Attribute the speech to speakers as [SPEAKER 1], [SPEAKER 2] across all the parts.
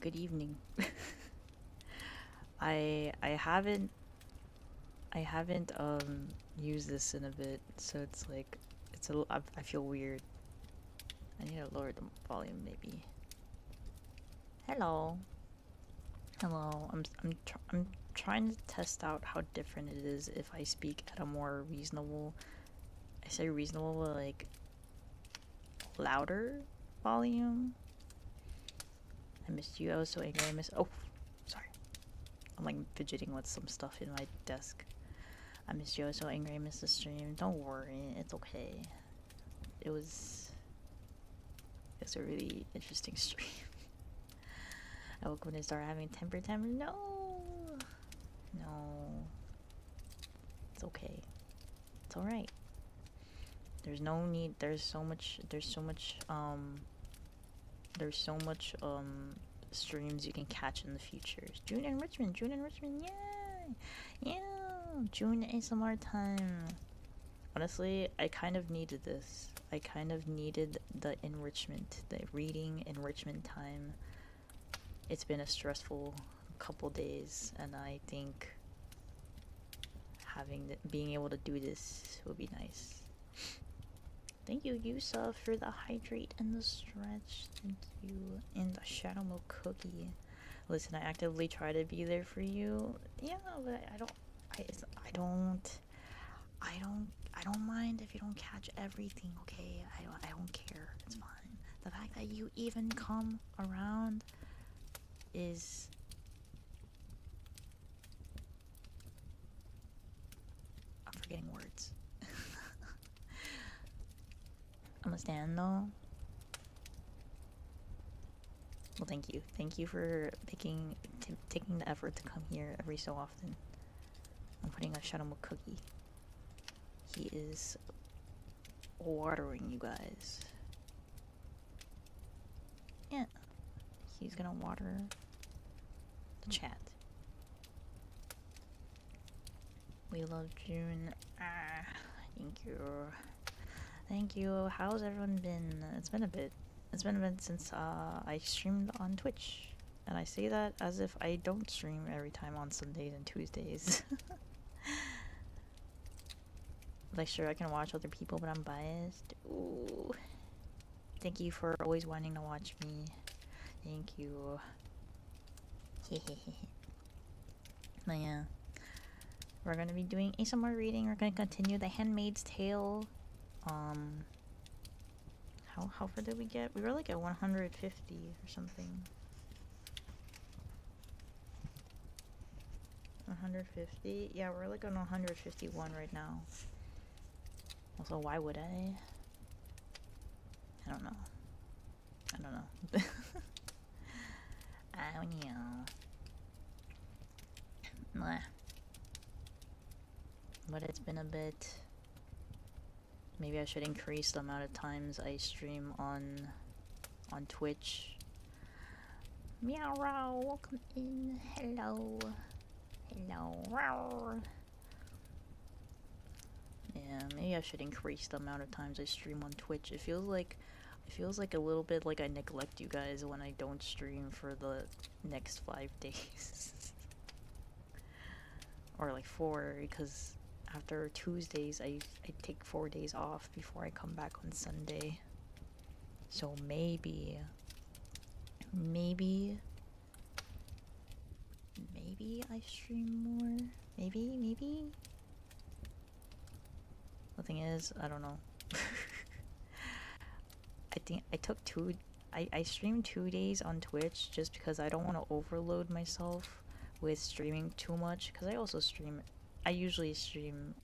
[SPEAKER 1] Good evening. I haven't used this in a bit, so it's like I feel weird. I need to lower the volume maybe. Hello. Hello. I'm trying to test out how different it is if I speak at a more reasonable, I say reasonable, but like louder volume. I missed you. I was so angry. Oh, sorry. I'm like fidgeting with some stuff in my desk. I missed you. I was so angry. I missed the stream. Don't worry. It's okay. It was a really interesting stream. I woke up and start having temper tantrum. No, no, it's okay. It's all right. There's no need. There's so much. There's so much streams you can catch in the future. June enrichment. June enrichment. Yeah, yeah. June ASMR time. Honestly, I kind of needed this. I kind of needed the enrichment, the reading enrichment time. It's been a stressful couple days, and I think being able to do this will be nice. Thank you, Yusa, for the hydrate and the stretch. Thank you, and the shadow milk cookie. Listen, I actively try to be there for you. Yeah, but I don't mind if you don't catch everything, okay? I don't care. It's fine. The fact that you even come around is I'm forgetting words. Understand though? Well, thank you. Thank you for taking the effort to come here every so often. I'm putting a shadow milk cookie. He is watering you guys. Yeah. He's gonna water the chat. We love June. Thank you. Thank you. How's everyone been? It's been a bit. It's been a bit since I streamed on Twitch. And I say that as if I don't stream every time on Sundays and Tuesdays. Like, sure, I can watch other people, but I'm biased. Ooh. Thank you for always wanting to watch me. Thank you. But yeah. We're gonna be doing ASMR reading. We're gonna continue The Handmaid's Tale. How far did we get? We were like at 150 or something. 150? Yeah, we're like on 151 right now. Also, why would I? I don't know. I don't know. I don't know. Blah. But it's been a bit. Maybe I should increase the amount of times I stream on Twitch. Meow row, welcome in. Hello. Hello. Row. Yeah, maybe I should increase the amount of times I stream on Twitch. It feels like a little bit like I neglect you guys when I don't stream for the next 5 days. Or like 4, because after Tuesdays I take 4 days off before I come back on Sunday. So maybe I stream more. Maybe. The thing is, I don't know. I think I streamed 2 days on Twitch just because I don't want to overload myself with streaming too much, because I usually stream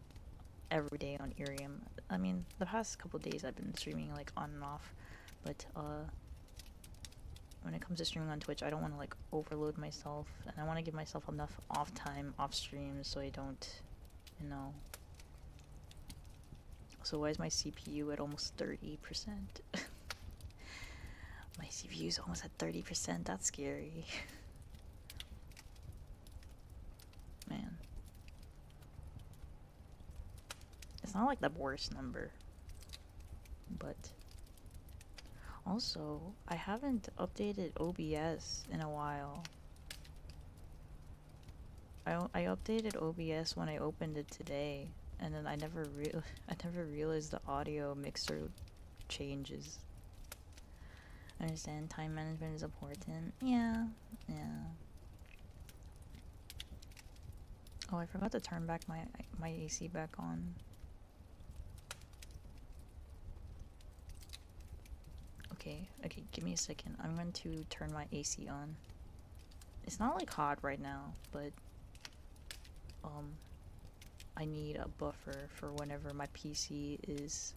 [SPEAKER 1] every day on Irium. I mean, the past couple days I've been streaming like on and off, but when it comes to streaming on Twitch, I don't want to like overload myself, and I want to give myself enough off time off stream so I don't, you know. So why is my CPU at almost 30%? My CPU is almost at 30%. That's scary. Man. It's not like the worst number. But Also, I haven't updated OBS in a while. I updated OBS when I opened it today, and then I never realized the audio mixer changes. I understand time management is important. Yeah, yeah. Oh, I forgot to turn back my AC back on. Okay, give me a second. I'm going to turn my AC on. It's not like hot right now, but I need a buffer for whenever my PC is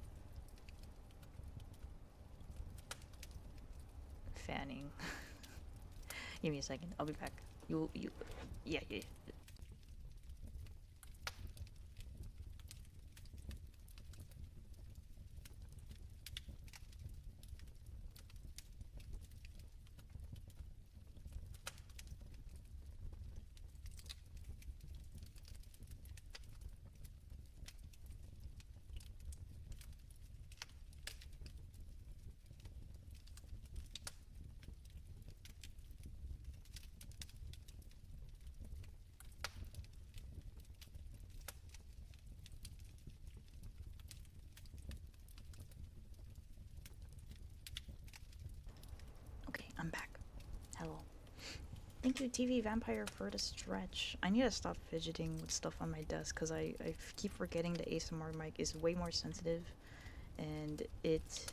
[SPEAKER 1] fanning. Give me a second. I'll be back. Yeah. Okay, I'm back. Hello. Thank you, TV Vampire, for the stretch. I need to stop fidgeting with stuff on my desk because I keep forgetting the ASMR mic is way more sensitive, and it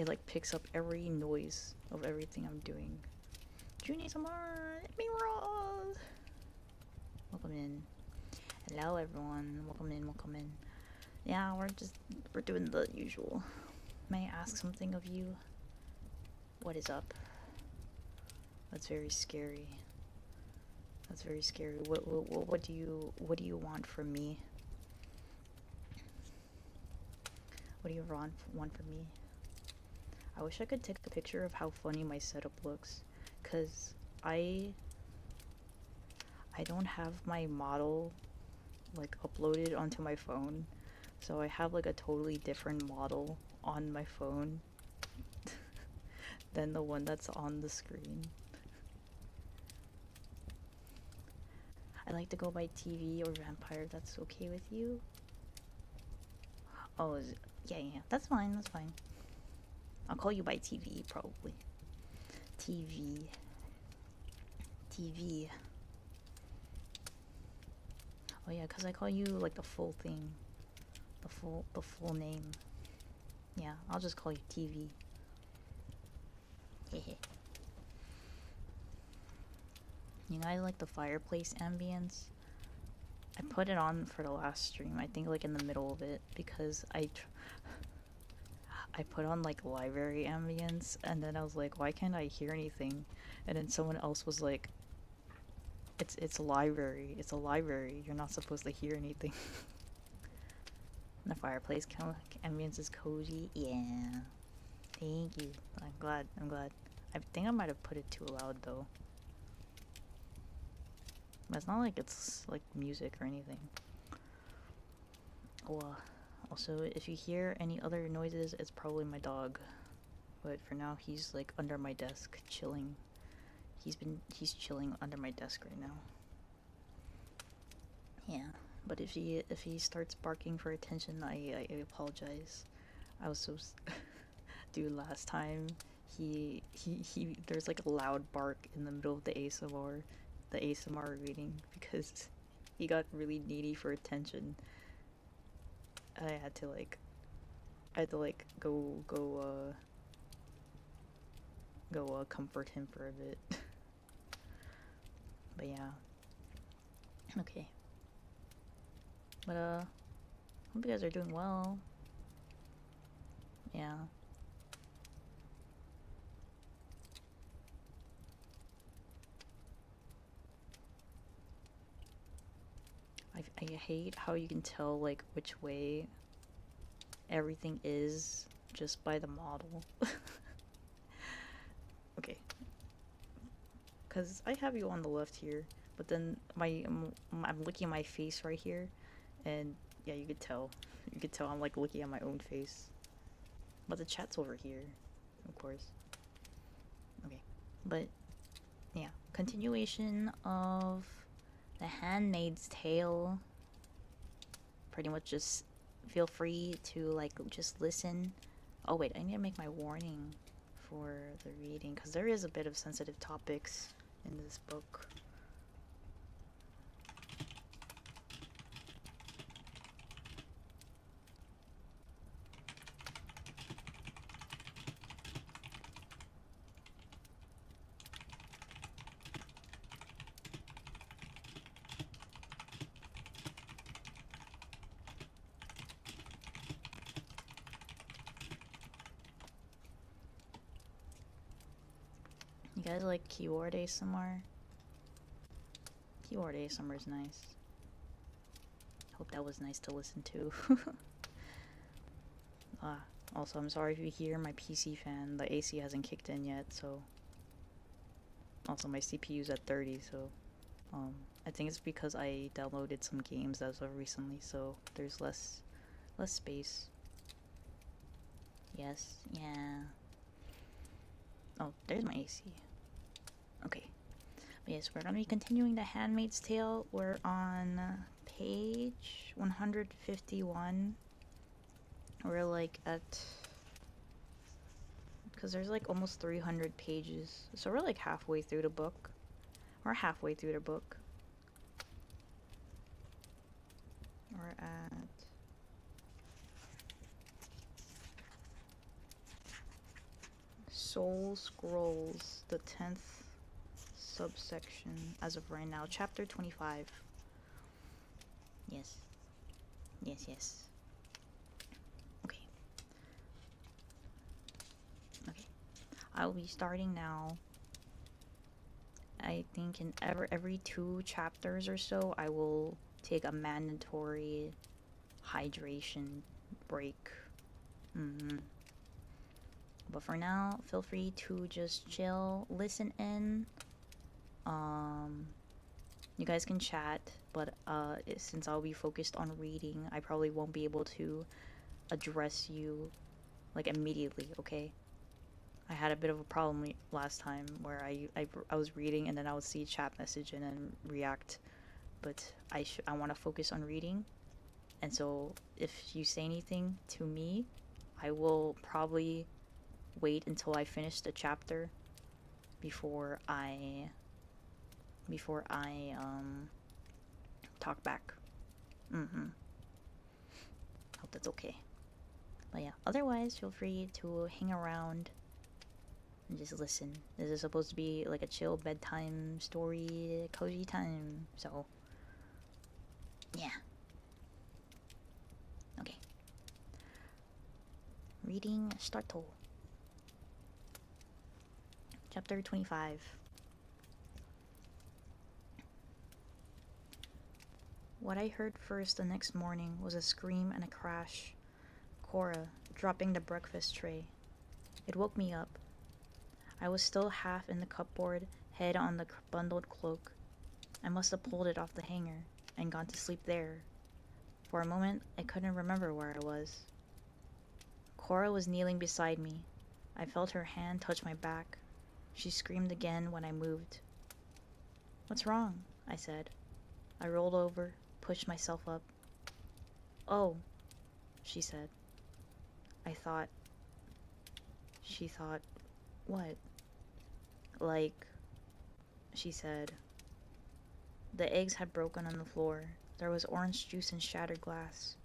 [SPEAKER 1] like picks up every noise of everything I'm doing. June ASMR, let me roll. Welcome in. Hello, everyone. Welcome in. Yeah, we're doing the usual. May I ask something of you? What is up? That's very scary. What do you want from me? What do you want from me? I wish I could take a picture of how funny my setup looks, cause I don't have my model like uploaded onto my phone, so I have like a totally different model on my phone than the one that's on the screen. I like to go by TV or Vampire. That's okay with you? Oh, yeah, that's fine. I'll call you by TV, probably. TV. Oh yeah, cause I call you like the full thing, the full name. Yeah, I'll just call you TV. You know, I like the fireplace ambience. I put it on for the last stream, I think like in the middle of it, because I put on like library ambience, and then I was like, why can't I hear anything? And then someone else was like, it's a library, you're not supposed to hear anything. The fireplace ambience is cozy. Yeah, thank you. I'm glad. I think I might have put it too loud though. But it's not like it's like music or anything. Oh, also, if you hear any other noises, it's probably my dog. But for now, he's like under my desk chilling. He's chilling under my desk right now. Yeah, but if he starts barking for attention, I apologize. I was so dude, last time he there's like a loud bark in the middle of the ASMR reading because he got really needy for attention. I had to go comfort him for a bit. But yeah. Okay. But hope you guys are doing well. Yeah. I hate how you can tell like which way everything is just by the model. Okay. Cause I have you on the left here, but then I'm looking at my face right here, and yeah, you could tell I'm like looking at my own face. But the chat's over here, of course. Okay. But, yeah. Continuation of The Handmaid's Tale. Pretty much just feel free to, like, just listen. Oh, wait. I need to make my warning for the reading, because there is a bit of sensitive topics in this book. You guys like keyword ASMR? Keyword ASMR is nice. Hope that was nice to listen to. Also, I'm sorry if you hear my PC fan. The AC hasn't kicked in yet, so... Also, my CPU's at 30, so... I think it's because I downloaded some games as of recently, so there's less space. Yes, yeah. Oh, there's my AC. Okay. But yes, we're gonna be continuing The Handmaid's Tale. We're on page 151. We're like at... because there's like almost 300 pages. So we're like halfway through the book. We're halfway through the book. We're at... Soul Scrolls, the 10th subsection as of right now. Chapter 25. Yes. Yes, yes. Okay. Okay. I'll be starting now. I think in every 2 chapters or so, I will take a mandatory hydration break. But for now, feel free to just chill, listen in. You guys can chat, but since I'll be focused on reading, I probably won't be able to address you like immediately, okay? I had a bit of a problem last time where I was reading and then I would see a chat message and then react, but I want to focus on reading, and so if you say anything to me, I will probably wait until I finish the chapter before I talk back. Hope that's okay. But yeah, otherwise feel free to hang around and just listen. This is supposed to be like a chill bedtime story, cozy time, so yeah. Okay. Reading startle. Chapter 25. What I heard first the next morning was a scream and a crash. Cora dropping the breakfast tray. It woke me up. I was still half in the cupboard, head on the bundled cloak. I must have pulled it off the hanger and gone to sleep there. For a moment, I couldn't remember where I was. Cora was kneeling beside me. I felt her hand touch my back. She screamed again when I moved. "What's wrong?" I said. I rolled over, pushed myself up. "Oh," she said. She thought, what? Like, she said. The eggs had broken on the floor. There was orange juice and shattered glass.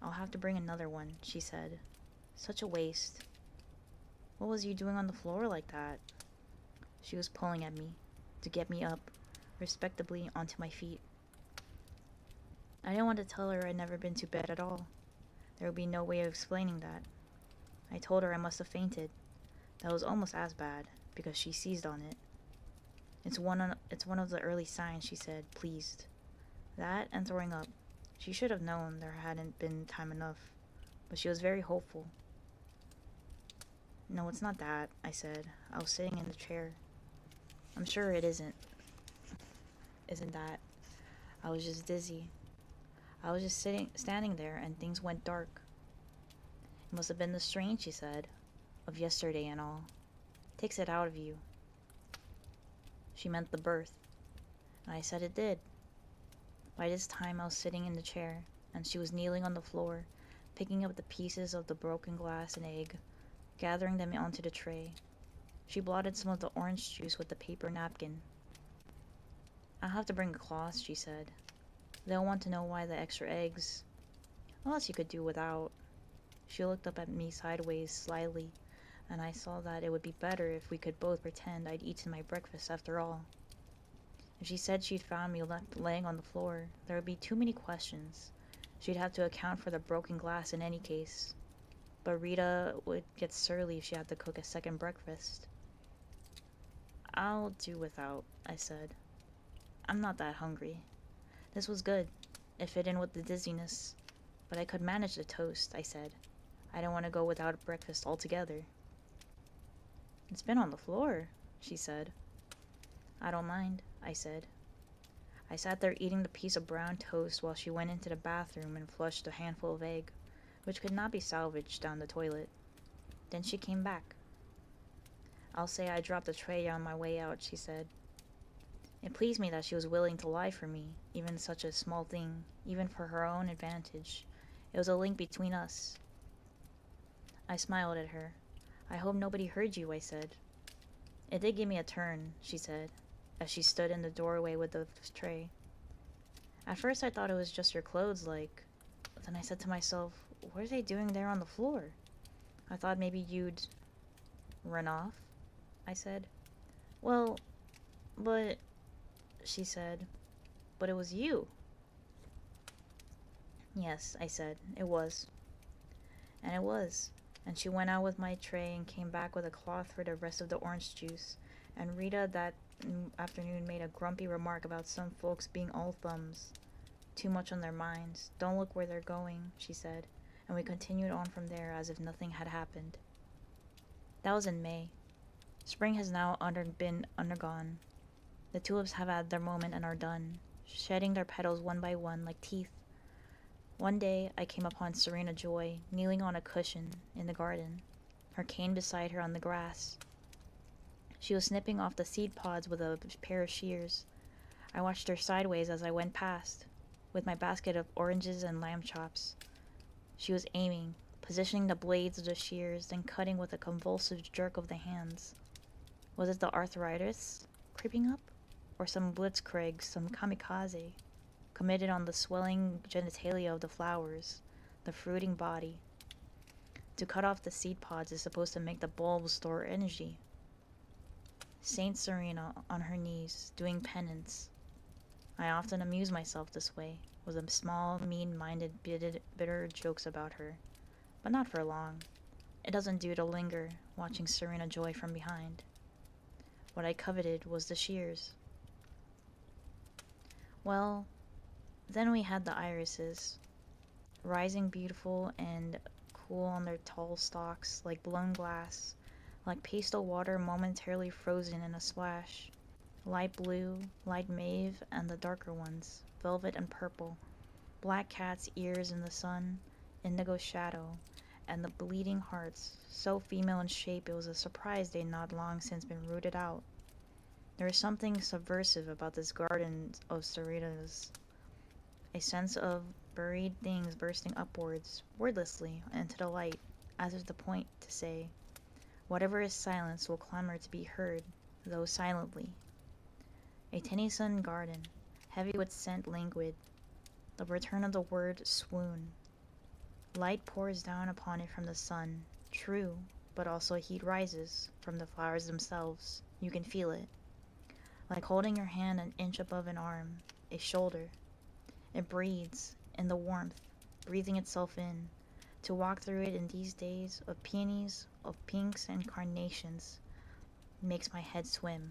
[SPEAKER 1] "I'll have to bring another one," she said. Such a waste. "What was you doing on the floor like that?" She was pulling at me, to get me up, respectably onto my feet. I didn't want to tell her I'd never been to bed at all. There would be no way of explaining that. I told her I must have fainted. That was almost as bad, because she seized on it. It's one of the early signs," she said, pleased. That and throwing up. She should have known there hadn't been time enough, but she was very hopeful. "No, it's not that," I said. I was sitting in the chair. "I'm sure it isn't that. I was just dizzy. I was just standing there, and things went dark. Must have been the strain, she said, of yesterday and all. Takes it out of you. She meant the birth, and I said it did. By this time I was sitting in the chair, and she was kneeling on the floor, picking up the pieces of the broken glass and egg, gathering them onto the tray. She blotted some of the orange juice with the paper napkin. I'll have to bring a cloth, she said. They'll want to know why the extra eggs. Unless you could do without. She looked up at me sideways slyly, and I saw that it would be better if we could both pretend I'd eaten my breakfast after all. If she said she'd found me laying on the floor, there would be too many questions. She'd have to account for the broken glass in any case. But Rita would get surly if she had to cook a second breakfast. I'll do without, I said. I'm not that hungry. This was good. It fit in with the dizziness. But I could manage the toast, I said. I don't want to go without breakfast altogether. It's been on the floor, she said. I don't mind, I said. I sat there eating the piece of brown toast while she went into the bathroom and flushed a handful of egg, which could not be salvaged down the toilet. Then she came back. I'll say I dropped the tray on my way out, she said. It pleased me that she was willing to lie for me, even such a small thing, even for her own advantage. It was a link between us. I smiled at her. I hope nobody heard you, I said. It did give me a turn, she said, as she stood in the doorway with the tray. At first I thought it was just your clothes, like. Then I said to myself, what are they doing there on the floor? I thought maybe you'd run off, I said. Well, but, she said, but it was you. Yes, I said, it was. And it was. And she went out with my tray and came back with a cloth for the rest of the orange juice. And Rita that afternoon made a grumpy remark about some folks being all thumbs. Too much on their minds. Don't look where they're going, she said. And we continued on from there as if nothing had happened. That was in May. Spring has now been undergone. The tulips have had their moment and are done, shedding their petals one by one like teeth. One day I came upon Serena Joy kneeling on a cushion in the garden, her cane beside her on the grass. She was snipping off the seed pods with a pair of shears. I watched her sideways as I went past, with my basket of oranges and lamb chops. She was aiming, positioning the blades of the shears, then cutting with a convulsive jerk of the hands. Was it the arthritis creeping up? Or some blitzkrieg, some kamikaze, committed on the swelling genitalia of the flowers, the fruiting body? To cut off the seed pods is supposed to make the bulbs store energy. Saint Serena on her knees, doing penance. I often amuse myself this way, with a small, mean-minded, bitter jokes about her. But not for long. It doesn't do to linger, watching Serena Joy from behind. What I coveted was the shears. Well, then we had the irises, rising beautiful and cool on their tall stalks, like blown glass, like pastel water momentarily frozen in a splash. Light blue, light mauve, and the darker ones, velvet and purple. Black cat's ears in the sun, indigo shadow, and the bleeding hearts, so female in shape it was a surprise they'd not long since been rooted out. There is something subversive about this garden of Serena's, a sense of buried things bursting upwards, wordlessly, into the light, as if the point to say, whatever is silenced will clamor to be heard, though silently. A Tennyson garden, heavy with scent languid, the return of the word swoon. Light pours down upon it from the sun, true, but also heat rises from the flowers themselves. You can feel it. Like holding your hand an inch above an arm, a shoulder. It breathes, in the warmth, breathing itself in. To walk through it in these days of peonies, of pinks and carnations, makes my head swim.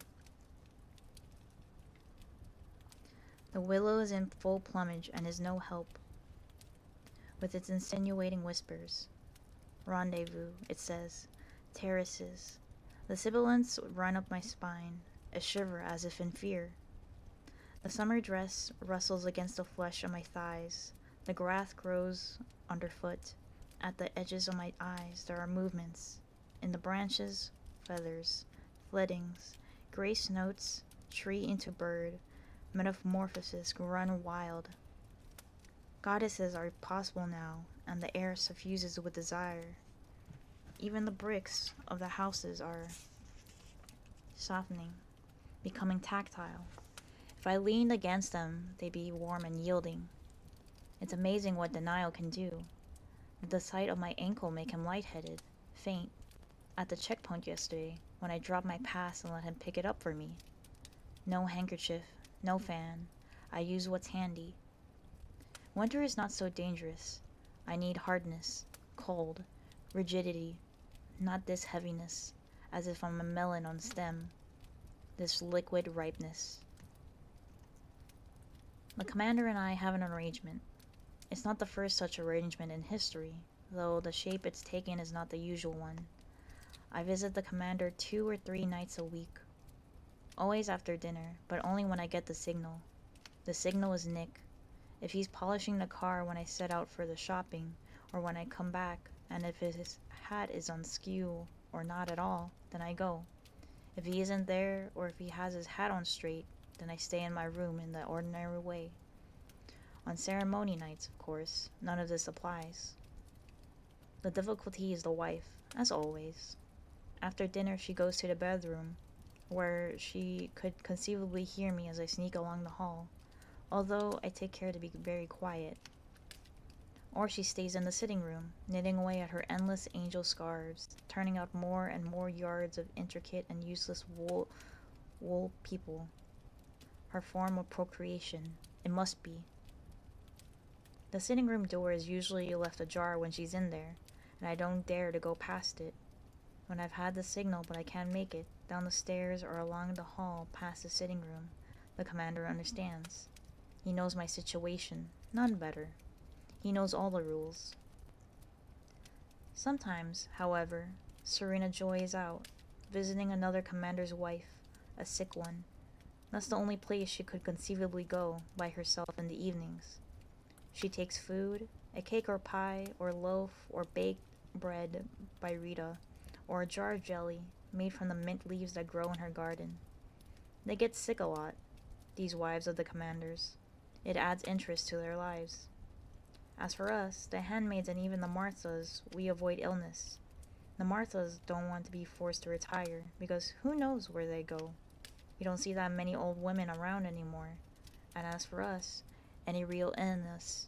[SPEAKER 1] The willow is in full plumage and is no help, with its insinuating whispers. Rendezvous, it says. Terraces. The sibilants run up my spine, a shiver as if in fear. The summer dress rustles against the flesh of my thighs. The grass grows underfoot. At the edges of my eyes there are movements. In the branches, feathers, flittings, grace notes, tree into bird, metamorphosis run wild. Goddesses are possible now, and the air suffuses with desire. Even the bricks of the houses are softening, becoming tactile. If I leaned against them, they'd be warm and yielding. It's amazing what denial can do. Did the sight of my ankle make him lightheaded, faint, at the checkpoint yesterday when I dropped my pass and let him pick it up for me? No handkerchief, no fan. I use what's handy. Winter is not so dangerous. I need hardness, cold, rigidity, not this heaviness, as if I'm a melon on stem, this liquid ripeness. The commander and I have an arrangement. It's not the first such arrangement in history, though the shape it's taken is not the usual one. I visit the commander 2 or 3 nights a week, always after dinner, but only when I get the signal. The signal is Nick. If he's polishing the car when I set out for the shopping, or when I come back, and if his hat is on skew or not at all, then I go. If he isn't there, or if he has his hat on straight, then I stay in my room in the ordinary way. On ceremony nights, of course, none of this applies. The difficulty is the wife, as always. After dinner she goes to the bedroom, where she could conceivably hear me as I sneak along the hall, although I take care to be very quiet. Or she stays in the sitting room, knitting away at her endless angel scarves, turning out more and more yards of intricate and useless wool people. Her form of procreation. It must be. The sitting room door is usually left ajar when she's in there, and I don't dare to go past it. When I've had the signal but I can't make it, down the stairs or along the hall past the sitting room, the commander understands. He knows my situation, none better. He knows all the rules. Sometimes, however, Serena Joy is out, visiting another commander's wife, a sick one. That's the only place she could conceivably go by herself in the evenings. She takes food, a cake or pie or loaf or baked bread by Rita, or a jar of jelly made from the mint leaves that grow in her garden. They get sick a lot, these wives of the commanders. It adds interest to their lives. As for us, the handmaids and even the Marthas, we avoid illness. The Marthas don't want to be forced to retire, because who knows where they go. You don't see that many old women around anymore. And as for us, any real illness,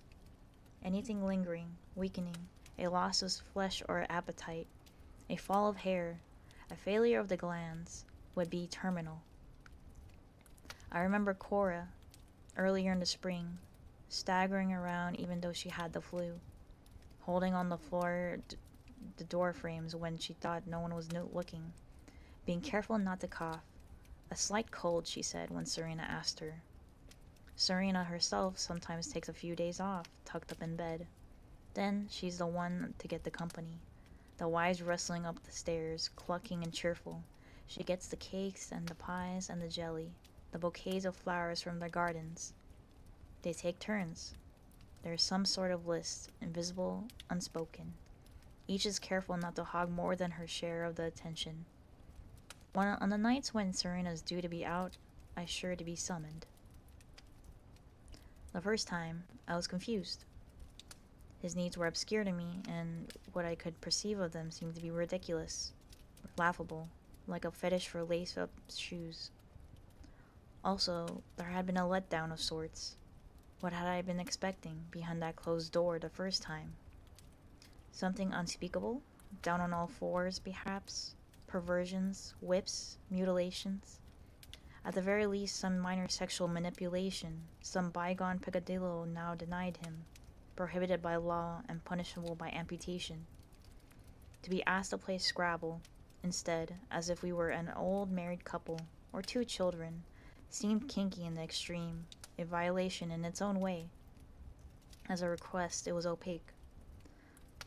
[SPEAKER 1] anything lingering, weakening, a loss of flesh or appetite, a fall of hair, a failure of the glands, would be terminal. I remember Cora, earlier in the spring, staggering around even though she had the flu, holding on the floor the door frames when she thought no one was looking, being careful not to cough. A slight cold, she said when Serena asked her. Serena herself sometimes takes a few days off, tucked up in bed. Then she's the one to get the company. The wives rustling up the stairs, clucking and cheerful. She gets the cakes and the pies and the jelly, the bouquets of flowers from their gardens. They take turns. There is some sort of list, invisible, unspoken. Each is careful not to hog more than her share of the attention. On the nights when Serena's due to be out, I'm sure to be summoned. The first time, I was confused. His needs were obscure to me, and what I could perceive of them seemed to be ridiculous, laughable, like a fetish for lace-up shoes. Also, there had been a letdown of sorts. What had I been expecting behind that closed door the first time? Something unspeakable? Down on all fours, perhaps? Perversions, whips, mutilations? At the very least, some minor sexual manipulation, some bygone peccadillo now denied him, prohibited by law and punishable by amputation. To be asked to play Scrabble, instead, as if we were an old married couple, or 2 children, seemed kinky in the extreme, a violation in its own way. As a request, it was opaque.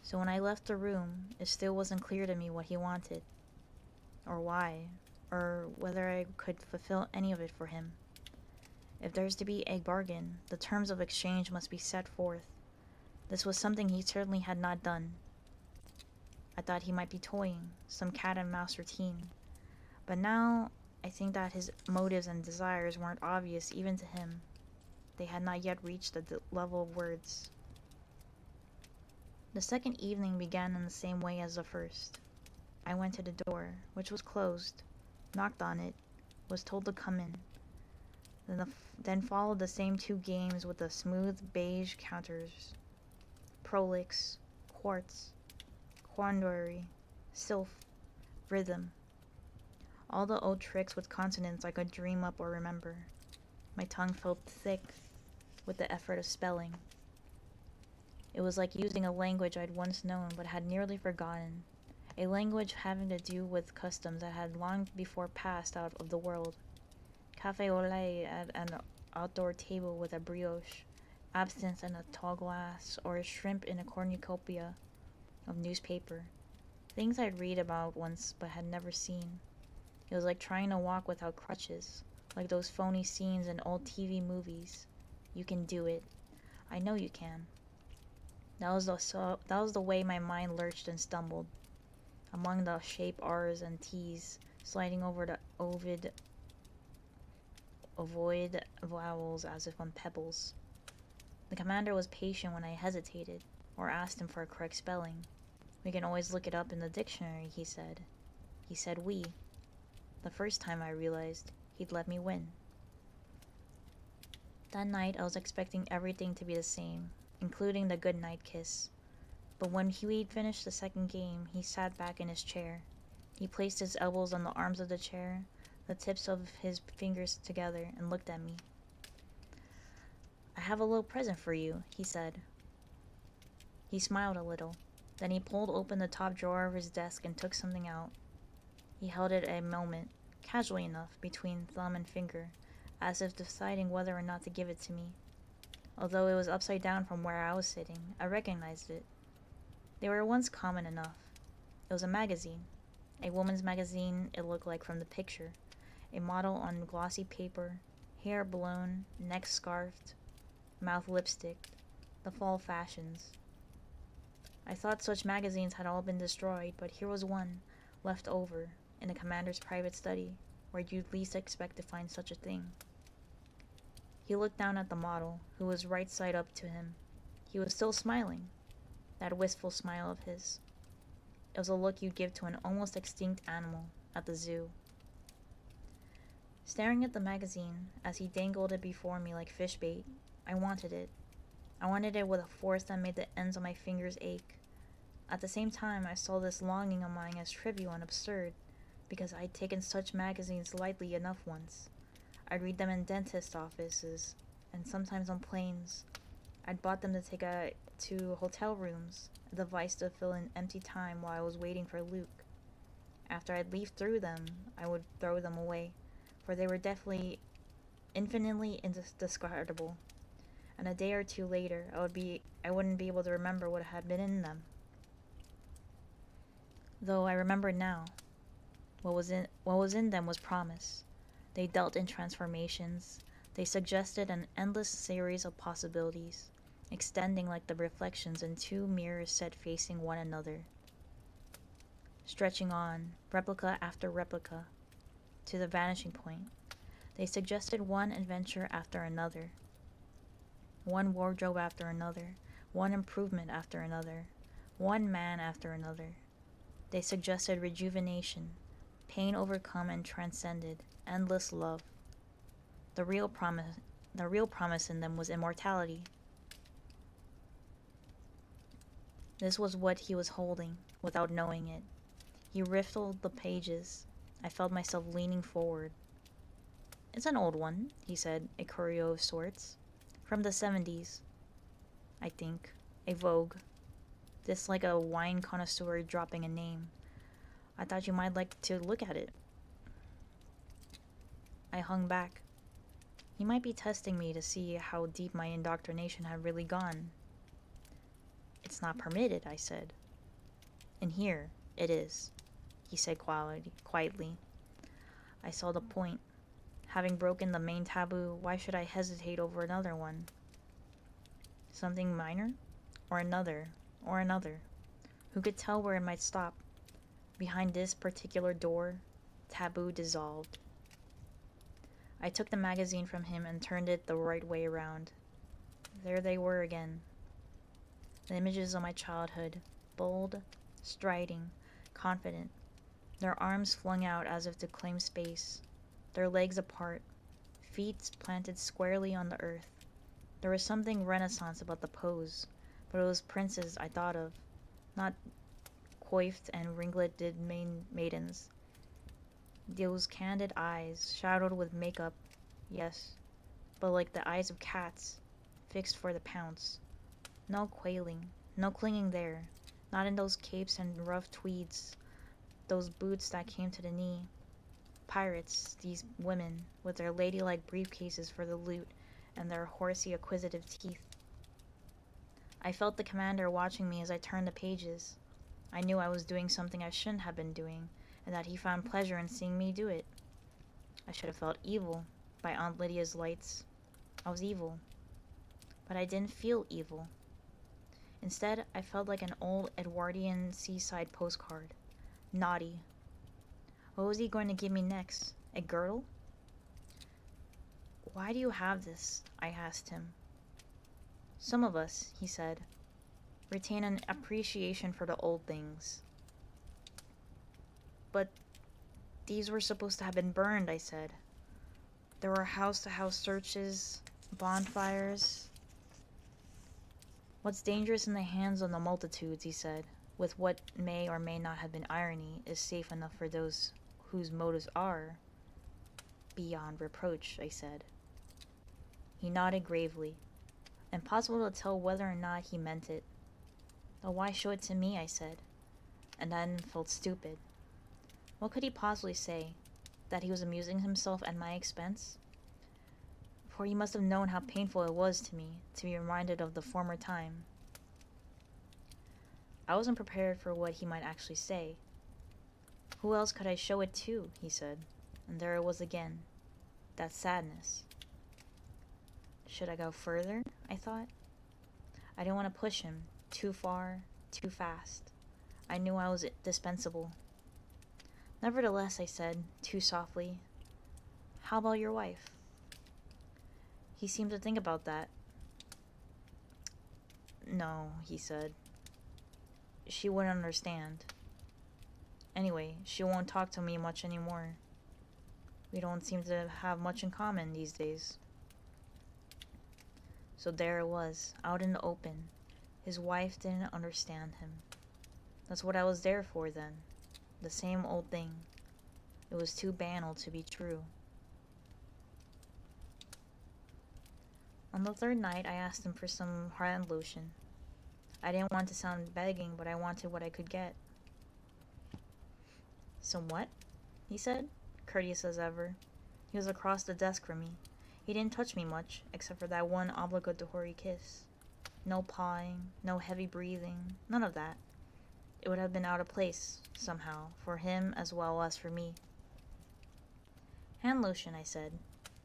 [SPEAKER 1] So when I left the room, it still wasn't clear to me what he wanted, or why, or whether I could fulfill any of it for him. If there's to be a bargain, the terms of exchange must be set forth. This was something he certainly had not done. I thought he might be toying, some cat and mouse routine. But now I think that his motives and desires weren't obvious even to him. They had not yet reached the level of words. The second evening began in the same way as the first. I went to the door, which was closed, knocked on it, was told to come in. Then followed the same two games with the smooth beige counters. Prolix, quartz, quandary, sylph, rhythm. All the old tricks with consonants I could dream up or remember. My tongue felt thick with the effort of spelling. It was like using a language I'd once known but had nearly forgotten. A language having to do with customs that had long before passed out of the world. Café au lait at an outdoor table with a brioche, absinthe in a tall glass, or a shrimp in a cornucopia of newspaper. Things I'd read about once but had never seen. It was like trying to walk without crutches, like those phony scenes in old TV movies. You can do it. I know you can. That was the way my mind lurched and stumbled, among the shape R's and T's, sliding over the ovoid vowels as if on pebbles. The commander was patient when I hesitated, or asked him for a correct spelling. We can always look it up in the dictionary, he said. He said we. The first time I realized he'd let me win. That night I was expecting everything to be the same, including the goodnight kiss. But when Huey finished the second game, he sat back in his chair. He placed his elbows on the arms of the chair, the tips of his fingers together, and looked at me. I have a little present for you, he said. He smiled a little. Then he pulled open the top drawer of his desk and took something out. He held it a moment, casually enough, between thumb and finger, as if deciding whether or not to give it to me. Although it was upside down from where I was sitting, I recognized it. They were once common enough. It was a magazine. A woman's magazine, it looked like from the picture. A model on glossy paper, hair blown, neck scarfed, mouth lipstick, the fall fashions. I thought such magazines had all been destroyed, but here was one, left over, in the commander's private study, where you'd least expect to find such a thing. He looked down at the model, who was right side up to him. He was still smiling, that wistful smile of his. It was a look you'd give to an almost extinct animal at the zoo. Staring at the magazine, as he dangled it before me like fish bait, I wanted it. I wanted it with a force that made the ends of my fingers ache. At the same time, I saw this longing of mine as trivial and absurd, because I'd taken such magazines lightly enough once. I'd read them in dentist offices, and sometimes on planes. I'd bought them to take to hotel rooms, a device to fill in empty time while I was waiting for Luke. After I'd leafed through them, I would throw them away, for they were definitely infinitely indiscardable. And a day or two later, I wouldn't be able to remember what had been in them. Though I remembered now. What was in them was promise. They dealt in transformations. They suggested an endless series of possibilities, extending like the reflections in two mirrors set facing one another, stretching on, replica after replica, to the vanishing point. They suggested one adventure after another, one wardrobe after another, one improvement after another, one man after another. They suggested rejuvenation, pain overcome and transcended, endless love. The real promise in them was immortality. This was what he was holding, without knowing it. He riffled the pages. I felt myself leaning forward. It's an old one, he said, a curio of sorts. From the 70s, I think. A Vogue. Just like a wine connoisseur dropping a name. I thought you might like to look at it. I hung back. He might be testing me to see how deep my indoctrination had really gone. It's not permitted, I said. In here, it is, he said quietly. I saw the point. Having broken the main taboo, why should I hesitate over another one? Something minor? Or another? Or another? Who could tell where it might stop? Behind this particular door, taboo dissolved. I took the magazine from him and turned it the right way around. There they were again. The images of my childhood, bold, striding, confident, their arms flung out as if to claim space, their legs apart, feet planted squarely on the earth. There was something Renaissance about the pose, but it was princes I thought of, not coiffed and ringleted maidens. Those candid eyes, shadowed with makeup, yes, but like the eyes of cats, fixed for the pounce. No quailing, no clinging there, not in those capes and rough tweeds, those boots that came to the knee. Pirates, these women, with their ladylike briefcases for the loot and their horsey acquisitive teeth. I felt the commander watching me as I turned the pages. I knew I was doing something I shouldn't have been doing, and that he found pleasure in seeing me do it. I should have felt evil by Aunt Lydia's lights. I was evil. But I didn't feel evil. Instead, I felt like an old Edwardian seaside postcard. Naughty. What was he going to give me next? A girdle? Why do you have this? I asked him. Some of us, he said, retain an appreciation for the old things. But these were supposed to have been burned, I said. There were house-to-house searches, bonfires. What's dangerous in the hands of the multitudes, he said, with what may or may not have been irony, is safe enough for those whose motives are beyond reproach, I said. He nodded gravely. Impossible to tell whether or not he meant it. But why show it to me, I said, and then felt stupid. What could he possibly say? That he was amusing himself at my expense? For he must have known how painful it was to me to be reminded of the former time. I wasn't prepared for what he might actually say. Who else could I show it to, he said, and there it was again, that sadness. Should I go further, I thought. I didn't want to push him too far, too fast. I knew I was dispensable. Nevertheless, I said, too softly, how about your wife? He seemed to think about that. No, he said. She wouldn't understand. Anyway, she won't talk to me much anymore. We don't seem to have much in common these days. So there it was, out in the open. His wife didn't understand him. That's what I was there for then. The same old thing. It was too banal to be true. On the third night, I asked him for some hand lotion. I didn't want to sound begging, but I wanted what I could get. Some what? He said, courteous as ever. He was across the desk from me. He didn't touch me much, except for that one obligatory kiss. No pawing, no heavy breathing, none of that. It would have been out of place, somehow, for him as well as for me. Hand lotion, I said,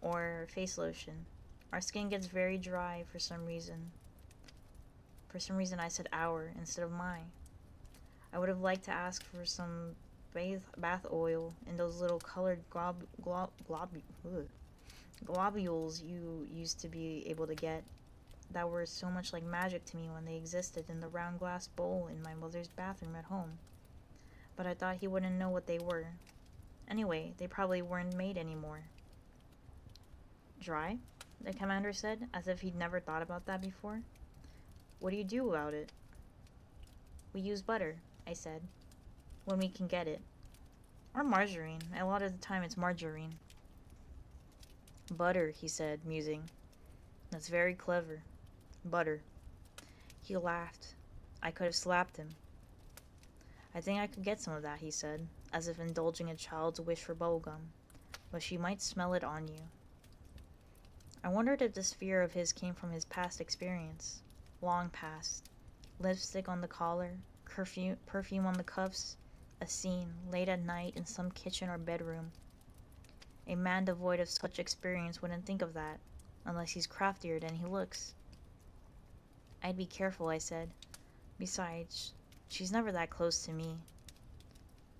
[SPEAKER 1] or face lotion. Our skin gets very dry for some reason. For some reason I said our instead of my. I would have liked to ask for some bath oil in those little colored globules you used to be able to get that were so much like magic to me when they existed in the round glass bowl in my mother's bathroom at home. But I thought he wouldn't know what they were. Anyway, they probably weren't made anymore. Dry? The commander said, as if he'd never thought about that before. What do you do about it? We use butter, I said, when we can get it. Or margarine. A lot of the time it's margarine. Butter, he said, musing. That's very clever. Butter. He laughed. I could have slapped him. I think I could get some of that, he said, as if indulging a child's wish for bubblegum. But she might smell it on you. I wondered if this fear of his came from his past experience. Long past. Lipstick on the collar, perfume on the cuffs, a scene, late at night in some kitchen or bedroom. A man devoid of such experience wouldn't think of that, unless he's craftier than he looks. I'd be careful, I said. Besides, She's never that close to me.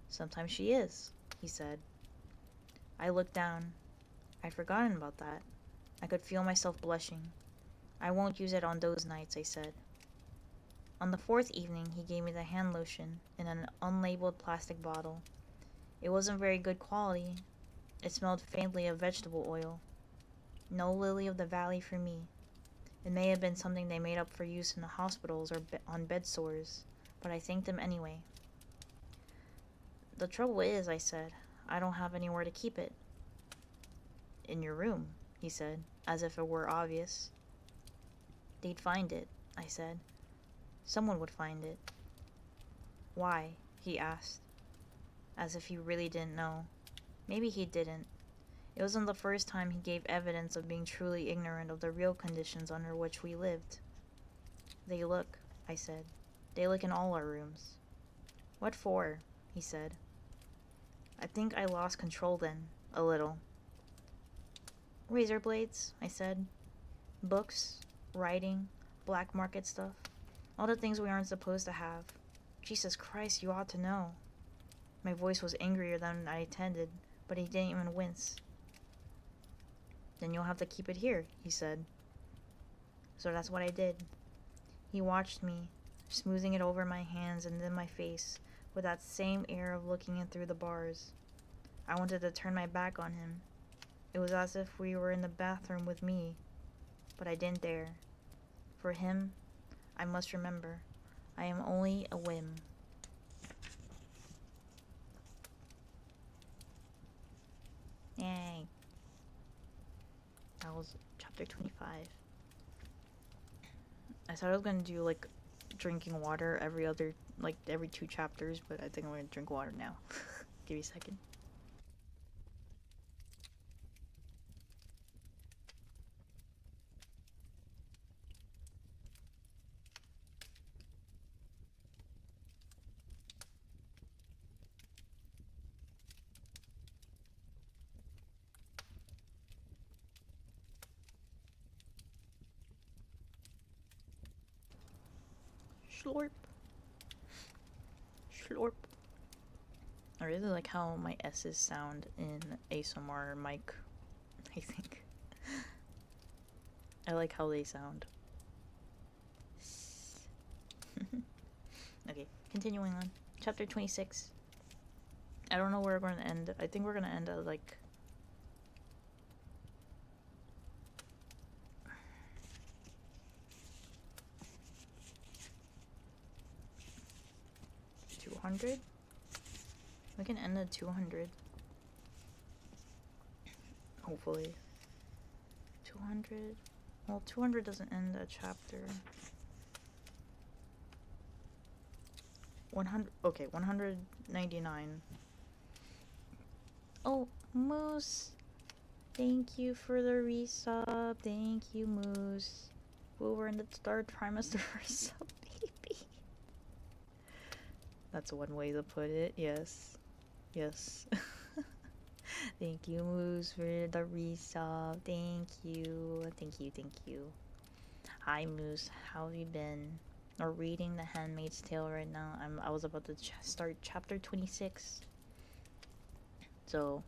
[SPEAKER 1] Sometimes she is, he said. I looked down. I'd forgotten about that. I could feel myself blushing. I won't use it on those nights, I said. On the fourth evening, he gave me the hand lotion in an unlabeled plastic bottle. It wasn't very good quality. It smelled faintly of vegetable oil. No lily of the valley for me. It may have been something they made up for use in the hospitals or on bed sores, but I thanked them anyway. The trouble is, I said, I don't have anywhere to keep it. In your room, he said, as if it were obvious. They'd find it, I said. Someone would find it. Why? He asked, as if he really didn't know. Maybe he didn't. It wasn't the first time he gave evidence of being truly ignorant of the real conditions under which we lived. They look, I said. They look in all our rooms. What for? He said. I think I lost control then, a little. Razor blades, I said. Books, writing, black market stuff. All the things we aren't supposed to have. Jesus Christ, you ought to know. My voice was angrier than I intended, but he didn't even wince. Then you'll have to keep it here, he said. So that's what I did. He watched me, smoothing it over my hands and then my face, with that same air of looking in through the bars. I wanted to turn my back on him. It was as if we were in the bathroom with me, but I didn't dare. For him, I must remember, I am only a whim. Yay. That was chapter 25. I thought I was gonna do like drinking water every 2 chapters, but I think I'm gonna drink water now. Give me a second. Slurp. Slurp. I really like how my S's sound in ASMR mic, I think. I like how they sound. Okay, continuing on. Chapter 26. I don't know where we're going to end. I think we're going to end at like... $200? We can end at 200. Hopefully. 200? Well, 200 doesn't end a chapter. 100. Okay, 199. Oh, Moose. Thank you for the resub. Thank you, Moose. Well, we're in the third trimester for sub, baby. That's one way to put it. Yes. Yes. Thank you, Moose, for the resub. Thank you. Thank you, thank you. Hi, Moose. How have you been? We're reading The Handmaid's Tale right now. I was about to start chapter 26. So,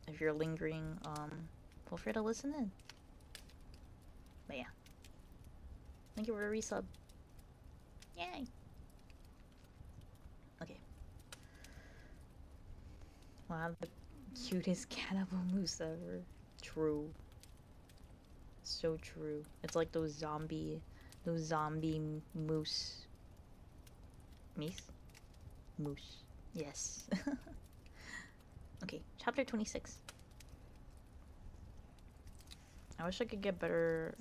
[SPEAKER 1] if you're lingering, feel free to listen in. But yeah. Thank you for the resub. Yay! Okay. We'll have the cutest cannibal moose ever. True. So true. It's like those zombie moose. Meese? Moose. Yes. Okay, chapter 26. I wish I could get better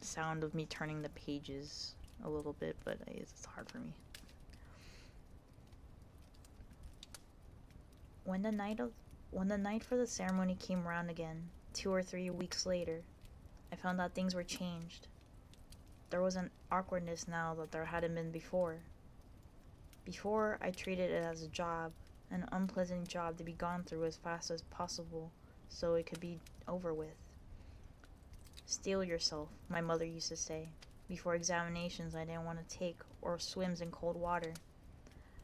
[SPEAKER 1] sound of me turning the pages a little bit, but it's hard for me. When the night for the ceremony came round again, 2 or 3 weeks later, I found out things were changed. There was an awkwardness now that there hadn't been before. Before, I treated it as a job, an unpleasant job to be gone through as fast as possible so it could be over with. Steel yourself, my mother used to say. before examinations I didn't want to take, or swims in cold water.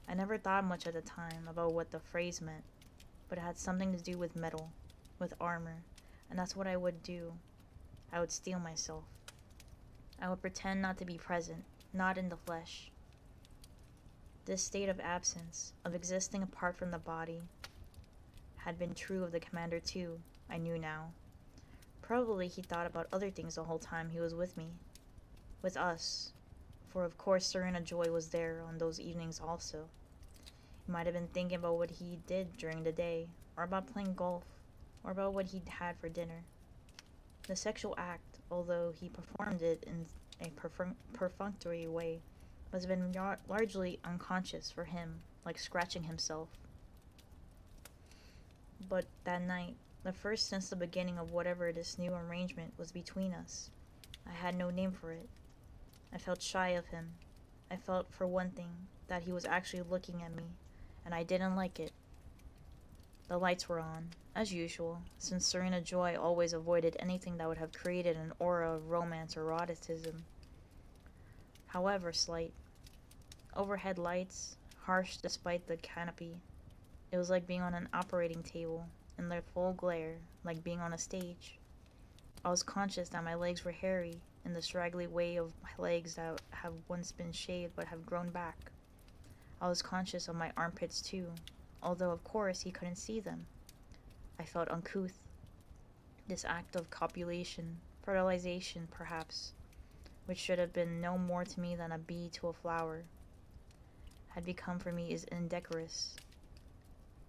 [SPEAKER 1] I never thought much at the time about what the phrase meant, but it had something to do with metal, with armor, and that's what I would do. I would steel myself. I would pretend not to be present, not in the flesh. This state of absence, of existing apart from the body, had been true of the commander too, I knew now. Probably he thought about other things the whole time he was with me. With us. For of course Serena Joy was there on those evenings also. He might have been thinking about what he did during the day, or about playing golf, or about what he'd had for dinner. The sexual act, although he performed it in a perfunctory way, must have been largely unconscious for him, like scratching himself. But that night, the first since the beginning of whatever this new arrangement was between us, I had no name for it. I felt shy of him. I felt, for one thing, that he was actually looking at me, and I didn't like it. The lights were on, as usual, since Serena Joy always avoided anything that would have created an aura of romance or eroticism, however slight. Overhead lights, harsh despite the canopy. It was like being on an operating table, in their full glare, like being on a stage. I was conscious that my legs were hairy, in the straggly way of my legs that have once been shaved but have grown back. I was conscious of my armpits too, although of course he couldn't see them. I felt uncouth. This act of copulation, fertilization perhaps, which should have been no more to me than a bee to a flower, had become for me is indecorous,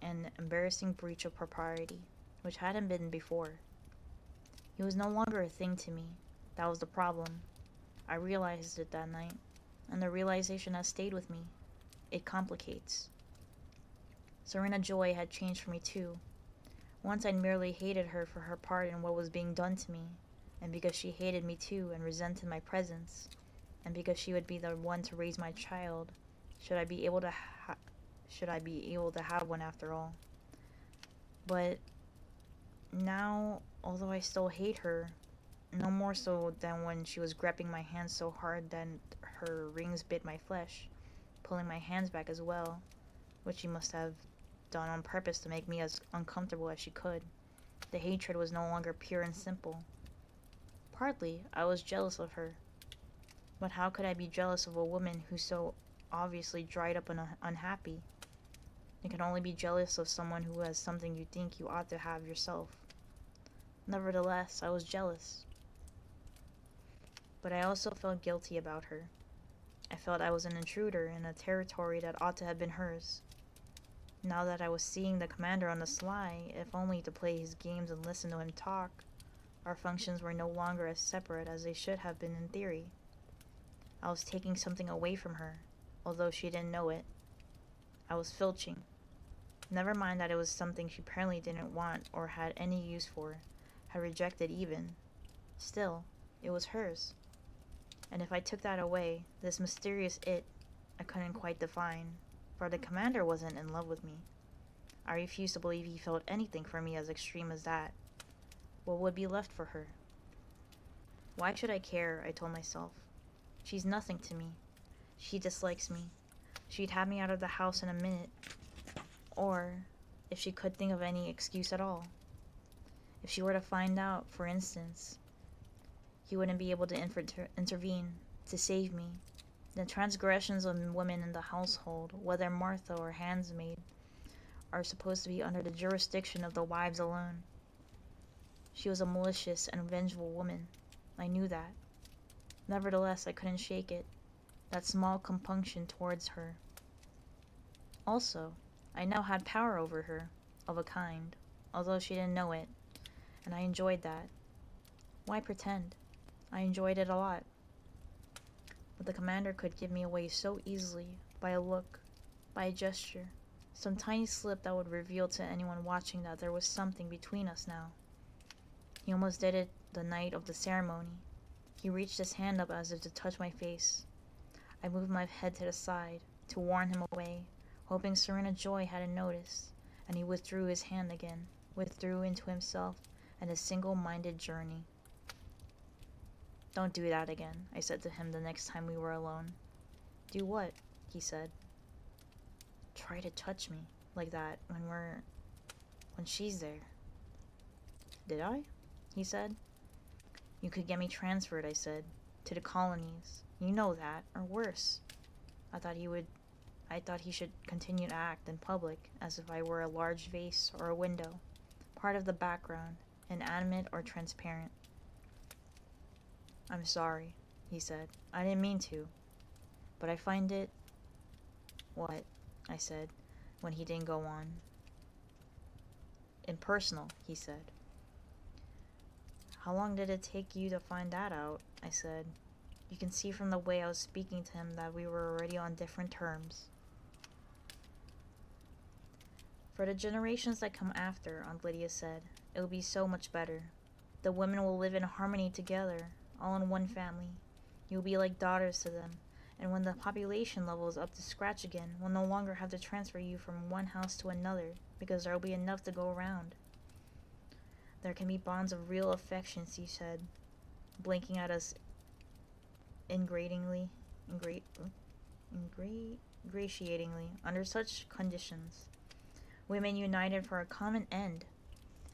[SPEAKER 1] an embarrassing breach of propriety, which hadn't been before. He was no longer a thing to me. That was the problem. I realized it that night, and the realization has stayed with me. It complicates. Serena Joy had changed for me too. Once I merely hated her for her part in what was being done to me, and because she hated me too and resented my presence, and because she would be the one to raise my child, should I be able to have one after all. But now, although I still hate her, no more so than when she was gripping my hands so hard that her rings bit my flesh, pulling my hands back as well, which she must have done on purpose to make me as uncomfortable as she could. The hatred was no longer pure and simple. Partly, I was jealous of her. But how could I be jealous of a woman who's so obviously dried up and unhappy? You can only be jealous of someone who has something you think you ought to have yourself. Nevertheless, I was jealous. But I also felt guilty about her. I felt I was an intruder in a territory that ought to have been hers. Now that I was seeing the commander on the sly, if only to play his games and listen to him talk, our functions were no longer as separate as they should have been in theory. I was taking something away from her, although she didn't know it. I was filching. Never mind that it was something she apparently didn't want or had any use for, had rejected even. Still, it was hers. And if I took that away, this mysterious it, I couldn't quite define, for the commander wasn't in love with me. I refused to believe he felt anything for me as extreme as that. What would be left for her? Why should I care, I told myself. She's nothing to me. She dislikes me. She'd have me out of the house in a minute. Or, if she could think of any excuse at all. If she were to find out, for instance, he wouldn't be able to intervene, to save me. The transgressions of women in the household, whether Martha or handmaid, are supposed to be under the jurisdiction of the wives alone. She was a malicious and vengeful woman. I knew that. Nevertheless, I couldn't shake it, that small compunction towards her. Also, I now had power over her, of a kind, although she didn't know it, and I enjoyed that. Why pretend? I enjoyed it a lot. But the commander could give me away so easily, by a look, by a gesture, some tiny slip that would reveal to anyone watching that there was something between us now. He almost did it the night of the ceremony. He reached his hand up as if to touch my face. I moved my head to the side, to warn him away, hoping Serena Joy hadn't noticed, and he withdrew his hand again, withdrew into himself and his single-minded journey. Don't do that again, I said to him the next time we were alone. Do what? He said. Try to touch me like that when she's there. Did I? He said. You could get me transferred, I said, to the colonies. You know that, or worse. I thought he should continue to act in public as if I were a large vase or a window, part of the background, inanimate or transparent. I'm sorry, he said. I didn't mean to. But I find it... What? I said, when he didn't go on. Impersonal, he said. How long did it take you to find that out? I said. You can see from the way I was speaking to him that we were already on different terms. For the generations that come after, Aunt Lydia said, it will be so much better. The women will live in harmony together, all in one family. You will be like daughters to them, and when the population level is up to scratch again, we'll no longer have to transfer you from one house to another, because there will be enough to go around. There can be bonds of real affection, she said, blinking at us ingratiatingly, under such conditions. Women united for a common end,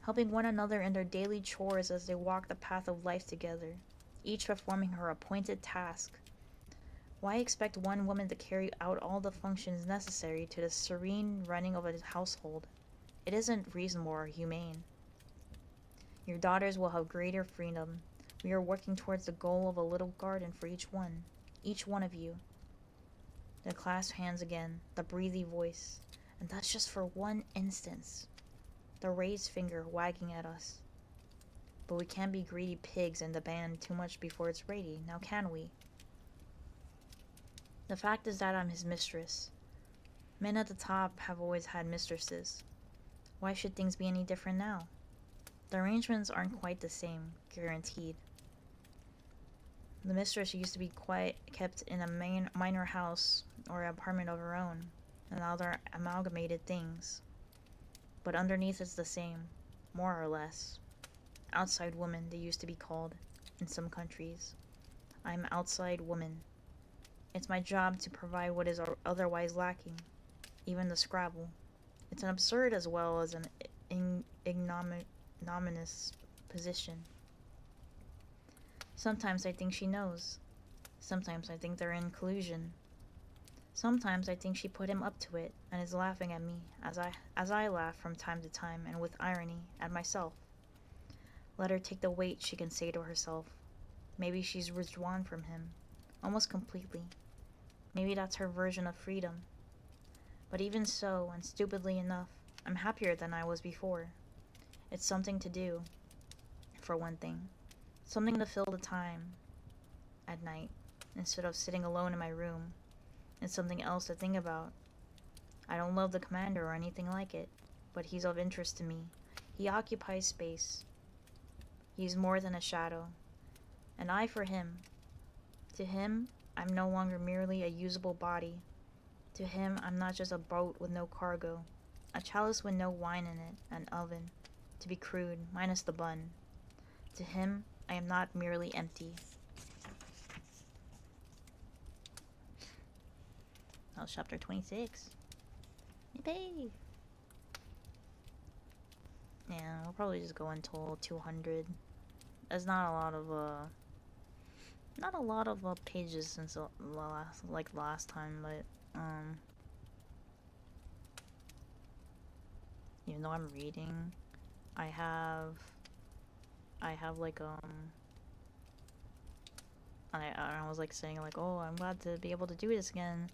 [SPEAKER 1] helping one another in their daily chores as they walk the path of life together, each performing her appointed task. Why expect one woman to carry out all the functions necessary to the serene running of a household? It isn't reasonable or humane. Your daughters will have greater freedom. We are working towards the goal of a little garden for each one of you. The clasped hands again, the breathy voice, and that's just for one instance. The raised finger wagging at us. But we can't be greedy pigs and demand too much before it's ready, now can we? The fact is that I'm his mistress. Men at the top have always had mistresses. Why should things be any different now? The arrangements aren't quite the same, guaranteed. The mistress used to be kept in a minor house or apartment of her own, and now they're amalgamated things. But underneath it's the same, more or less. Outside woman, they used to be called, in some countries. I'm outside woman. It's my job to provide what is otherwise lacking, even the Scrabble. It's an absurd as well as an ignominious position. Sometimes I think she knows. Sometimes I think they're in collusion. Sometimes I think she put him up to it and is laughing at me as I laugh from time to time and with irony at myself. Let her take the weight, she can say to herself. Maybe she's withdrawn from him, almost completely. Maybe that's her version of freedom. But even so, and stupidly enough, I'm happier than I was before. It's something to do, for one thing. Something to fill the time at night, instead of sitting alone in my room. It's something else to think about. I don't love the commander or anything like it, but he's of interest to me. He occupies space. He's more than a shadow. And I for him. To him, I'm no longer merely a usable body. To him, I'm not just a boat with no cargo, a chalice with no wine in it, an oven, to be crude, minus the bun. To him, I am not merely empty. That was chapter 26. Yippee! Yeah, we'll probably just go until 200. There's not a lot of pages since last time, but even though I'm reading, I have like I was like saying like, oh, I'm glad to be able to do this again.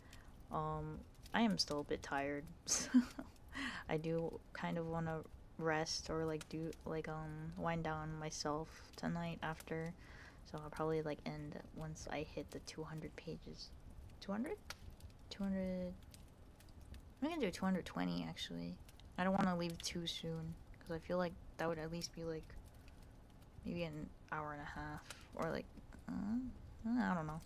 [SPEAKER 1] I am still a bit tired. I do kind of want to rest or like do like wind down myself tonight after, so I'll probably like end once I hit the 200 pages. 200 I'm gonna do 220 actually. I don't want to leave too soon because I feel like that would at least be like maybe an hour and a half or like I don't know.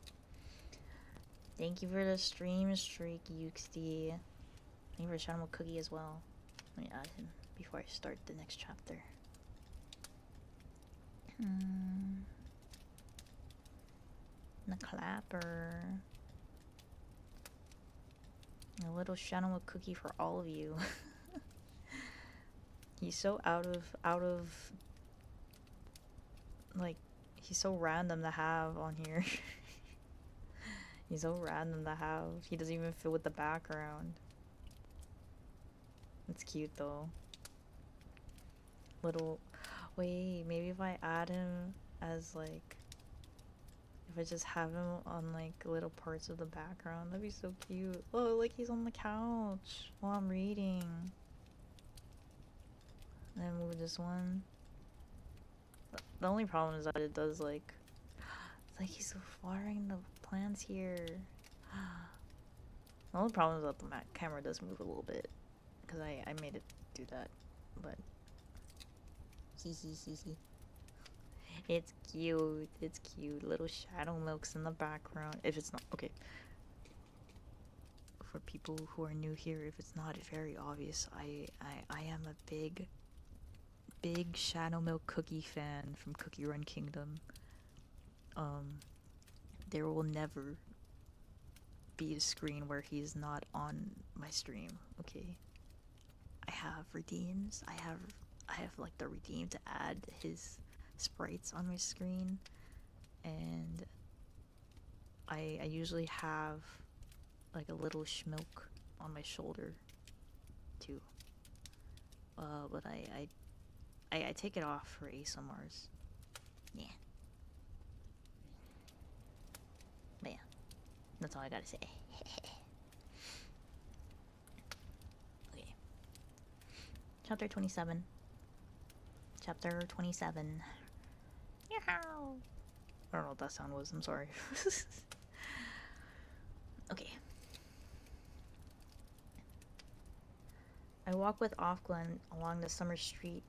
[SPEAKER 1] Thank you for the stream streak, Yuxty. Thank you for shouting out Cookie as well. Let me add him before I start the next chapter. The clapper. A little shadow milk cookie for all of you. He's so out of like, he's so random to have on here. He's so random to have. He doesn't even fit with the background. It's cute though. Little, wait, maybe if I add him as like, if I just have him on like little parts of the background, that'd be so cute. Oh, like he's on the couch while I'm reading. And then move this one. The only problem is that it does like, it's like he's so watering the plants here. The only problem is that the camera does move a little bit, because I made it do that, but it's cute. It's cute. Little shadow milks in the background. If it's not okay, for people who are new here, if it's not very obvious, I am a big shadow milk cookie fan from Cookie Run Kingdom. There will never be a screen where he's not on my stream. Okay, I have redeems. I have like the redeem to add his sprites on my screen, and I usually have like a little schmilk on my shoulder too. But I take it off for ASMRs. Yeah. But yeah, that's all I gotta say. Okay. Chapter 27. Chapter 27. Yow! I don't know what that sound was, I'm sorry. Okay. I walk with Offglen along the summer street.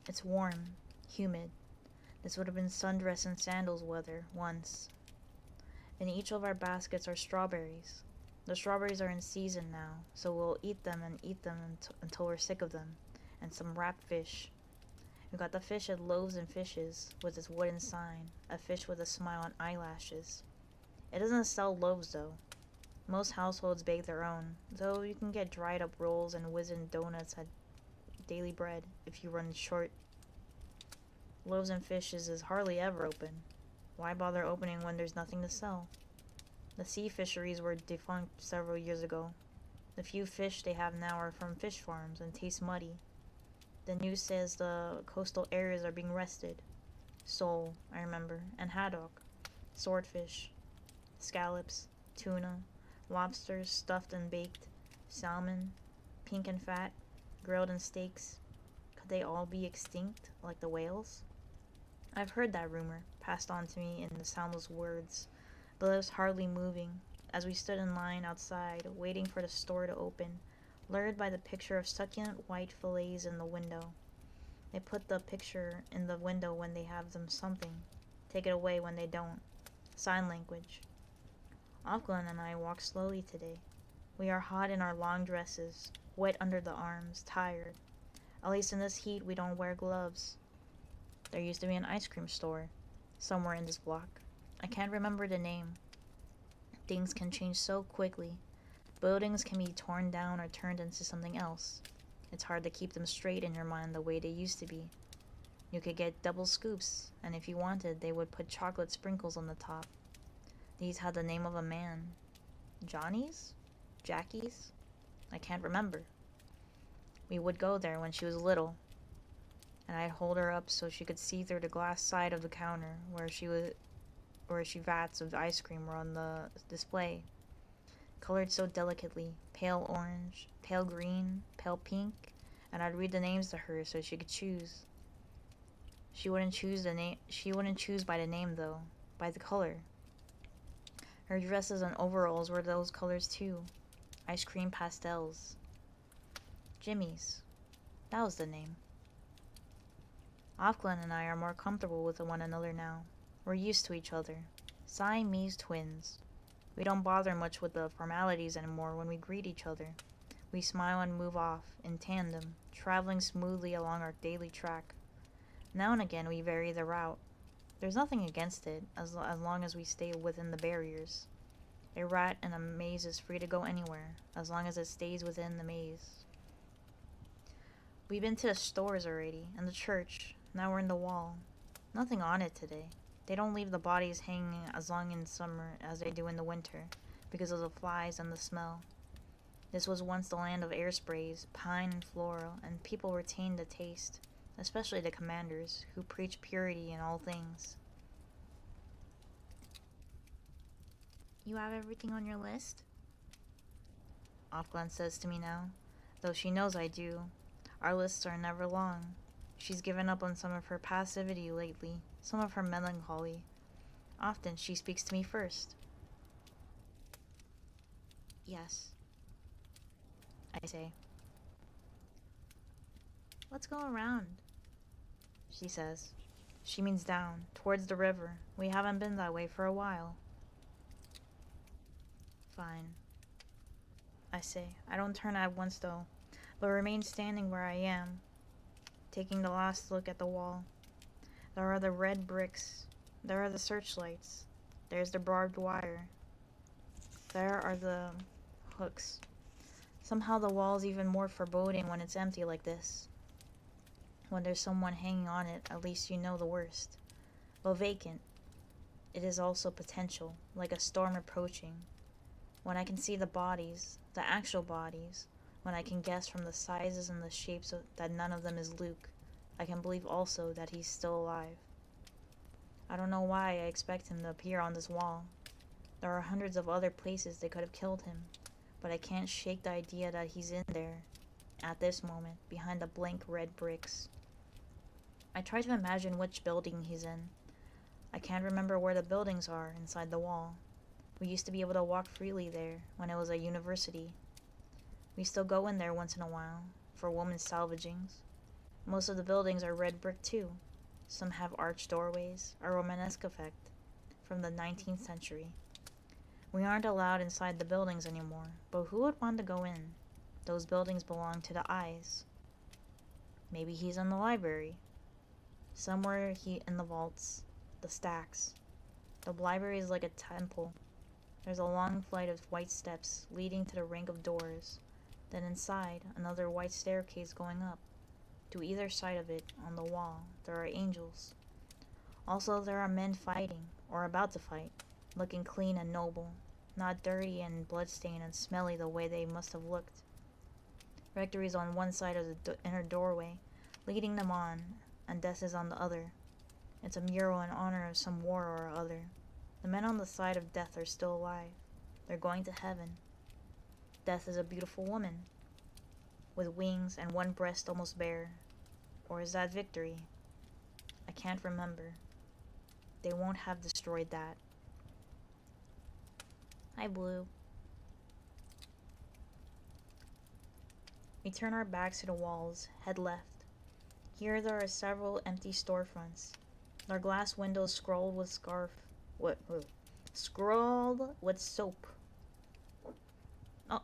[SPEAKER 1] It's warm, humid. This would have been sundress and sandals weather once. In each of our baskets are strawberries. The strawberries are in season now, so we'll eat them until we're sick of them. And some wrapped fish. We got the fish at Loaves and Fishes with its wooden sign, a fish with a smile and eyelashes. It doesn't sell loaves though. Most households bake their own, though you can get dried up rolls and wizened donuts at Daily Bread if you run short. Loaves and Fishes is hardly ever open. Why bother opening when there's nothing to sell? The sea fisheries were defunct several years ago. The few fish they have now are from fish farms and taste muddy. The news says the coastal areas are being rested. Sole, I remember, and haddock, swordfish, scallops, tuna, lobsters stuffed and baked, salmon, pink and fat, grilled in steaks. Could they all be extinct, like the whales? I've heard that rumor, passed on to me in the soundless words, the lips hardly moving, as we stood in line outside, waiting for the store to open, lured by the picture of succulent white fillets in the window. They put the picture in the window when they have them something, take it away when they don't. Sign language. Offglen and I walk slowly today. We are hot in our long dresses, wet under the arms, tired. At least in this heat we don't wear gloves. There used to be an ice cream store, somewhere in this block. I can't remember the name. Things can change so quickly. Buildings can be torn down or turned into something else. It's hard to keep them straight in your mind the way they used to be. You could get double scoops, and if you wanted, they would put chocolate sprinkles on the top. These had the name of a man. Johnny's? Jackie's? I can't remember. We would go there when she was little, and I'd hold her up so she could see through the glass side of the counter where she vats of ice cream were on the display, colored so delicately, pale orange, pale green, pale pink, and I'd read the names to her so she could choose. She wouldn't choose by the name though, by the color. Her dresses and overalls were those colors too. Ice cream pastels. Jimmy's. That was the name. Offglen and I are more comfortable with one another now. We're used to each other. Siamese twins. We don't bother much with the formalities anymore when we greet each other. We smile and move off, in tandem, traveling smoothly along our daily track. Now and again we vary the route. There's nothing against it, as long as we stay within the barriers. A rat in a maze is free to go anywhere, as long as it stays within the maze. We've been to the stores already, and the church. Now we're in the wall. Nothing on it today. They don't leave the bodies hanging as long in summer as they do in the winter, because of the flies and the smell. This was once the land of air sprays, pine and floral, and people retained the taste, especially the commanders, who preach purity in all things. You have everything on your list? Offglen says to me now, though she knows I do. Our lists are never long. She's given up on some of her passivity lately, some of her melancholy. Often she speaks to me first. Yes, I say. Let's go around, she says. She means down, towards the river. We haven't been that way for a while. Fine, I say. I don't turn at once though, but remain standing where I am, taking the last look at the wall. There are the red bricks. There are the searchlights. There's the barbed wire. There are the hooks. Somehow the wall's even more foreboding when it's empty like this. When there's someone hanging on it, at least you know the worst. But vacant, it is also potential, like a storm approaching. When I can see the bodies, the actual bodies, when I can guess from the sizes and the shapes that none of them is Luke, I can believe also that he's still alive. I don't know why I expect him to appear on this wall. There are hundreds of other places they could have killed him, but I can't shake the idea that he's in there, at this moment, behind the blank red bricks. I try to imagine which building he's in. I can't remember where the buildings are inside the wall. We used to be able to walk freely there when it was a university. We still go in there once in a while, for women's salvagings. Most of the buildings are red brick too. Some have arched doorways, a Romanesque effect, from the 19th century. We aren't allowed inside the buildings anymore, but who would want to go in? Those buildings belong to the eyes. Maybe he's in the library. Somewhere in the vaults, the stacks. The library is like a temple. There's a long flight of white steps leading to the rank of doors. Then inside, another white staircase going up. To either side of it, on the wall, there are angels. Also, there are men fighting, or about to fight, looking clean and noble, not dirty and bloodstained and smelly the way they must have looked. Rectory is on one side of the inner doorway, leading them on, and death is on the other. It's a mural in honor of some war or other. The men on the side of death are still alive. They're going to heaven. Death is a beautiful woman, with wings and one breast almost bare. Or is that victory? I can't remember. They won't have destroyed that. Hi, Blue. We turn our backs to the walls, head left. Here there are several empty storefronts. Their glass windows scrawled with scrawled with soap. Oh.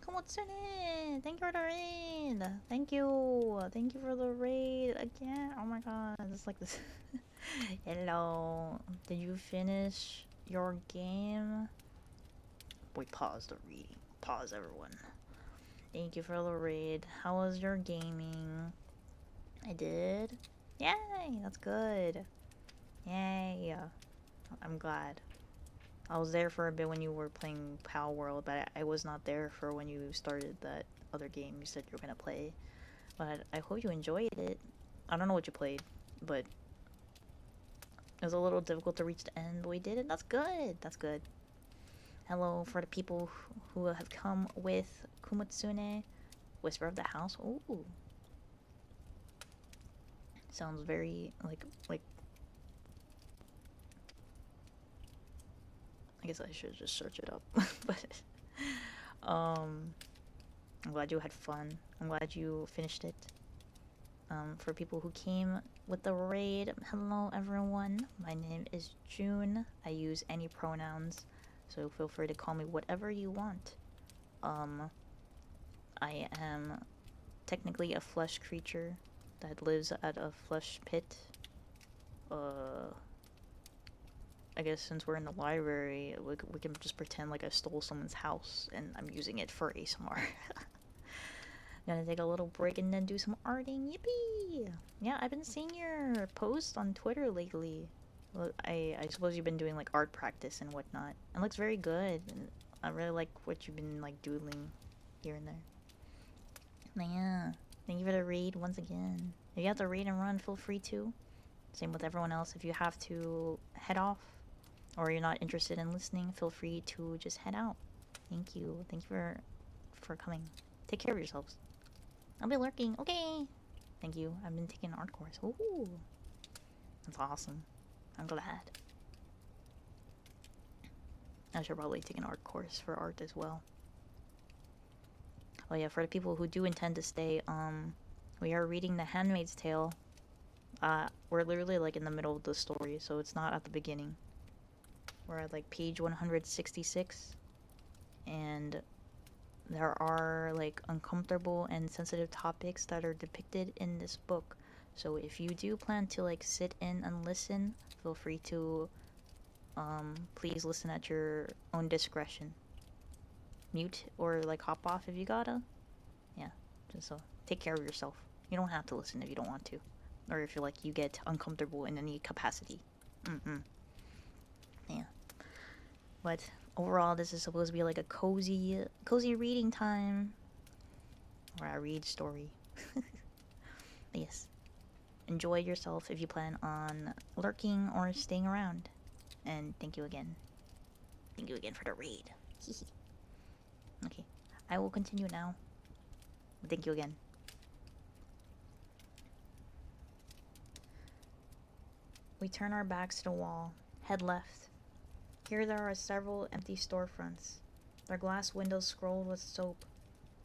[SPEAKER 1] Komotsune! Thank you for the raid! Thank you! Thank you for the raid again! Oh my god, it's like this. Hello. Did you finish your game? We paused the reading. Pause, everyone. Thank you for the raid. How was your gaming? I did. Yay! That's good. Yay! I'm glad. I was there for a bit when you were playing Pal World, but I was not there for when you started that other game you said you were gonna play. But I hope you enjoyed it. I don't know what you played, but it was a little difficult to reach the end, but we did it. That's good. That's good. Hello for the people who have come with Kumatsune. Whisper of the House. Ooh. Sounds very like I guess I should just search it up. But I'm glad you had fun. I'm glad you finished it. For people who came with the raid, hello everyone. My name is June. I use any pronouns, so feel free to call me whatever you want. I am technically a flesh creature that lives at a flesh pit. I guess since we're in the library, we can just pretend like I stole someone's house and I'm using it for ASMR. Gonna take a little break and then do some arting. Yippee! Yeah, I've been seeing your posts on Twitter lately. Well, I suppose you've been doing like art practice and whatnot. It looks very good, and I really like what you've been like doodling here and there. But yeah, thank you for the read once again. If you have to read and run, feel free to. Same with everyone else. If you have to head off or you're not interested in listening, feel free to just head out. Thank you. Thank you for coming. Take care of yourselves. I'll be lurking. Okay. Thank you. I've been taking an art course. Ooh. That's awesome. I'm glad. I should probably take an art course for art as well. Oh yeah, for the people who do intend to stay, we are reading The Handmaid's Tale. We're literally like in the middle of the story, so it's not at the beginning. We're at like page 166, and there are like uncomfortable and sensitive topics that are depicted in this book. So if you do plan to like sit in and listen, feel free to please listen at your own discretion. Mute or like hop off if you gotta. Yeah, just so take care of yourself. You don't have to listen if you don't want to, or if you're like you get uncomfortable in any capacity. Yeah. But overall, this is supposed to be like a cozy reading time, where I read story. But yes, enjoy yourself if you plan on lurking or staying around. And thank you again. Thank you again for the read. Okay, I will continue now. Thank you again. We turn our backs to the wall, head left. Here there are several empty storefronts, their glass windows scrolled with soap.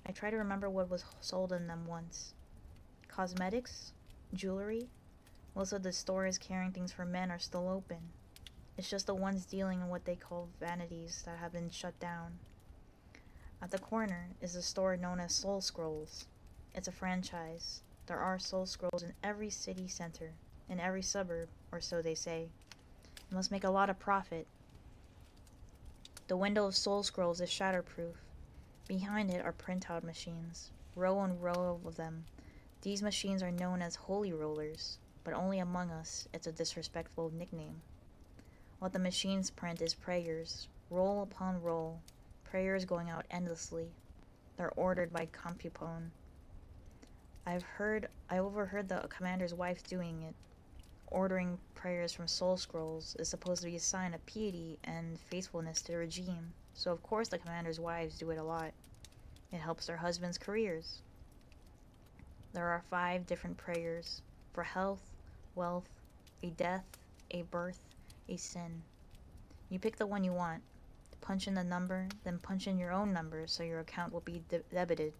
[SPEAKER 1] I try to remember what was sold in them once. Cosmetics? Jewelry? Most of the stores carrying things for men are still open. It's just the ones dealing in what they call vanities that have been shut down. At the corner is a store known as Soul Scrolls. It's a franchise. There are Soul Scrolls in every city center, in every suburb, or so they say. It must make a lot of profit. The window of Soul Scrolls is shatterproof. Behind it are printout machines, row and row of them. These machines are known as holy rollers, but only among us it's a disrespectful nickname. What the machines print is prayers, roll upon roll, prayers going out endlessly. They're ordered by Compupone. I overheard the commander's wife doing it. Ordering prayers from Soul Scrolls is supposed to be a sign of piety and faithfulness to the regime, so of course the commander's wives do it a lot. It helps their husbands' careers. There are 5 different prayers for health, wealth, a death, a birth, a sin. You pick the one you want, punch in the number, then punch in your own number so your account will be debited,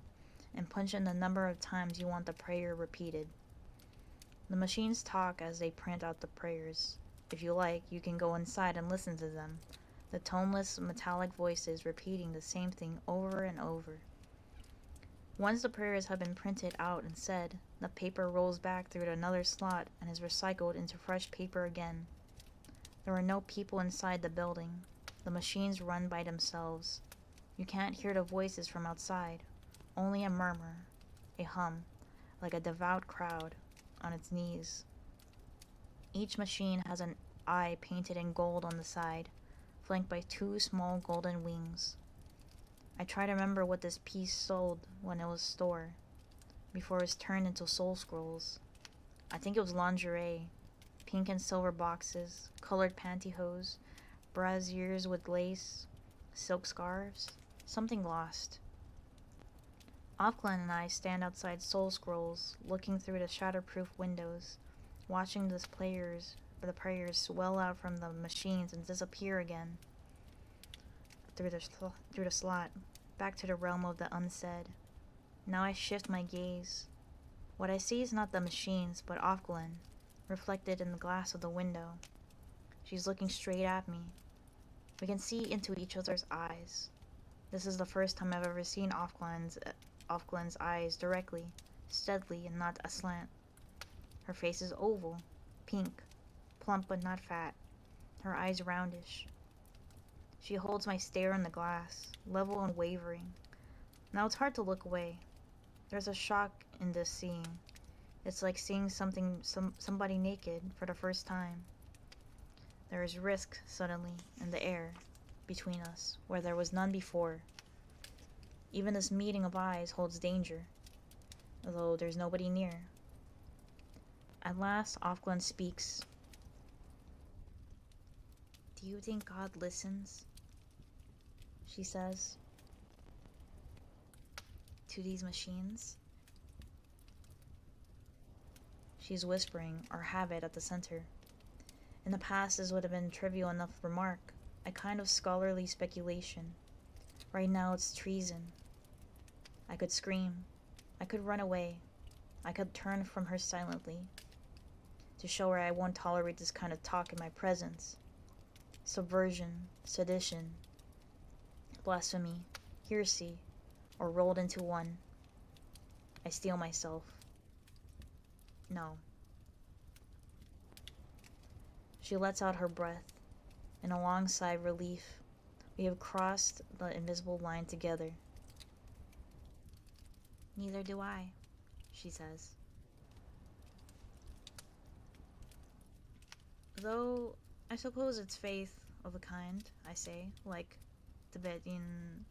[SPEAKER 1] and punch in the number of times you want the prayer repeated. The machines talk as they print out the prayers. If you like, you can go inside and listen to them, the toneless, metallic voices repeating the same thing over and over. Once the prayers have been printed out and said, the paper rolls back through another slot and is recycled into fresh paper again. There are no people inside the building. The machines run by themselves. You can't hear the voices from outside, only a murmur, a hum, like a devout crowd on its knees. Each machine has an eye painted in gold on the side, flanked by 2 small golden wings. I try to remember what this piece sold when it was store, before it was turned into Soul Scrolls. I think it was lingerie, pink and silver boxes, colored pantyhose, brassiers with lace, silk scarves, something lost. Offglen and I stand outside Soul Scrolls, looking through the shatterproof windows, watching the prayers swell out from the machines and disappear again through the slot, back to the realm of the unsaid. Now I shift my gaze. What I see is not the machines, but Offglen, reflected in the glass of the window. She's looking straight at me. We can see into each other's eyes. This is the first time I've ever seen Offglen's eyes directly, steadily, and not aslant. Her face is oval, pink, plump but not fat, her eyes roundish. She holds my stare in the glass, level and wavering. Now it's hard to look away. There's a shock in this seeing. It's like seeing somebody naked for the first time. There is risk suddenly in the air between us, where there was none before. Even this meeting of eyes holds danger, although there's nobody near. At last, Offglen speaks. "Do you think God listens," she says, "to these machines?" She's whispering, our habit at the center. In the past, this would have been trivial enough remark, a kind of scholarly speculation. Right now, it's treason. I could scream. I could run away. I could turn from her silently, to show her I won't tolerate this kind of talk in my presence. Subversion, sedition, blasphemy, heresy, or rolled into one. I steel myself. No. She lets out her breath. In a long sigh of relief, we have crossed the invisible line together. "Neither do I," she says. "Though, I suppose it's faith of a kind," I say, like Tibetan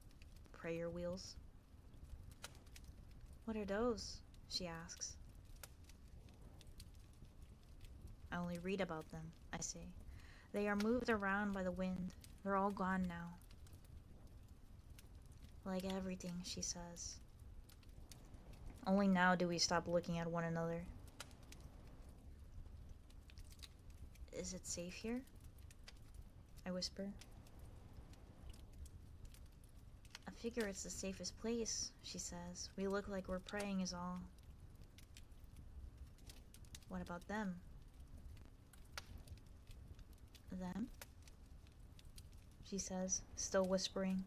[SPEAKER 1] prayer wheels. "What are those?" she asks. "I only read about them," I say. "They are moved around by the wind. They're all gone now." "Like everything," she says. Only now do we stop looking at one another. "Is it safe here?" I whisper. "I figure it's the safest place," she says. "We look like we're praying is all." "What about them?" "Them?" she says, still whispering.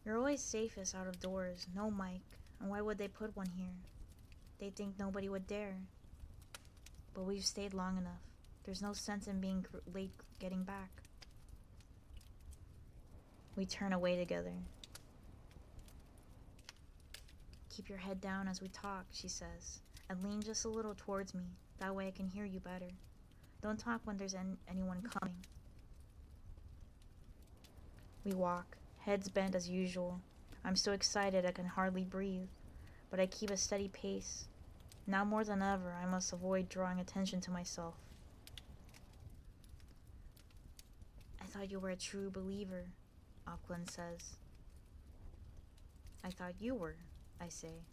[SPEAKER 1] "You're always safest out of doors, no mic, and why would they put one here? They think nobody would dare. But we've stayed long enough. There's no sense in being late getting back." We turn away together. "Keep your head down as we talk," she says, "and lean just a little towards me. That way I can hear you better. Don't talk when there's anyone coming." We walk, heads bent as usual. I'm so excited I can hardly breathe, but I keep a steady pace. Now more than ever, I must avoid drawing attention to myself. "I thought you were a true believer," Auckland says. "I thought you were," I say.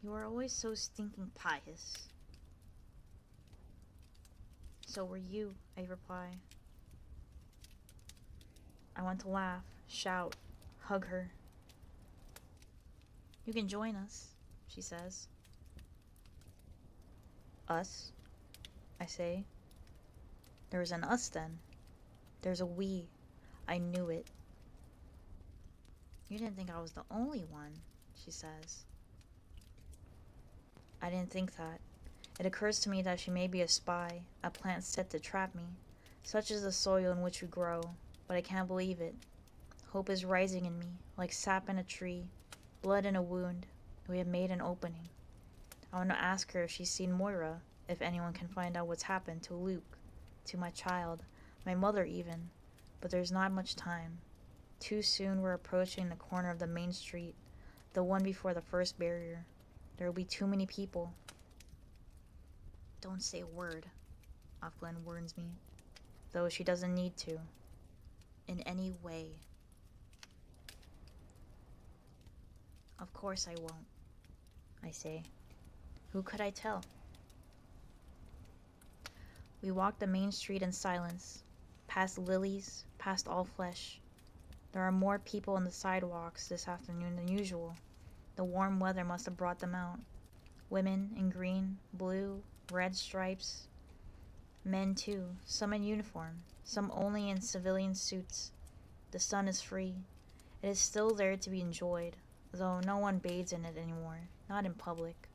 [SPEAKER 1] "You are always so stinking pious." "So were you," I reply. I want to laugh, shout, hug her. "You can join us," she says. "Us?" I say. "There's an us then. There's a we. I knew it." "You didn't think I was the only one," she says. I didn't think that. It occurs to me that she may be a spy, a plant set to trap me. Such is the soil in which we grow, but I can't believe it. Hope is rising in me, like sap in a tree, blood in a wound. We have made an opening. I want to ask her if she's seen Moira, if anyone can find out what's happened to Luke, to my child, my mother even, but there's not much time. Too soon we're approaching the corner of the main street, the one before the first barrier. There will be too many people. "Don't say a word," Offglen warns me, though she doesn't need to. "In any way." "Of course I won't," I say. Who could I tell? We walk the main street in silence, past lilies, past all flesh. There are more people on the sidewalks this afternoon than usual. The warm weather must have brought them out. Women in green, blue, red stripes. Men too, some in uniform, some only in civilian suits. The sun is free. It is still there to be enjoyed, though no one bathes in it anymore, not in public.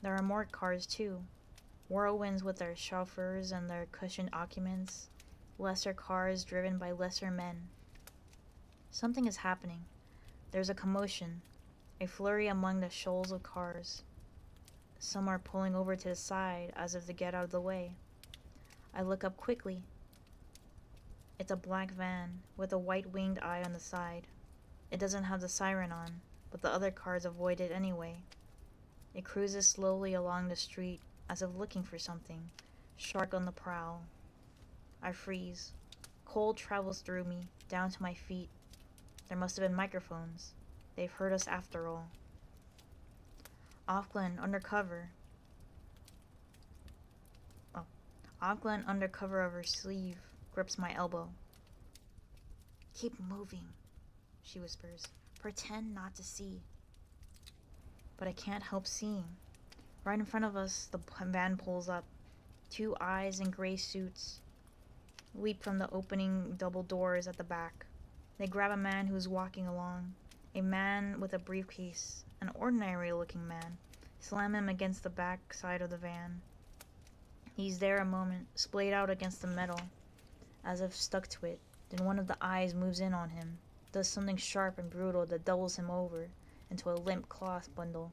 [SPEAKER 1] There are more cars too. Whirlwinds with their chauffeurs and their cushioned occupants. Lesser cars driven by lesser men. Something is happening. There's a commotion. A flurry among the shoals of cars. Some are pulling over to the side as if to get out of the way. I look up quickly. It's a black van with a white winged eye on the side. It doesn't have the siren on, but the other cars avoid it anyway. It cruises slowly along the street as if looking for something. Shark on the prowl. I freeze. Cold travels through me, down to my feet. There must have been microphones. They've heard us after all. Offglen, undercover. Offglen, under cover of her sleeve, grips my elbow. Keep moving, she whispers. Pretend not to see. But I can't help seeing. Right in front of us, the van pulls up. Two eyes in gray suits leap from the opening double doors at the back. They grab a man who's walking along. A man with a briefcase, an ordinary-looking man, slam him against the back side of the van. He's there a moment, splayed out against the metal, as if stuck to it. Then one of the eyes moves in on him, does something sharp and brutal that doubles him over into a limp cloth bundle.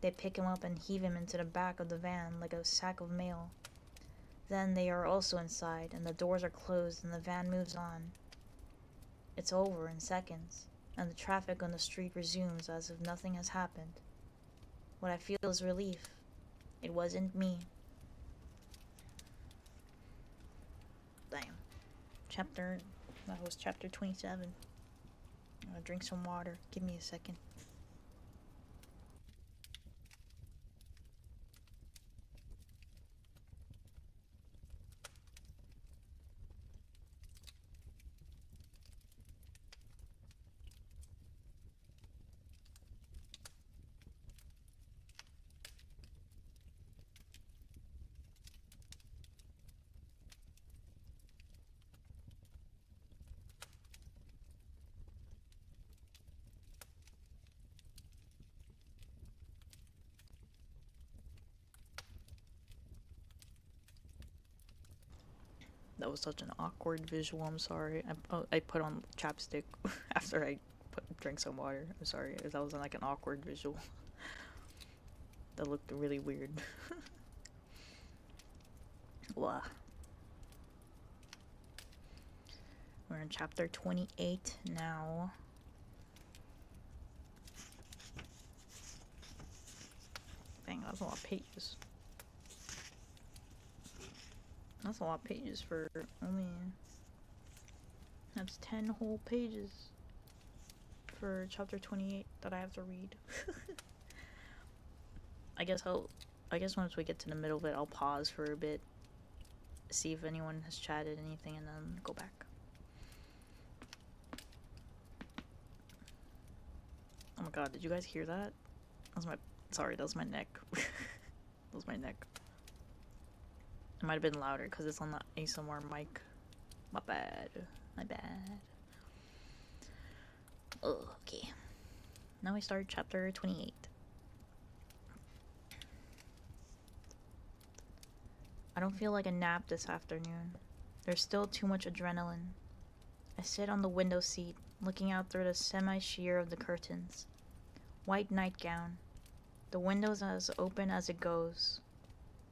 [SPEAKER 1] They pick him up and heave him into the back of the van like a sack of mail. Then they are also inside, and the doors are closed, and the van moves on. It's over in seconds, and the traffic on the street resumes as if nothing has happened. What I feel is relief. It wasn't me. Damn. That was chapter 27. I'm gonna drink some water. Give me a second. That was such an awkward visual. I'm sorry. I put on chapstick after I drank some water. I'm sorry. That was like an awkward visual. That looked really weird. Blah. We're in chapter 28 now. Dang, that's a lot of pages. That's a lot of pages for only... That's 10 whole pages for chapter 28 that I have to read. I guess once we get to the middle of it, I'll pause for a bit, see if anyone has chatted anything, and then go back. Oh my god, did you guys hear that? Sorry, that was my neck. That was my neck. It might have been louder because it's on the ASMR mic. My bad. My bad. Okay. Now we start chapter 28. I don't feel like a nap this afternoon. There's still too much adrenaline. I sit on the window seat, looking out through the semi-sheer of the curtains. White nightgown. The window's as open as it goes.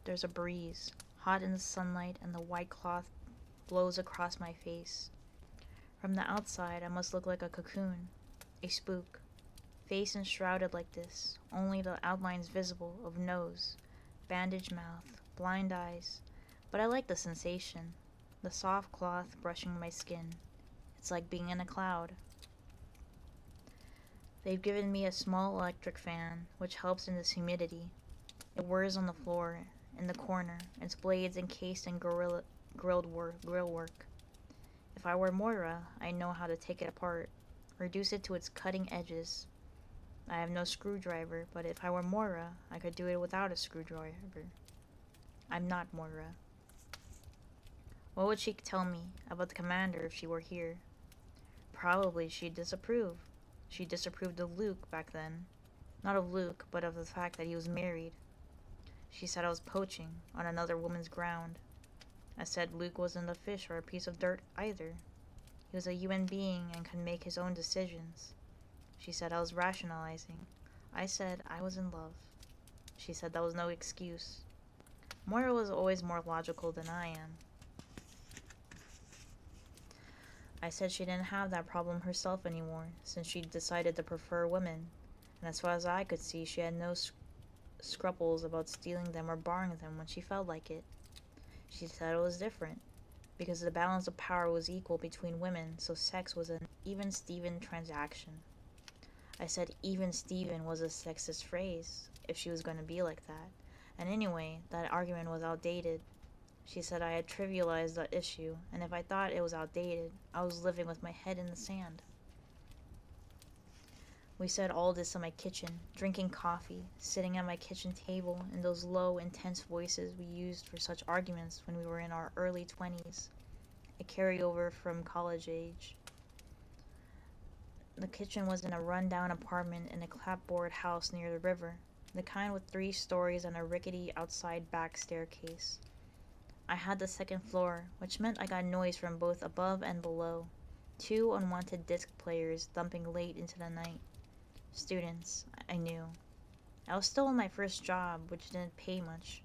[SPEAKER 1] There's a breeze, hot in the sunlight, and the white cloth blows across my face. From the outside, I must look like a cocoon, a spook. Face enshrouded like this, only the outlines visible of nose, bandaged mouth, blind eyes. But I like the sensation, the soft cloth brushing my skin. It's like being in a cloud. They've given me a small electric fan, which helps in this humidity. It whirs on the floor, in the corner, its blades encased in grill work. If I were Moira, I know how to take it apart, reduce it to its cutting edges. I have no screwdriver, but if I were Moira, I could do it without a screwdriver. I'm not Moira. What would she tell me about the commander if she were here? Probably she'd disapprove. She disapproved of Luke back then. Not of Luke, but of the fact that he was married. She said I was poaching on another woman's ground. I said Luke wasn't a fish or a piece of dirt either. He was a human being and could make his own decisions. She said I was rationalizing. I said I was in love. She said that was no excuse. Moira was always more logical than I am. I said she didn't have that problem herself anymore, since she decided to prefer women, and as far as I could see, she had no scruples about stealing them or borrowing them when she felt like it. She said it was different, because the balance of power was equal between women, so sex was an even-Steven transaction. I said even Steven was a sexist phrase, if she was going to be like that, and anyway, that argument was outdated. She said I had trivialized the issue, and if I thought it was outdated, I was living with my head in the sand. We said all this in my kitchen, drinking coffee, sitting at my kitchen table in those low, intense voices we used for such arguments when we were in our early 20s, a carryover from college age. The kitchen was in a run-down apartment in a clapboard house near the river, the kind with 3 stories and a rickety outside back staircase. I had the second floor, which meant I got noise from both above and below. 2 unwanted disc players thumping late into the night. Students, I knew. I was still in my first job, which didn't pay much.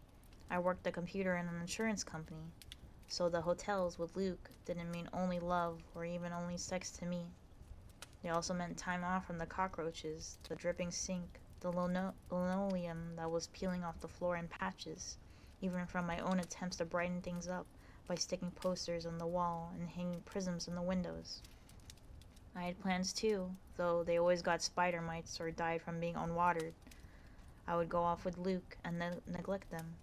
[SPEAKER 1] I worked the computer in an insurance company, so the hotels with Luke didn't mean only love or even only sex to me. They also meant time off from the cockroaches, the dripping sink, the linoleum that was peeling off the floor in patches, even from my own attempts to brighten things up by sticking posters on the wall and hanging prisms in the windows. I had plans too, though they always got spider mites or died from being unwatered. I would go off with Luke and neglect them.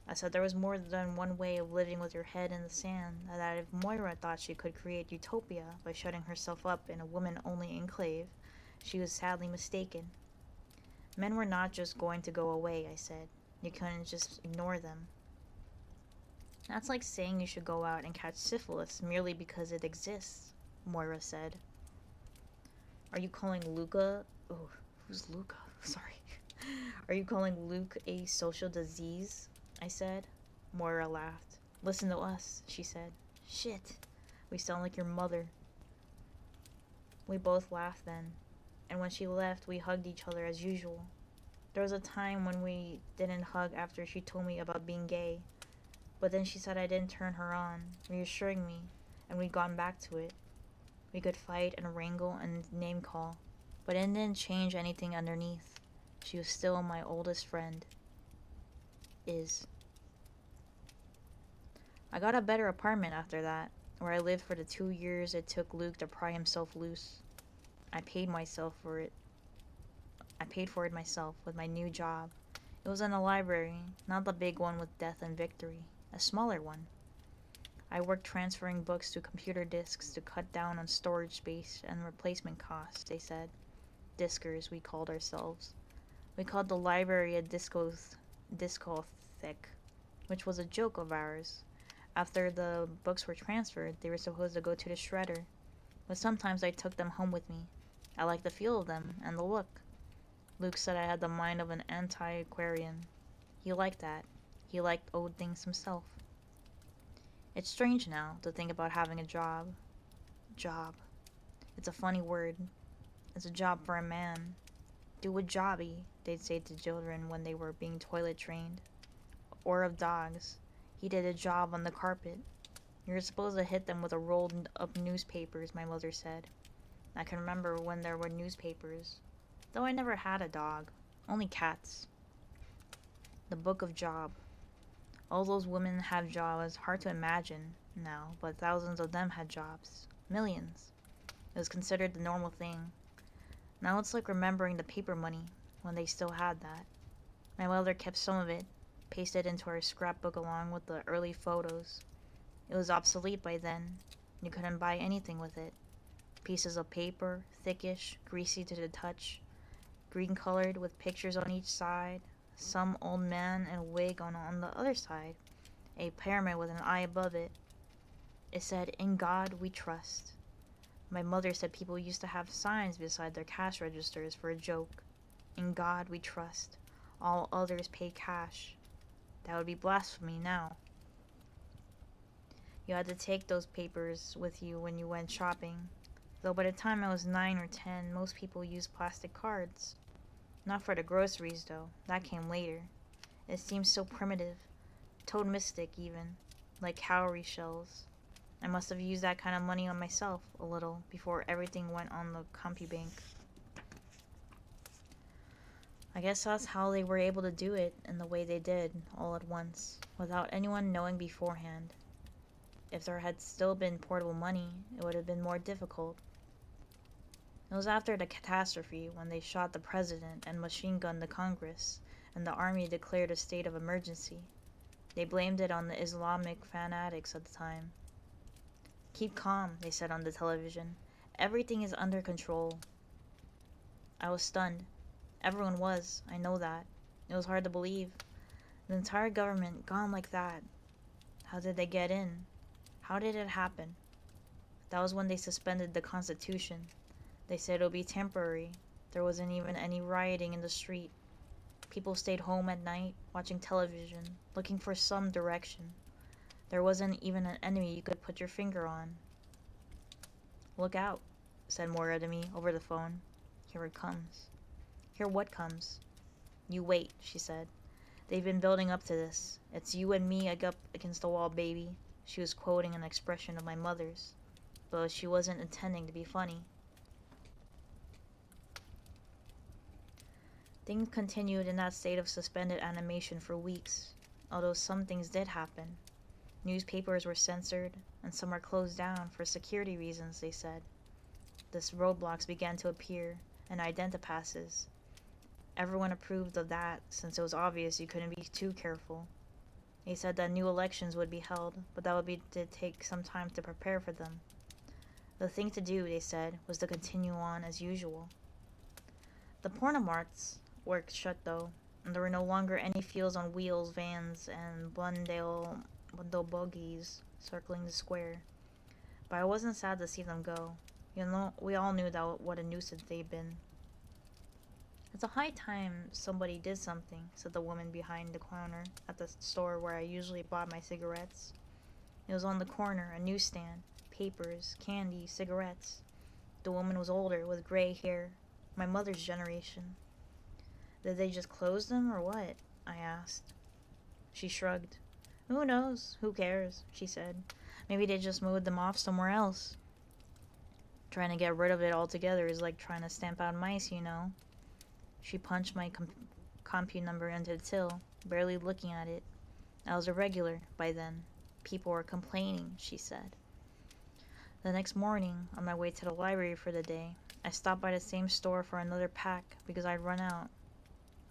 [SPEAKER 1] I said there was more than one way of living with your head in the sand, and that if Moira thought she could create utopia by shutting herself up in a woman-only enclave, she was sadly mistaken. Men were not just going to go away, I said. You couldn't just ignore them. That's like saying you should go out and catch syphilis merely because it exists, Moira said. Are you calling Luca... Oh, who's Luca? Sorry. Are you calling Luke a social disease? I said. Moira laughed. Listen to us, she said. Shit. We sound like your mother. We both laughed then, and when she left, we hugged each other as usual. There was a time when we didn't hug after she told me about being gay, but then she said I didn't turn her on, reassuring me, and we'd gone back to it. We could fight and wrangle and name call, but it didn't change anything underneath. She was still my oldest friend. I got a better apartment after that, where I lived for the 2 years it took Luke to pry himself loose. I paid for it myself with my new job. It was in a library, not the big one with Death and Victory, a smaller one. I worked transferring books to computer disks to cut down on storage space and replacement costs, they said. Diskers, we called ourselves. We called the library a discotheque, which was a joke of ours. After the books were transferred, they were supposed to go to the shredder, but sometimes I took them home with me. I liked the feel of them and the look. Luke said I had the mind of an antiquarian. He liked that. He liked old things himself. It's strange now to think about having a job. Job. It's a funny word. It's a job for a man. Do a jobby, they'd say to children when they were being toilet trained. Or of dogs. He did a job on the carpet. You were supposed to hit them with a rolled up newspapers, my mother said. I can remember when there were newspapers. Though I never had a dog. Only cats. The Book of Job. All those women have jobs, hard to imagine now, but thousands of them had jobs. Millions. It was considered the normal thing. Now it's like remembering the paper money, when they still had that. My mother kept some of it, pasted into her scrapbook along with the early photos. It was obsolete by then. You couldn't buy anything with it. Pieces of paper, thickish, greasy to the touch, green-colored with pictures on each side, some old man in a wig on the other side, a pyramid with an eye above it. It said, "In God we trust." My mother said people used to have signs beside their cash registers for a joke. "In God we trust." All others pay cash. That would be blasphemy now. You had to take those papers with you when you went shopping. Though by the time I was 9 or 10, most people used plastic cards. Not for the groceries, though. That came later. It seems so primitive. Totemistic, even. Like cowrie shells. I must have used that kind of money on myself, a little, before everything went on the CompuBank. I guess that's how they were able to do it in the way they did, all at once, without anyone knowing beforehand. If there had still been portable money, it would have been more difficult. It was after the catastrophe when they shot the president and machine-gunned the Congress, and the army declared a state of emergency. They blamed it on the Islamic fanatics at the time. "Keep calm," they said on the television. "Everything is under control." I was stunned. Everyone was, I know that. It was hard to believe. The entire government gone like that. How did they get in? How did it happen? That was when they suspended the Constitution. They said it would be temporary. There wasn't even any rioting in the street. People stayed home at night, watching television, looking for some direction. There wasn't even an enemy you could put your finger on. "Look out," said Moira to me over the phone. "Here it comes." "Here what comes?" "You wait," she said. "They've been building up to this. It's you and me up against the wall, baby." She was quoting an expression of my mother's, but she wasn't intending to be funny. Things continued in that state of suspended animation for weeks, although some things did happen. Newspapers were censored, and some were closed down for security reasons, they said. These roadblocks began to appear, and identipasses. Everyone approved of that, since it was obvious you couldn't be too careful. They said that new elections would be held, but that would take some time to prepare for them. The thing to do, they said, was to continue on as usual. The Pornomarts worked shut, though, and there were no longer any Fields on Wheels vans and bundle buggies circling the square. But I wasn't sad to see them go. You know, we all knew that what a nuisance they'd been. "It's a high time somebody did something," said the woman behind the counter at the store where I usually bought my cigarettes. It was on the corner, a newsstand, papers, candy, cigarettes. The woman was older, with gray hair, my mother's generation. "Did they just close them, or what?" I asked. She shrugged. "Who knows? Who cares?" she said. "Maybe they just moved them off somewhere else. Trying to get rid of it altogether is like trying to stamp out mice, you know." She punched my compu number into the till, barely looking at it. I was a regular by then. People were complaining, she said. The next morning, on my way to the library for the day, I stopped by the same store for another pack because I'd run out.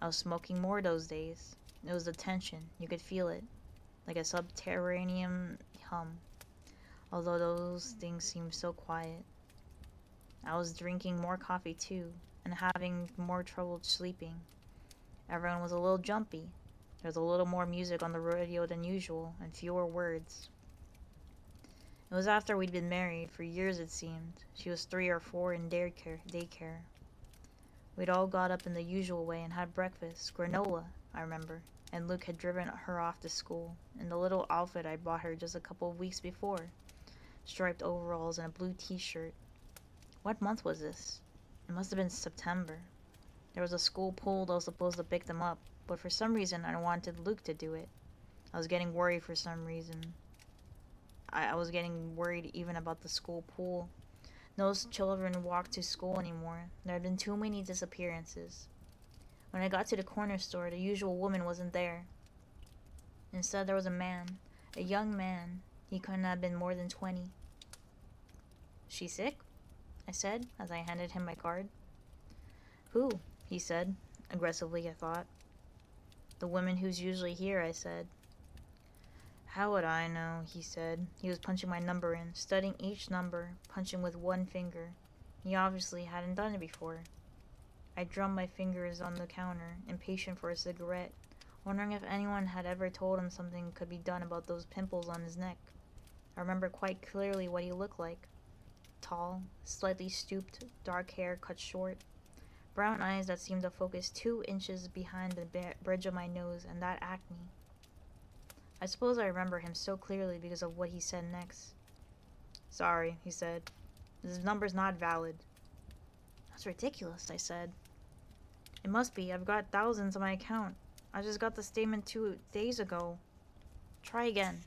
[SPEAKER 1] I was smoking more those days. It was the tension. You could feel it. Like a subterranean hum. Although those things seemed so quiet. I was drinking more coffee too, and having more trouble sleeping. Everyone was a little jumpy. There was a little more music on the radio than usual, and fewer words. It was after we'd been married, for years it seemed. She was 3 or 4 in daycare. We'd all got up in the usual way and had breakfast, granola, I remember, and Luke had driven her off to school, in the little outfit I bought her just a couple of weeks before. Striped overalls and a blue t-shirt. What month was this? It must have been September. There was a school pool that was supposed to pick them up, but for some reason I wanted Luke to do it. I was getting worried for some reason. I was getting worried even about the school pool. No children walked to school anymore. There had been too many disappearances. When I got to the corner store, the usual woman wasn't there. Instead, there was a man. A young man. He couldn't have been more than 20. "She sick?" I said, as I handed him my card. "Who?" he said, aggressively, I thought. "The woman who's usually here," I said. "How would I know?" he said. He was punching my number in, studying each number, punching with one finger. He obviously hadn't done it before. I drummed my fingers on the counter, impatient for a cigarette, wondering if anyone had ever told him something could be done about those pimples on his neck. I remember quite clearly what he looked like. Tall, slightly stooped, dark hair cut short, brown eyes that seemed to focus 2 inches behind the bridge of my nose, and that acne. I suppose I remember him so clearly because of what he said next. "Sorry," he said. "This number's not valid." "That's ridiculous," I said. "It must be. I've got thousands on my account. I just got the statement 2 days ago." "Try again."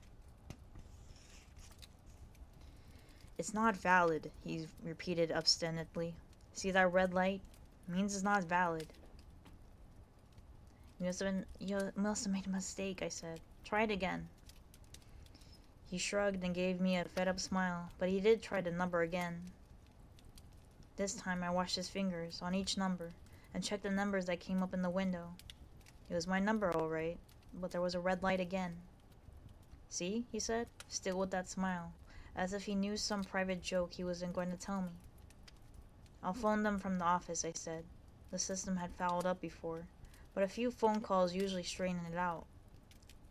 [SPEAKER 1] "It's not valid," he repeated obstinately. "See that red light? It means it's not valid." You must have made a mistake," I said. "Try it again." He shrugged and gave me a fed-up smile, but he did try the number again. This time I washed his fingers on each number and checked the numbers that came up in the window. It was my number all right, but there was a red light again. "See?" he said, still with that smile, as if he knew some private joke he wasn't going to tell me. "I'll phone them from the office," I said. The system had fouled up before, but a few phone calls usually straighten it out.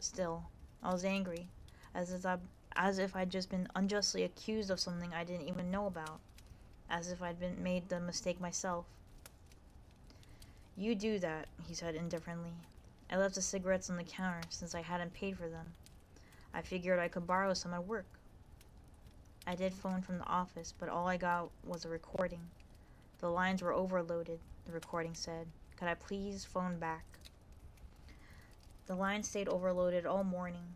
[SPEAKER 1] Still, I was angry, as if I'd just been unjustly accused of something I didn't even know about, as if I'd made the mistake myself. "You do that," he said indifferently. "I left the cigarettes on the counter since I hadn't paid for them. I figured I could borrow some at work." I did phone from the office, but all I got was a recording. "The lines were overloaded," the recording said. "Could I please phone back?" The line stayed overloaded all morning,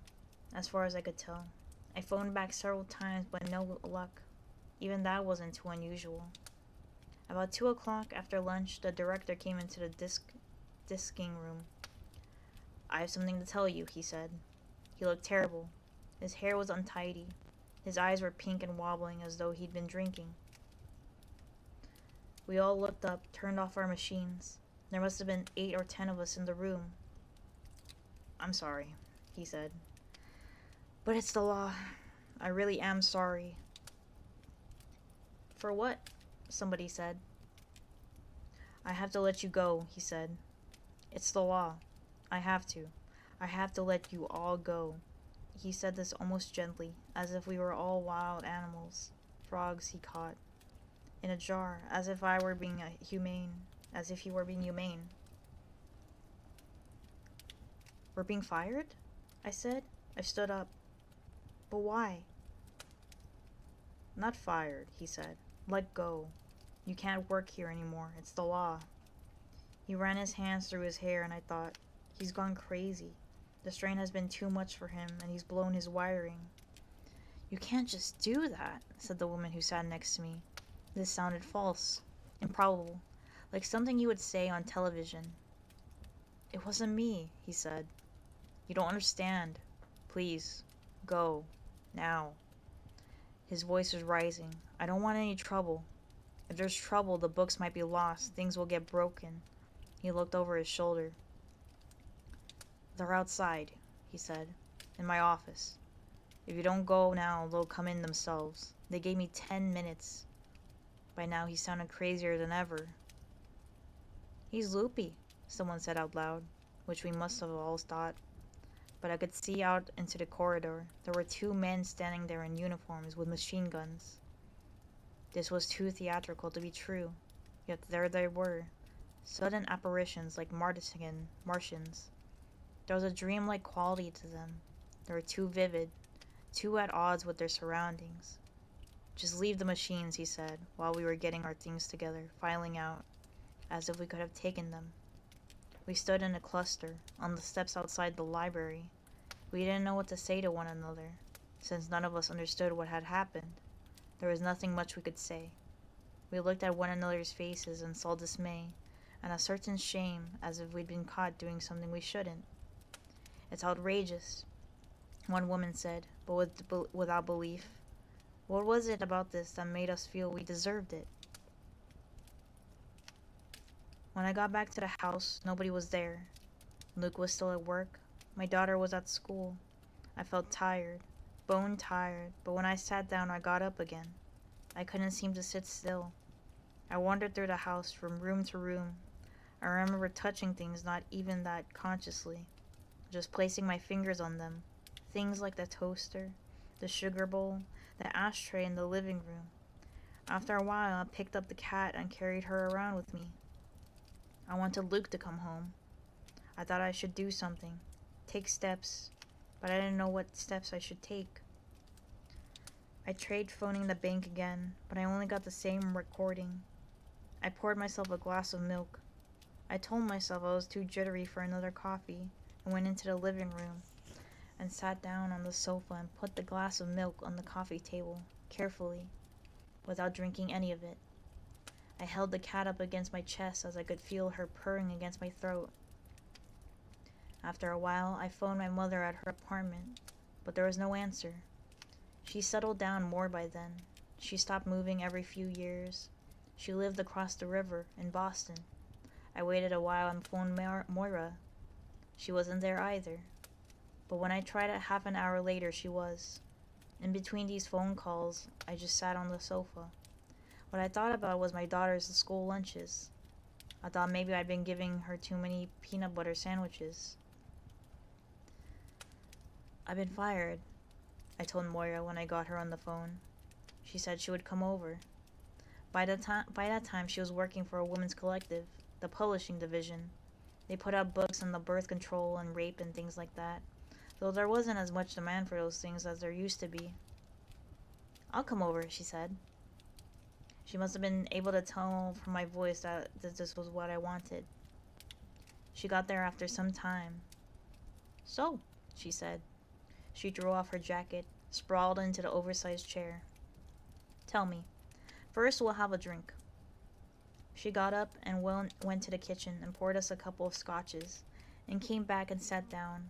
[SPEAKER 1] as far as I could tell. I phoned back several times, but no luck. Even that wasn't too unusual. About 2 o'clock after lunch, the director came into the disking room. "I have something to tell you," he said. He looked terrible. His hair was untidy. His eyes were pink and wobbling as though he'd been drinking. We all looked up, turned off our machines. There must have been 8 or 10 of us in the room. "I'm sorry," he said. "But it's the law. I really am sorry." "For what?" somebody said. "I have to let you go," he said. "It's the law. I have to. I have to let you all go." He said this almost gently, as if we were all wild animals, frogs he caught in a jar, as if I were being humane, as if he were being humane. "We're being fired?" I said. I stood up. "But why?" "Not fired," he said. "Let go. You can't work here anymore. It's the law." He ran his hands through his hair, and I thought, he's gone crazy. The strain has been too much for him, and he's blown his wiring. "You can't just do that," said the woman who sat next to me. This sounded false, improbable, like something you would say on television. "It wasn't me," he said. "You don't understand. Please, go. Now." His voice was rising. "I don't want any trouble. If there's trouble, the books might be lost. Things will get broken." He looked over his shoulder. "They're outside," he said. "In my office. If you don't go now, they'll come in themselves. They gave me 10 minutes. By now he sounded crazier than ever. "He's loopy," someone said out loud, which we must have all thought. But I could see out into the corridor. There were 2 men standing there in uniforms with machine guns. This was too theatrical to be true, yet there they were, sudden apparitions like Martians. There was a dreamlike quality to them. They were too vivid, too at odds with their surroundings. "Just leave the machines," he said, while we were getting our things together, filing out, as if we could have taken them. We stood in a cluster, on the steps outside the library. We didn't know what to say to one another. Since none of us understood what had happened, there was nothing much we could say. We looked at one another's faces and saw dismay, and a certain shame, as if we'd been caught doing something we shouldn't. "It's outrageous," one woman said, but without belief. What was it about this that made us feel we deserved it? When I got back to the house, nobody was there. Luke was still at work. My daughter was at school. I felt tired, bone tired, but when I sat down, I got up again. I couldn't seem to sit still. I wandered through the house from room to room. I remember touching things not even that consciously, just placing my fingers on them. Things like the toaster, the sugar bowl, the ashtray in the living room. After a while, I picked up the cat and carried her around with me. I wanted Luke to come home. I thought I should do something, take steps, but I didn't know what steps I should take. I tried phoning the bank again, but I only got the same recording. I poured myself a glass of milk. I told myself I was too jittery for another coffee and went into the living room and sat down on the sofa and put the glass of milk on the coffee table, carefully, without drinking any of it. I held the cat up against my chest as I could feel her purring against my throat. After a while, I phoned my mother at her apartment, but there was no answer. She settled down more by then. She stopped moving every few years. She lived across the river in Boston. I waited a while and phoned Moira. She wasn't there either. But when I tried it half an hour later, she was. In between these phone calls, I just sat on the sofa. What I thought about was my daughter's school lunches. I thought maybe I'd been giving her too many peanut butter sandwiches. I've been fired, I told Moira when I got her on the phone. She said she would come over. By that time, she was working for a women's collective, the publishing division. They put out books on the birth control and rape and things like that, though there wasn't as much demand for those things as there used to be. I'll come over, she said. She must have been able to tell from my voice that this was what I wanted. She got there after some time. So, she said. She drew off her jacket, sprawled into the oversized chair. Tell me. First, we'll have a drink. She got up and went to the kitchen and poured us a couple of scotches, and came back and sat down.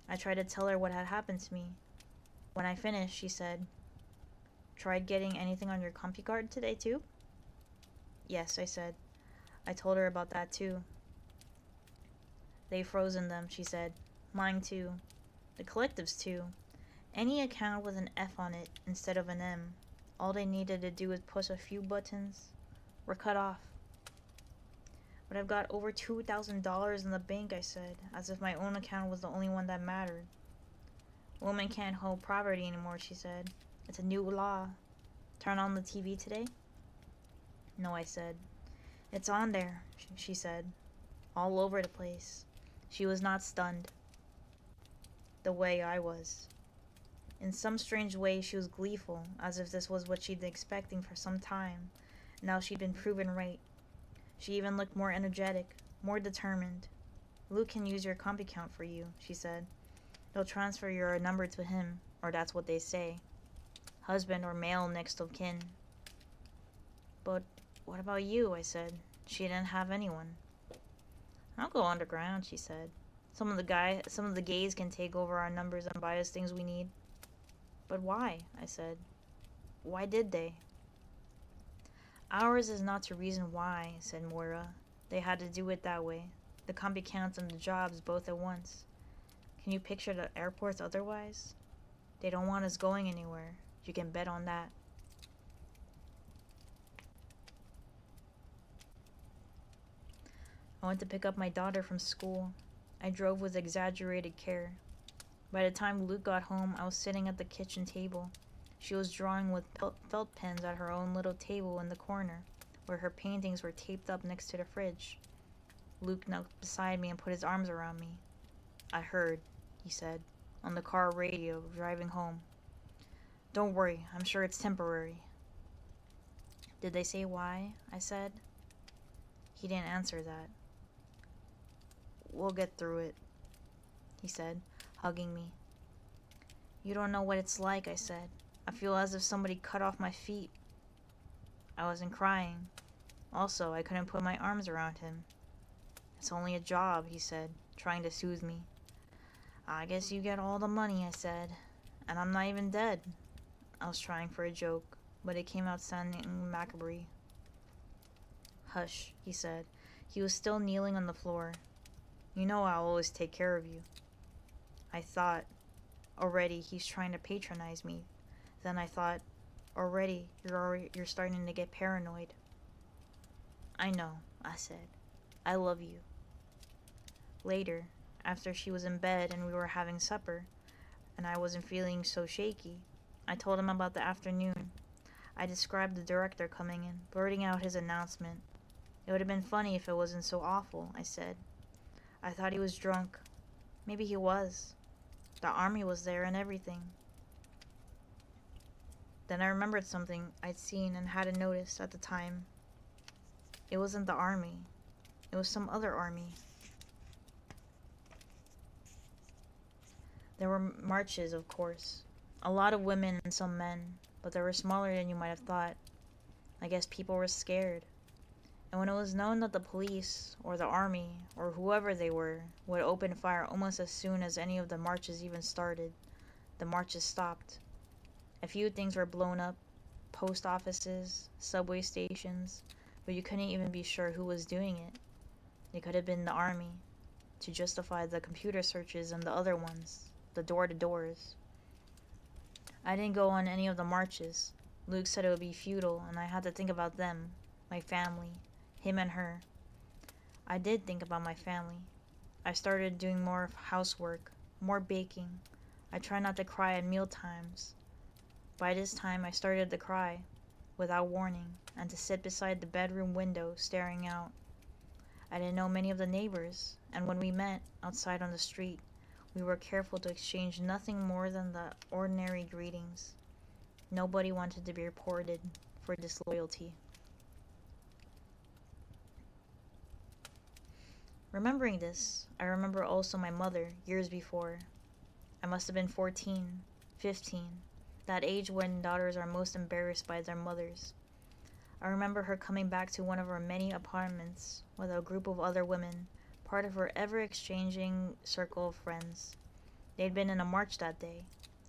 [SPEAKER 1] I tried to tell her what had happened to me. When I finished, she said, "Tried getting anything on your CompuCard today, too?" "Yes," I said. I told her about that, too. "They've frozen them," she said. "Mine, too. The collective's, too. Any account with an F on it instead of an M. All they needed to do was push a few buttons. We're cut off." "But I've got over $2,000 in the bank," I said, as if my own account was the only one that mattered. "Women can't hold property anymore," she said. "It's a new law. Turn on the TV today?" "No," I said. "It's on there," she said. All over the place. She was not stunned. The way I was. In some strange way, she was gleeful, as if this was what she'd been expecting for some time. Now she'd been proven right. She even looked more energetic, more determined. "Luke can use your comp account for you," she said. "They'll transfer your number to him, or that's what they say. Husband or male next of kin." "But what about you?" I said. She didn't have anyone. "I'll go underground," she said. Some of the gays can take over our numbers and buy us things we need." "But why?" I said. "Why did they?" "Ours is not to reason why," said Moira. "They had to do it that way. The comp accounts and the jobs both at once. Can you picture the airports otherwise? They don't want us going anywhere. You can bet on that." I went to pick up my daughter from school. I drove with exaggerated care. By the time Luke got home, I was sitting at the kitchen table. She was drawing with felt pens at her own little table in the corner, where her paintings were taped up next to the fridge. Luke knelt beside me and put his arms around me. "I heard," he said, on the car radio, driving home. "Don't worry, I'm sure it's temporary." "Did they say why?" I said. He didn't answer that. "We'll get through it," he said, hugging me. "You don't know what it's like," I said. "I feel as if somebody cut off my feet." I wasn't crying. Also, I couldn't put my arms around him. "It's only a job," he said, trying to soothe me. "I guess you get all the money," I said. "And I'm not even dead." I was trying for a joke, but it came out sounding macabre. "Hush," he said. He was still kneeling on the floor. "You know I'll always take care of you." I thought, already he's trying to patronize me. Then I thought, already you're starting to get paranoid. "I know," I said. "I love you." Later, after she was in bed and we were having supper, and I wasn't feeling so shaky, I told him about the afternoon. I described the director coming in, blurting out his announcement. It would have been funny if it wasn't so awful, I said. I thought he was drunk. Maybe he was. The army was there and everything. Then I remembered something I'd seen and hadn't noticed at the time. It wasn't the army. It was some other army. There were marches, of course. A lot of women and some men, but they were smaller than you might have thought. I guess people were scared. And when it was known that the police, or the army, or whoever they were, would open fire almost as soon as any of the marches even started, the marches stopped. A few things were blown up, post offices, subway stations, but you couldn't even be sure who was doing it. It could have been the army, to justify the computer searches and the other ones, the door-to-doors. I didn't go on any of the marches. Luke said it would be futile, and I had to think about them, my family, him and her. I did think about my family. I started doing more housework, more baking. I tried not to cry at meal times. By this time, I started to cry, without warning, and to sit beside the bedroom window staring out. I didn't know many of the neighbors, and when we met outside on the street, we were careful to exchange nothing more than the ordinary greetings. Nobody wanted to be reported for disloyalty. Remembering this, I remember also my mother, years before. I must have been 14, 15, that age when daughters are most embarrassed by their mothers. I remember her coming back to one of our many apartments with a group of other women, part of her ever-exchanging circle of friends. They'd been in a march that day.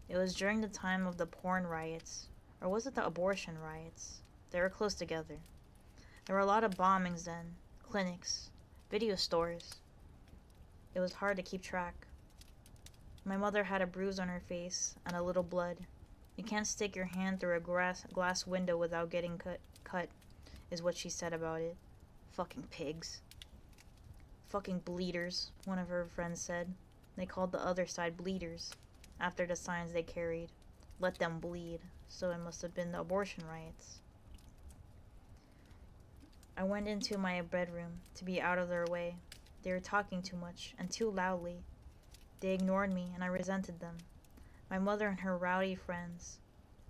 [SPEAKER 1] It was during the time of the porn riots, or was it the abortion riots? They were close together. There were a lot of bombings then, clinics, video stores. It was hard to keep track. My mother had a bruise on her face and a little blood. You can't stick your hand through a glass window without getting cut, is what she said about it. Fucking pigs. Fucking bleeders, one of her friends said. They called the other side bleeders, after the signs they carried. Let them bleed, so it must have been the abortion riots. I went into my bedroom to be out of their way. They were talking too much, and too loudly. They ignored me, and I resented them. My mother and her rowdy friends.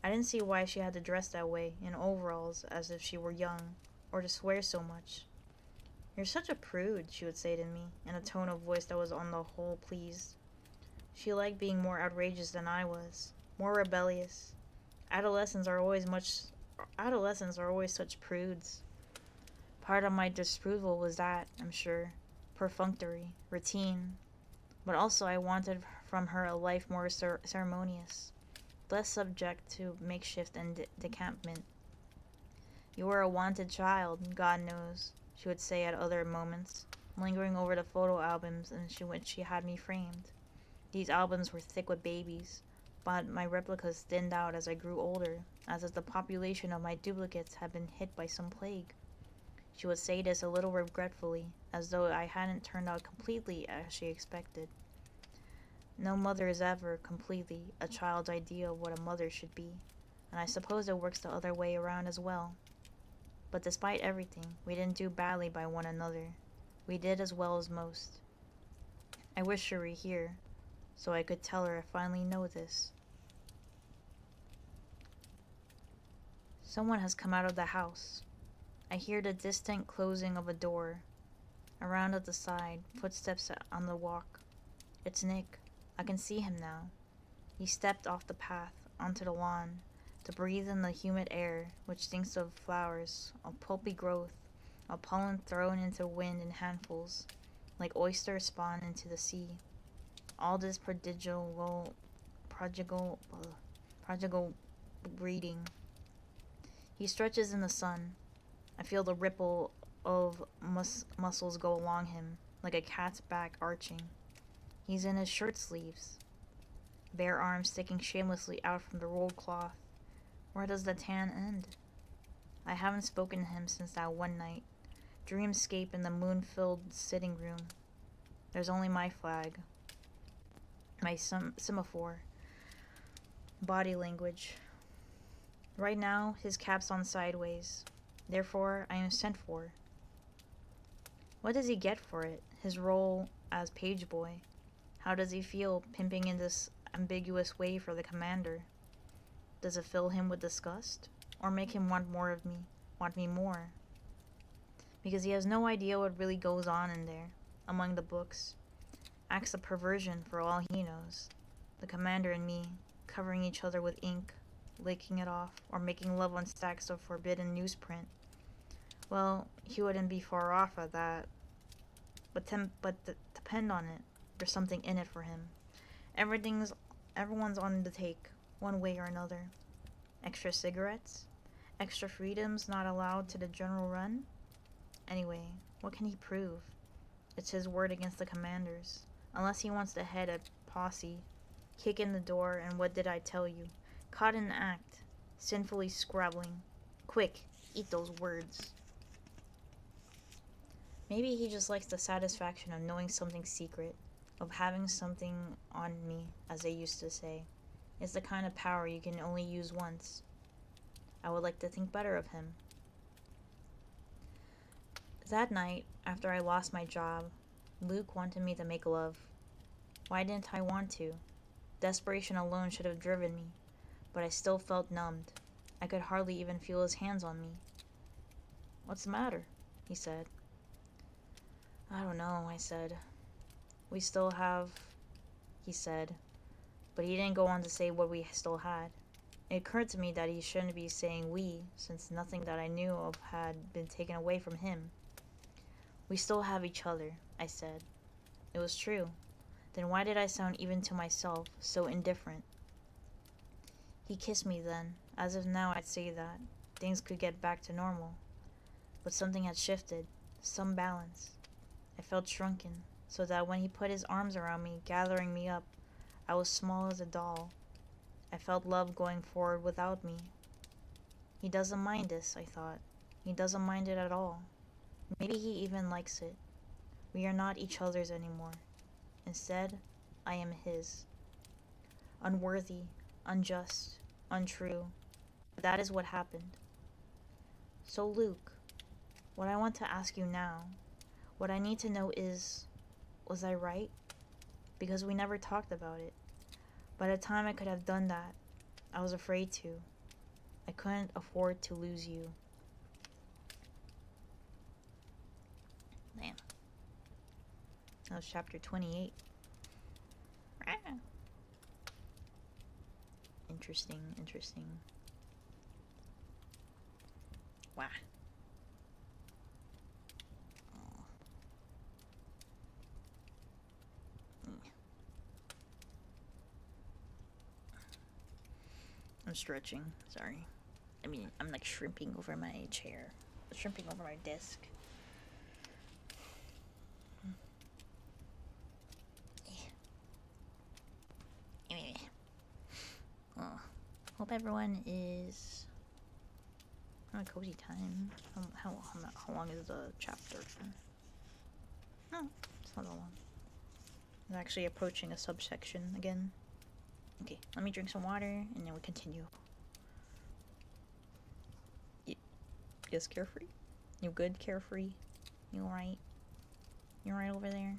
[SPEAKER 1] I didn't see why she had to dress that way, in overalls, as if she were young, or to swear so much. You're such a prude, she would say to me, in a tone of voice that was on the whole pleased. She liked being more outrageous than I was, more rebellious. Adolescents are always such prudes. Part of my disapproval was that, I'm sure, perfunctory, routine. But also I wanted from her a life more ceremonious, less subject to makeshift and decampment. You were a wanted child, God knows, she would say at other moments, lingering over the photo albums in which she had me framed. These albums were thick with babies, but my replicas thinned out as I grew older, as if the population of my duplicates had been hit by some plague. She would say this a little regretfully, as though I hadn't turned out completely as she expected. No mother is ever, completely, a child's idea of what a mother should be, and I suppose it works the other way around as well. But despite everything, we didn't do badly by one another. We did as well as most. I wish she were here, so I could tell her I finally know this. Someone has come out of the house. I hear the distant closing of a door. Around at the side, footsteps on the walk. It's Nick. I can see him now. He stepped off the path, onto the lawn, to breathe in the humid air, which stinks of flowers, of pulpy growth, of pollen thrown into wind in handfuls, like oysters spawn into the sea. All this prodigal breeding. He stretches in the sun. I feel the ripple of muscles go along him, like a cat's back arching. He's in his shirt sleeves, bare arms sticking shamelessly out from the rolled cloth. Where does the tan end? I haven't spoken to him since that one night. Dreamscape in the moon-filled sitting room. There's only my flag, my semaphore, body language. Right now, his cap's on sideways. Therefore, I am sent for. What does he get for it? His role as page boy. How does he feel pimping in this ambiguous way for the commander? Does it fill him with disgust? Or make him want more of me? Want me more? Because he has no idea what really goes on in there, among the books. Acts of perversion for all he knows. The commander and me, covering each other with ink, licking it off, or making love on stacks of forbidden newsprint. Well, he wouldn't be far off at that. But depend on it, there's something in it for him. Everyone's on the take, one way or another. Extra cigarettes? Extra freedoms not allowed to the general run? Anyway, what can he prove? It's his word against the commander's. Unless he wants to head a posse. Kick in the door, and what did I tell you? Caught in the act, sinfully scrabbling. Quick, eat those words. Maybe he just likes the satisfaction of knowing something secret, of having something on me, as they used to say. It's the kind of power you can only use once. I would like to think better of him. That night, after I lost my job, Luke wanted me to make love. Why didn't I want to? Desperation alone should have driven me, but I still felt numbed. I could hardly even feel his hands on me. "What's the matter?" he said. "I don't know," I said. "We still have," he said, but he didn't go on to say what we still had. It occurred to me that he shouldn't be saying we, since nothing that I knew of had been taken away from him. "We still have each other," I said. It was true. Then why did I sound, even to myself, so indifferent? He kissed me then, as if now I'd say that things could get back to normal. But something had shifted, some balance. I felt shrunken, so that when he put his arms around me, gathering me up, I was small as a doll. I felt love going forward without me. He doesn't mind this, I thought. He doesn't mind it at all. Maybe he even likes it. We are not each other's anymore. Instead, I am his. Unworthy, unjust, untrue. But that is what happened. So Luke, what I want to ask you now, what I need to know is, was I right? Because we never talked about it. By the time I could have done that, I was afraid to. I couldn't afford to lose you. Damn. That was chapter 28. Interesting. Wow. I'm stretching, sorry. I mean, I'm like shrimping over my chair. Shrimping over my desk. Anyway. Well, hope everyone is on a cozy time. How long is the chapter? No, it's not that long. I'm actually approaching a subsection again. Okay, let me drink some water and then we continue. Yes, Carefree? You good, Carefree? You alright? You alright over there?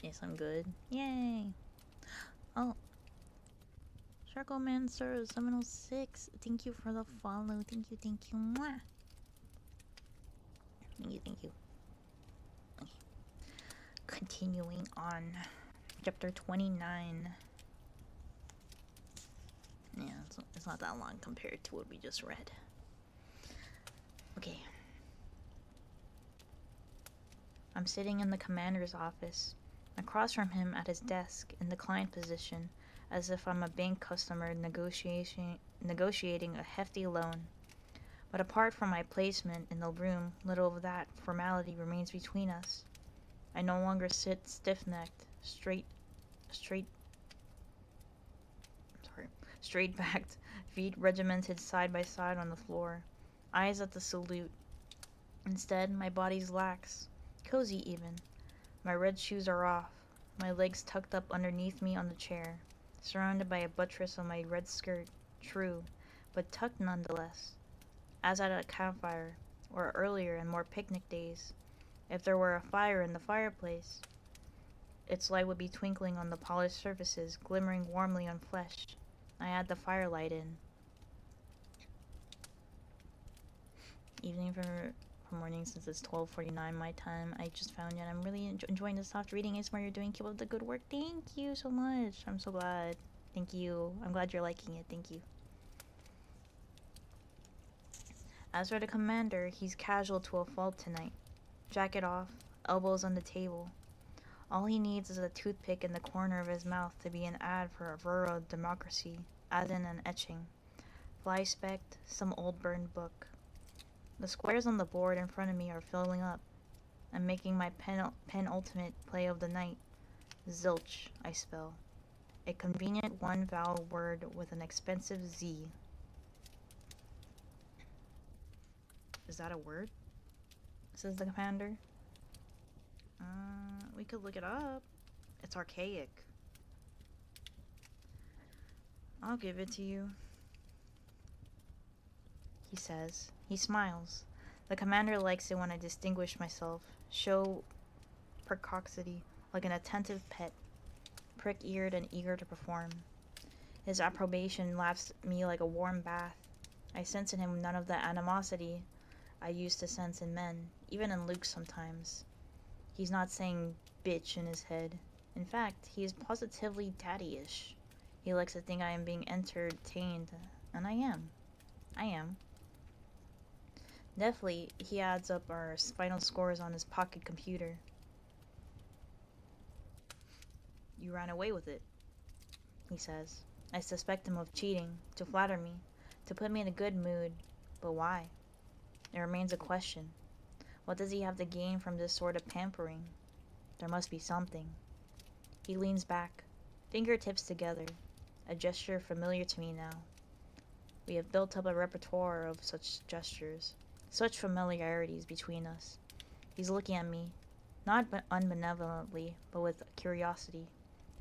[SPEAKER 1] Yes, I'm good. Yay! Oh, Sharkomancer 706. Thank you for the follow. Thank you. Mwah. Thank you. Okay. Continuing on. Chapter 29. Yeah, it's not that long compared to what we just read. Okay. I'm sitting in the commander's office, across from him at his desk in the client position, as if I'm a bank customer negotiating a hefty loan. But apart from my placement in the room, little of that formality remains between us. I no longer sit straight-backed, feet regimented side by side on the floor, eyes at the salute. Instead, my body's lax, cozy even. My red shoes are off, my legs tucked up underneath me on the chair, surrounded by a buttress of my red skirt, true, but tucked nonetheless, as at a campfire, or earlier and more picnic days. If there were a fire in the fireplace, its light would be twinkling on the polished surfaces, glimmering warmly on flesh. I had the firelight in. Evening for morning, since it's 12:49 my time. I just found it. I'm really enjoying the soft reading ASMR you're doing. Keep up the good work. Thank you so much. I'm so glad. Thank you. I'm glad you're liking it. Thank you. As for the commander, he's casual to a fault tonight. Jacket off, elbows on the table. All he needs is a toothpick in the corner of his mouth to be an ad for a rural democracy, as in an etching. Fly specked, some old burned book. The squares on the board in front of me are filling up. I'm making my penultimate play of the night. Zilch, I spell. A convenient one-vowel word with an expensive Z. Is that a word? Says the commander. We could look it up. It's archaic. I'll give it to you, he says. He smiles. The commander likes it when I distinguish myself, show precocity like an attentive pet, prick-eared and eager to perform. His approbation laps me like a warm bath. I sense in him none of the animosity I used to sense in men, even in Luke sometimes. He's not saying bitch in his head. In fact, he is positively daddy-ish. He likes to think I am being entertained, and I am. I am. Definitely, he adds up our final scores on his pocket computer. You ran away with it, he says. I suspect him of cheating, to flatter me, to put me in a good mood. But why? It remains a question. What does he have to gain from this sort of pampering? There must be something. He leans back, fingertips together, a gesture familiar to me now. We have built up a repertoire of such gestures, such familiarities between us. He's looking at me, not unbenevolently, but with curiosity,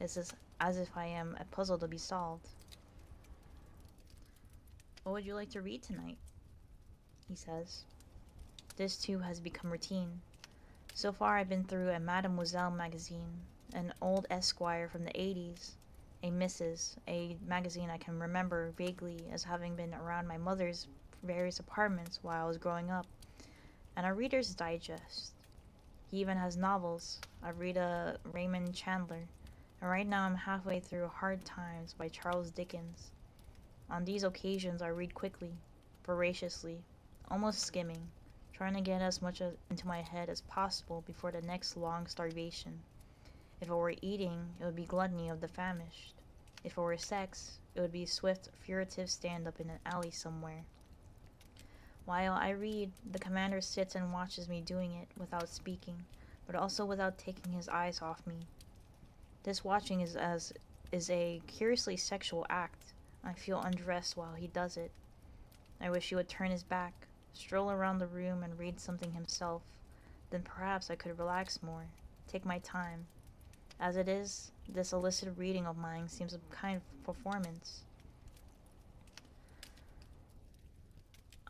[SPEAKER 1] as if I am a puzzle to be solved. What would you like to read tonight? He says. This too has become routine. So far I've been through a Mademoiselle magazine, an old Esquire from the 80s, a Mrs., a magazine I can remember vaguely as having been around my mother's various apartments while I was growing up, and a Reader's Digest. He even has novels. I read a Raymond Chandler, and right now I'm halfway through Hard Times by Charles Dickens. On these occasions I read quickly, voraciously, almost skimming, trying to get as much into my head as possible before the next long starvation. If it were eating, it would be gluttony of the famished. If it were sex, it would be swift, furtive stand-up in an alley somewhere. While I read, the commander sits and watches me doing it without speaking, but also without taking his eyes off me. This watching is a curiously sexual act. I feel undressed while he does it. I wish he would turn his back, stroll around the room and read something himself. Then perhaps I could relax more, take my time. As it is, this illicit reading of mine seems a kind of performance.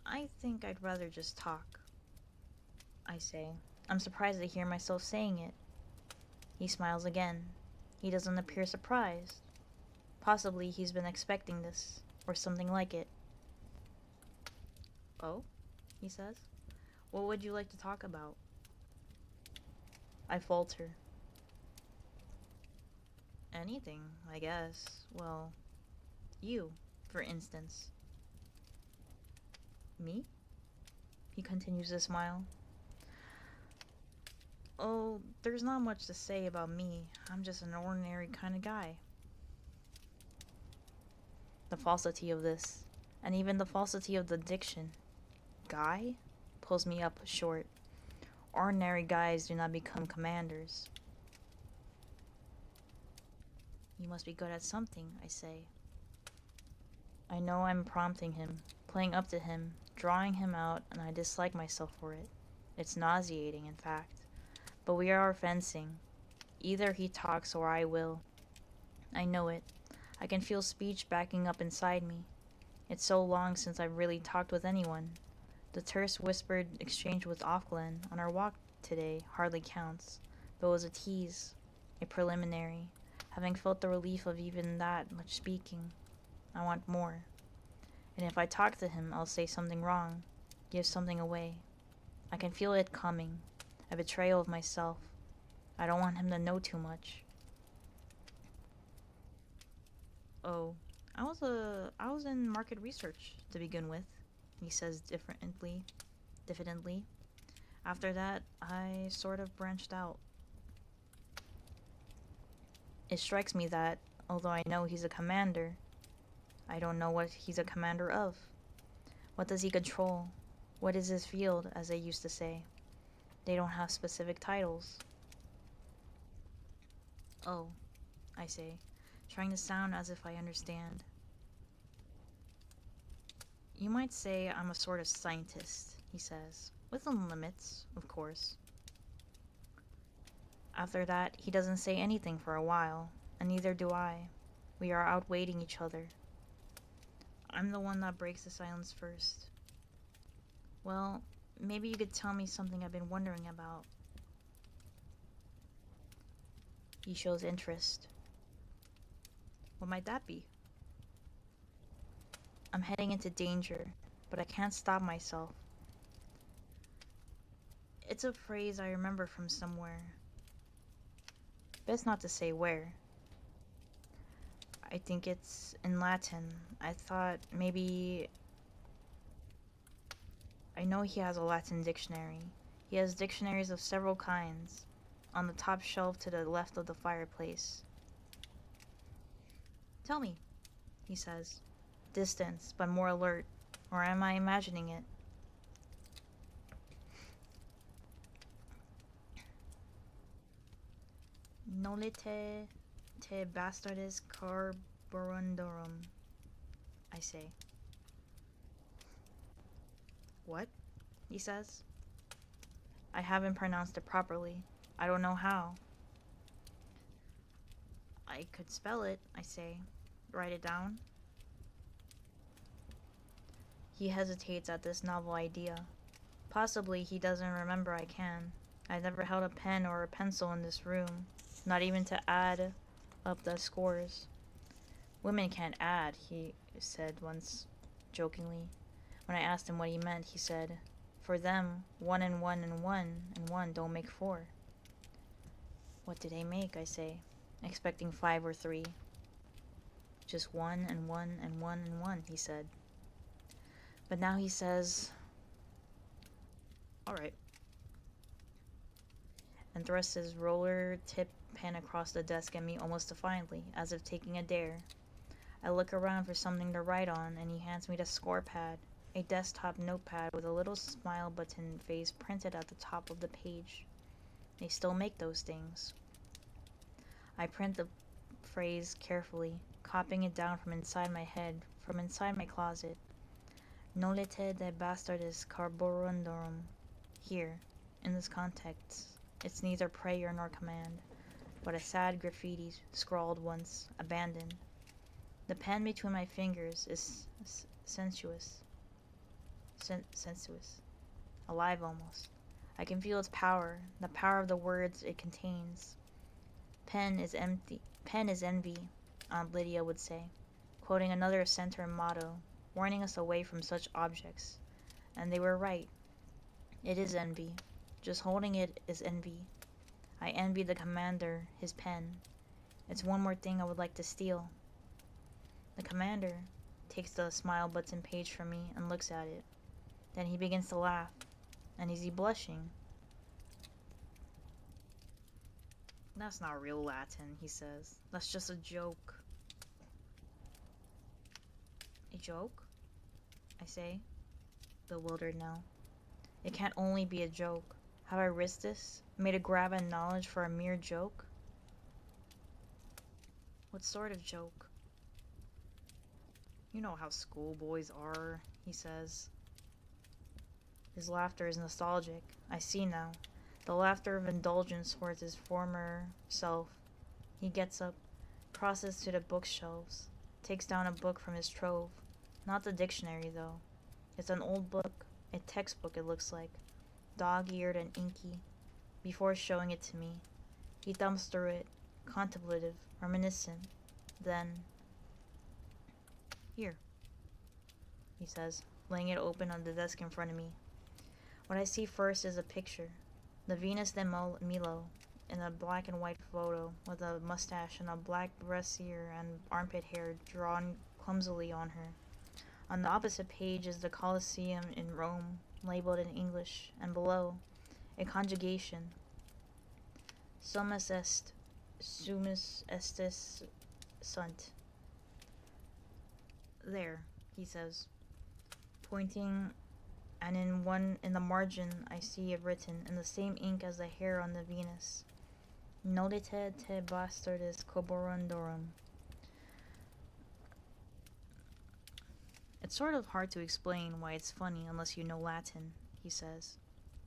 [SPEAKER 1] I think I'd rather just talk, I say. I'm surprised to hear myself saying it. He smiles again. He doesn't appear surprised. Possibly he's been expecting this, or something like it. Oh? He says. What would you like to talk about? I falter. Anything, I guess. Well, you, for instance. Me? He continues to smile. Oh, there's not much to say about me. I'm just an ordinary kind of guy. The falsity of this, and even the falsity of the diction. Guy? Pulls me up short. Ordinary guys do not become commanders. You must be good at something, I say. I know I'm prompting him, playing up to him, drawing him out, and I dislike myself for it. It's nauseating, in fact. But we are fencing. Either he talks or I will. I know it. I can feel speech backing up inside me. It's so long since I've really talked with anyone. The terse whispered exchange with Auckland on our walk today hardly counts, but it was a tease, a preliminary. Having felt the relief of even that much speaking, I want more. And if I talk to him, I'll say something wrong, give something away. I can feel it coming, a betrayal of myself. I don't want him to know too much. Oh, I was in market research to begin with, he says diffidently. After that, I sort of branched out. It strikes me that, although I know he's a commander, I don't know what he's a commander of. What does he control? What is his field, as they used to say? They don't have specific titles. Oh, I say, trying to sound as if I understand. You might say I'm a sort of scientist, he says, within limits, of course. After that, he doesn't say anything for a while, and neither do I. We are outwaiting each other. I'm the one that breaks the silence first. Well, maybe you could tell me something I've been wondering about. He shows interest. What might that be? I'm heading into danger, but I can't stop myself. It's a phrase I remember from somewhere. Best not to say where. I think it's in Latin. I thought maybe... I know he has a Latin dictionary. He has dictionaries of several kinds, on the top shelf to the left of the fireplace. Tell me, he says, distant but more alert, or am I imagining it? Nolite te bastardes carborundorum, I say. What? He says. I haven't pronounced it properly. I don't know how. I could spell it, I say. Write it down. He hesitates at this novel idea. Possibly he doesn't remember I can. I never held a pen or a pencil in this room, not even to add up the scores. Women can't add, he said once, jokingly. When I asked him what he meant, he said, for them, 1 and 1 and 1 and 1 don't make 4. What do they make, I say, expecting 5 or 3. Just 1 and 1 and 1 and 1, he said. But now he says, all right, and thrusts his roller-tip pen across the desk at me almost defiantly, as if taking a dare. I look around for something to write on, and he hands me the score pad, a desktop notepad with a little smile button face printed at the top of the page. They still make those things. I print the phrase carefully, copying it down from inside my head, from inside my closet. Nolite de bastardes carborundorum. Here, in this context, it's neither prayer nor command, but a sad graffiti scrawled once, abandoned. The pen between my fingers is sensuous, alive almost. I can feel its power, the power of the words it contains. Pen is envy, Aunt Lydia would say, quoting another center motto, warning us away from such objects. And they were right. It is envy. Just holding it is envy. I envy the commander, his pen. It's one more thing I would like to steal. The commander takes the smile button page from me and looks at it. Then he begins to laugh. And is he blushing? That's not real Latin, he says. That's just a joke. A joke? I say, bewildered now. It can't only be a joke. Have I risked this? Made a grab at knowledge for a mere joke? What sort of joke? You know how schoolboys are, he says. His laughter is nostalgic. I see now. The laughter of indulgence towards his former self. He gets up, crosses to the bookshelves, takes down a book from his trove. Not the dictionary, though. It's an old book, a textbook it looks like, dog-eared and inky. Before showing it to me, he thumbs through it, contemplative, reminiscent. Then, "Here," he says, laying it open on the desk in front of me. What I see first is a picture. The Venus de Milo, in a black and white photo, with a mustache and a black brassiere and armpit hair drawn clumsily on her. On the opposite page is the Colosseum in Rome, labeled in English, and below, a conjugation. Sumus est, sumus estis sunt. There, he says, pointing, and in the margin I see it written in the same ink as the hair on the Venus. Nodite te bastardis coborundorum. It's sort of hard to explain why it's funny unless you know Latin, he says.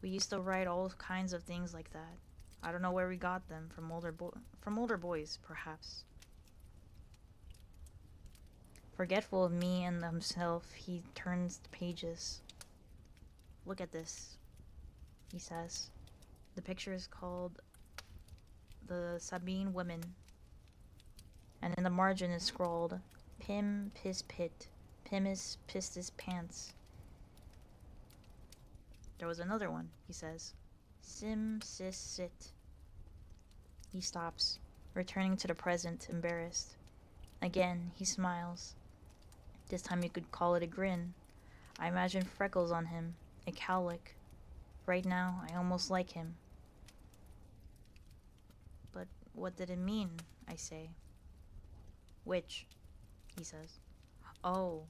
[SPEAKER 1] We used to write all kinds of things like that. I don't know where we got them, from older boys, perhaps. Forgetful of me and himself, he turns the pages. Look at this, he says. The picture is called The Sabine Women, and in the margin is scrawled, Pim Pis Pit, Pimis Pistis Pants. There was another one, he says. Sim Sis Sit. He stops, returning to the present, embarrassed. Again, he smiles. This time you could call it a grin. I imagine freckles on him, a cowlick. Right now, I almost like him. But what did it mean, I say. Which? He says. Oh,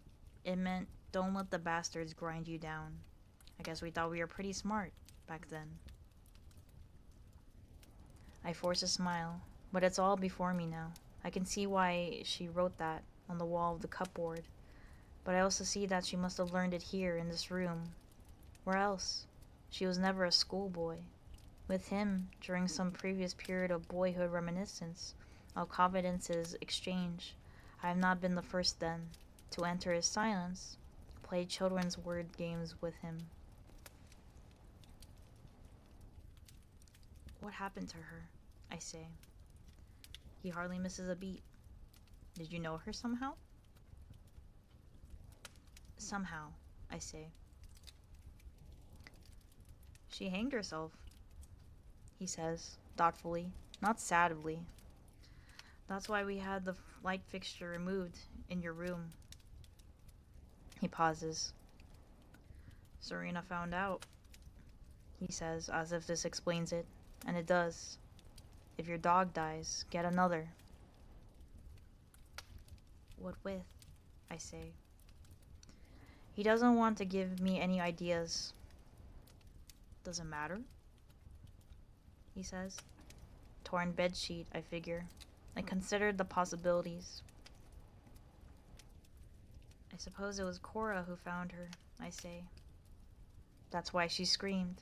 [SPEAKER 1] it meant don't let the bastards grind you down. I guess we thought we were pretty smart back then. I force a smile, but it's all before me now. I can see why she wrote that on the wall of the cupboard, but I also see that she must have learned it here in this room. Where else? She was never a schoolboy. With him, during some previous period of boyhood reminiscence, of confidences exchange, I have not been the first then to enter his silence, play children's word games with him. What happened to her? I say. He hardly misses a beat. Did you know her somehow? Somehow, I say. She hanged herself, he says, thoughtfully, not sadly. That's why we had the light fixture removed in your room. He pauses. Serena found out, he says, as if this explains it, and it does. If your dog dies, get another. What with? I say. He doesn't want to give me any ideas. Doesn't matter, he says. Torn bedsheet, I figure. I considered the possibilities. I suppose it was Cora who found her, I say. That's why she screamed.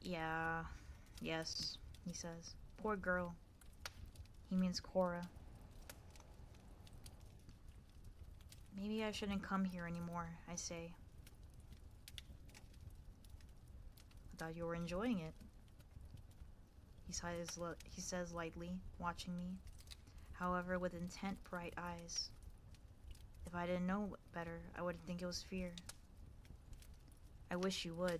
[SPEAKER 1] Yes, he says. Poor girl. He means Cora. Maybe I shouldn't come here anymore, I say. I thought you were enjoying it. He says lightly, watching me, however with intent bright eyes. If I didn't know better, I would think it was fear. I wish you would.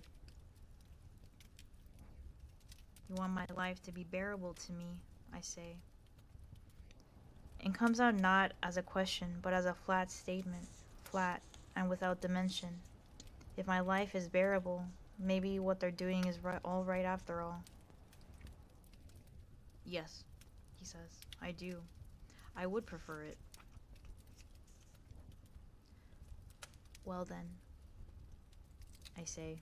[SPEAKER 1] You want my life to be bearable to me, I say. It comes out not as a question, but as a flat statement, flat and without dimension. If my life is bearable, maybe what they're doing is all right after all. Yes, he says, I do. I would prefer it. Well then, I say.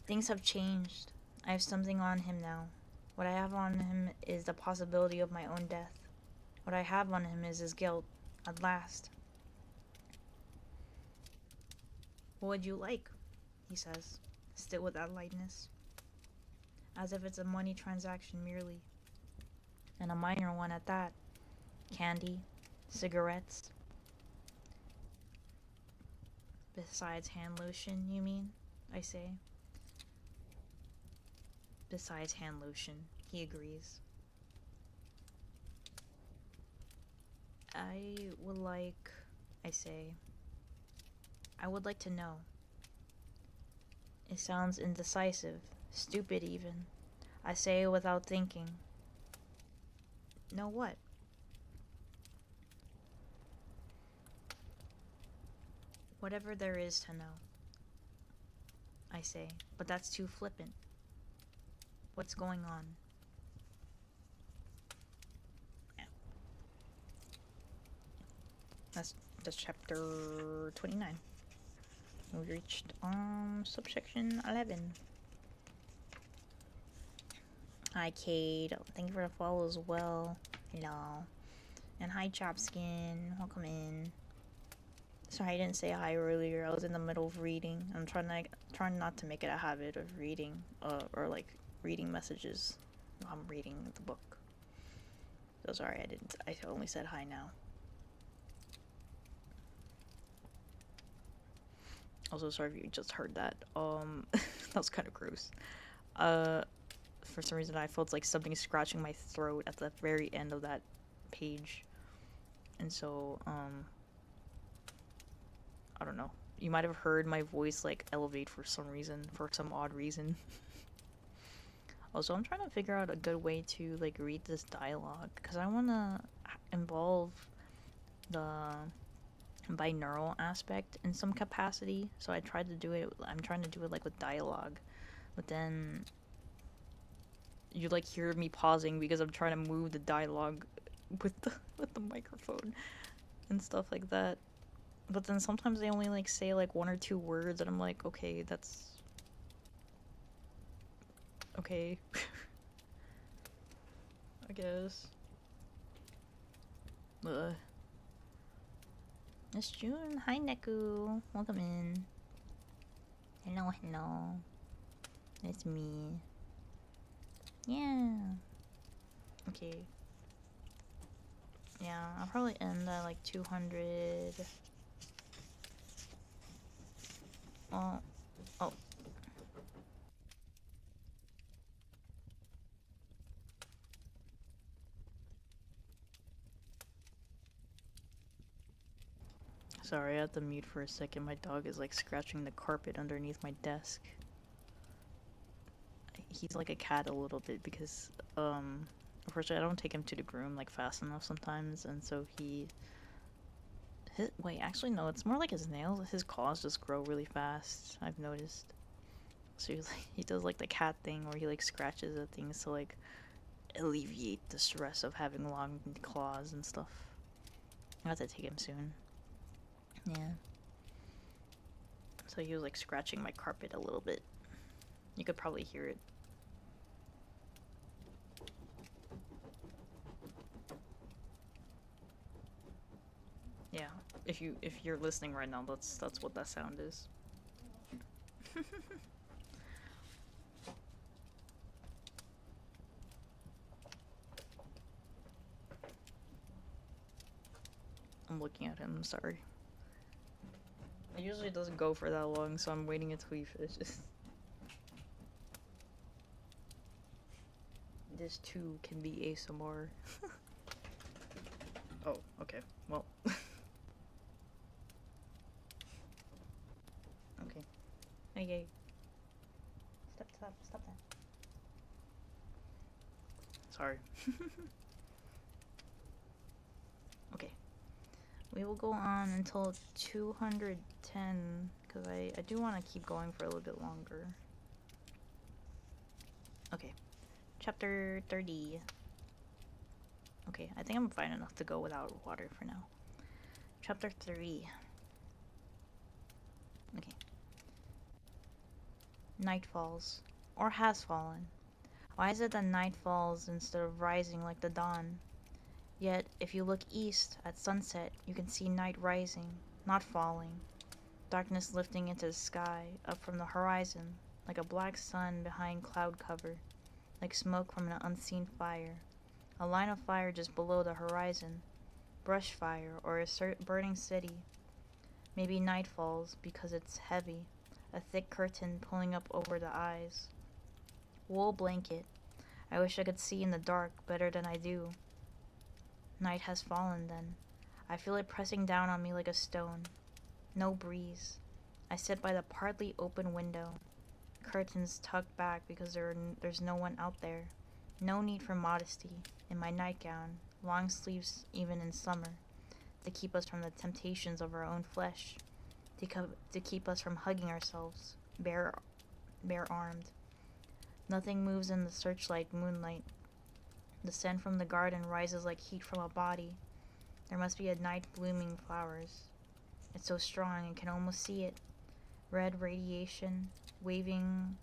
[SPEAKER 1] Things have changed. I have something on him now. What I have on him is the possibility of my own death. What I have on him is his guilt, at last. What would you like? He says, still with that lightness. As if it's a money transaction merely. And a minor one at that. Candy, cigarettes. Besides hand lotion, you mean? I say. Besides hand lotion, he agrees. I would like, I say. I would like to know. It sounds indecisive, stupid even. I say it without thinking. Know what? Whatever there is to know. I say, but that's too flippant. What's going on? Yeah. That's chapter 29. We reached subsection 11. Hi Cade, thank you for the follow as well. Hello. And hi Chopskin, welcome in. Sorry I didn't say hi earlier. I was in the middle of reading. I'm trying not to make it a habit of reading, or like reading messages while I'm reading the book. So sorry I only said hi now. Also sorry if you just heard that. That was kind of gross. For some reason I felt like something scratching my throat at the very end of that page. And so, I don't know. You might have heard my voice like elevate for some reason, for some odd reason. Also, I'm trying to figure out a good way to like read this dialogue because I want to involve the binaural aspect in some capacity. So I'm trying to do it like with dialogue, but then you like hear me pausing because I'm trying to move the dialogue with the microphone and stuff like that. But then sometimes they only like say like one or two words and I'm like, okay, that's okay. I guess. It's June. Hi Neku. Welcome in. Hello, hello. It's me. Yeah. Okay. Yeah, I'll probably end at like 200. Oh. Sorry, I had to mute for a second. My dog is like scratching the carpet underneath my desk. He's like a cat a little bit because, unfortunately I don't take him to the groom like fast enough sometimes, and so wait, actually no, it's more like his nails. His claws just grow really fast, I've noticed. So he does like the cat thing where he like scratches at things to like alleviate the stress of having long claws and stuff. I have to take him soon. Yeah. So he was like scratching my carpet a little bit. You could probably hear it. Yeah, if you're listening right now, that's what that sound is. I'm looking at him, sorry. It usually doesn't go for that long, so I'm waiting until he finishes. This too can be ASMR. Oh, okay. Well. Okay. Okay. Stop that. Sorry. Okay. We will go on until 210, because I do want to keep going for a little bit longer. Okay. Chapter 30. Okay, I think I'm fine enough to go without water for now. Chapter 3. Okay. Night falls. Or has fallen. Why is it that night falls instead of rising like the dawn? Yet, if you look east at sunset, you can see night rising, not falling. Darkness lifting into the sky, up from the horizon, like a black sun behind cloud cover, like smoke from an unseen fire. A line of fire just below the horizon. Brush fire, or a burning city. Maybe night falls because it's heavy, a thick curtain pulling up over the eyes. Wool blanket. I wish I could see in the dark better than I do. Night has fallen then. I feel it pressing down on me like a stone. No breeze. I sit by the partly open window. Curtains tucked back because there's no one out there. No need for modesty. In my nightgown, long sleeves even in summer, to keep us from the temptations of our own flesh, to keep us from hugging ourselves, bare-armed. Nothing moves in the searchlight moonlight. The scent from the garden rises like heat from a body. There must be a night blooming flowers. It's so strong I can almost see it. Red radiation, wavering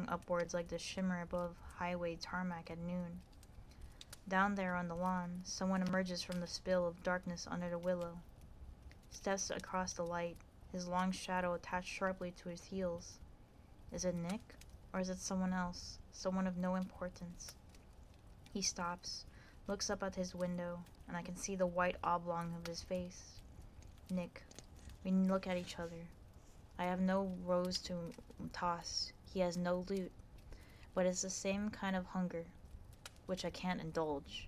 [SPEAKER 1] upwards like the shimmer above highway tarmac at noon. Down there on the lawn, someone emerges from the spill of darkness under the willow. Steps across the light, his long shadow attached sharply to his heels. Is it Nick? Or is it someone else? Someone of no importance? He stops, looks up at his window, and I can see the white oblong of his face. Nick. We look at each other. I have no rose to toss. He has no loot. But it's the same kind of hunger, which I can't indulge.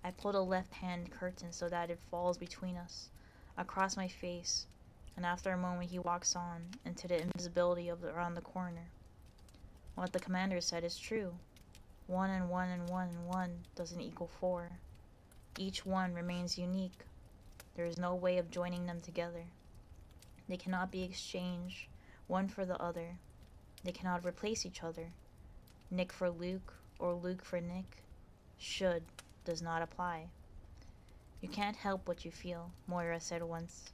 [SPEAKER 1] I pull the left-hand curtain so that it falls between us, across my face, and after a moment he walks on, into the invisibility around the corner. What the commander said is true. 1 and 1 and 1 and 1 doesn't equal 4. Each one remains unique. There is no way of joining them together. They cannot be exchanged, one for the other. They cannot replace each other. Nick for Luke, or Luke for Nick. Should does not apply. You can't help what you feel, Moira said once.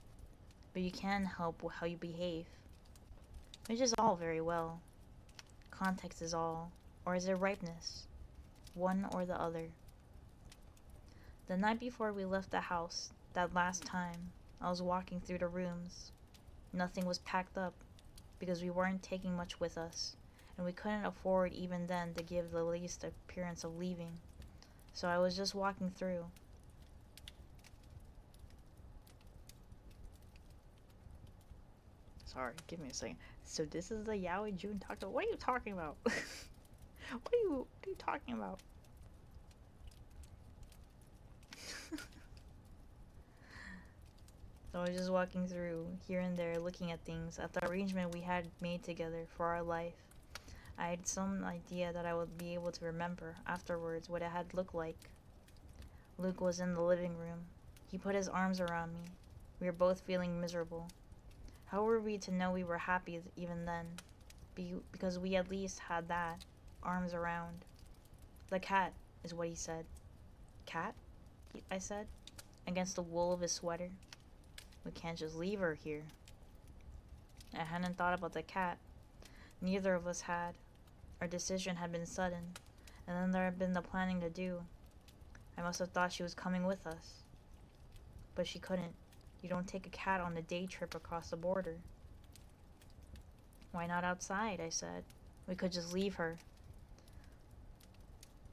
[SPEAKER 1] But you can help how you behave. Which is all very well. Context is all. Or is it ripeness? One or the other. The night before we left the house, that last time, I was walking through the rooms. Nothing was packed up, because we weren't taking much with us, and we couldn't afford even then to give the least appearance of leaving. So I was just walking through. Sorry, give me a second. So this is the Yaoi June Taco. What are you talking about? What are you talking about? So I was just walking through, here and there, looking at things, at the arrangement we had made together for our life. I had some idea that I would be able to remember, afterwards, what it had looked like. Luke was in the living room. He put his arms around me. We were both feeling miserable. How were we to know we were happy even then? Because we at least had that, arms around. The cat, is what he said. Cat? I said, against the wool of his sweater. We can't just leave her here. I hadn't thought about the cat. Neither of us had. Our decision had been sudden, and then there had been the planning to do. I must have thought she was coming with us. But she couldn't. You don't take a cat on a day trip across the border. Why not outside? I said. We could just leave her.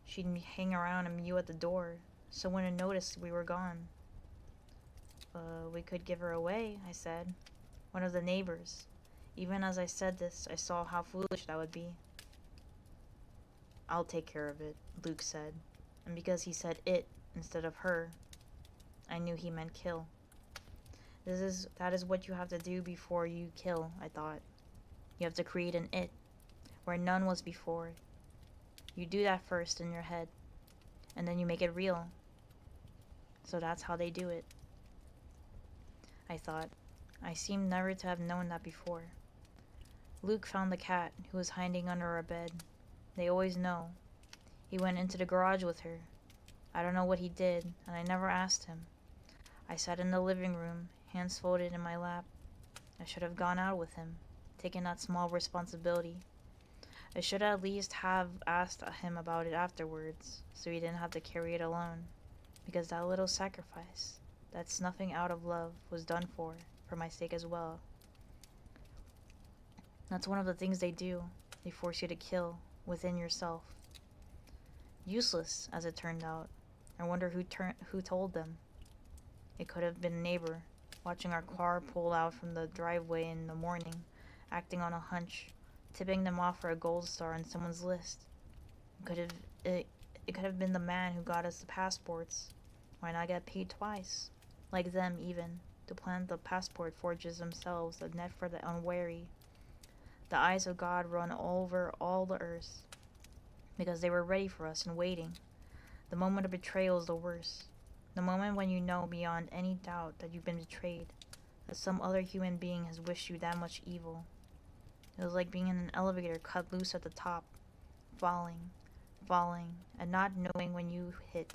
[SPEAKER 1] She'd hang around and mew at the door. Someone would notice we were gone. We could give her away, I said. One of the neighbors. Even as I said this, I saw how foolish that would be. I'll take care of it, Luke said. And because he said it instead of her, I knew he meant kill. That is what you have to do before you kill, I thought. You have to create an it, where none was before. You do that first in your head, and then you make it real. So that's how they do it. I thought. I seemed never to have known that before. Luke found the cat, who was hiding under a bed. They always know. He went into the garage with her. I don't know what he did, and I never asked him. I sat in the living room, hands folded in my lap. I should have gone out with him, taken that small responsibility. I should at least have asked him about it afterwards, so he didn't have to carry it alone. Because that little sacrifice, that snuffing out of love, was done for my sake as well, That's one of the things they do. They force you to kill within yourself. Useless, as it turned out. I wonder who told them. It could have been a neighbor, watching our car pull out from the driveway in the morning, acting on a hunch, tipping them off for a gold star on someone's list. It could have been the man who got us the passports. Why not get paid twice? Like them, even, to plant the passport forgers themselves, a net for the unwary. The eyes of God run over all the earth, because they were ready for us and waiting. The moment of betrayal is the worst. The moment when you know beyond any doubt that you've been betrayed, that some other human being has wished you that much evil. It was like being in an elevator cut loose at the top, falling, and not knowing when you hit.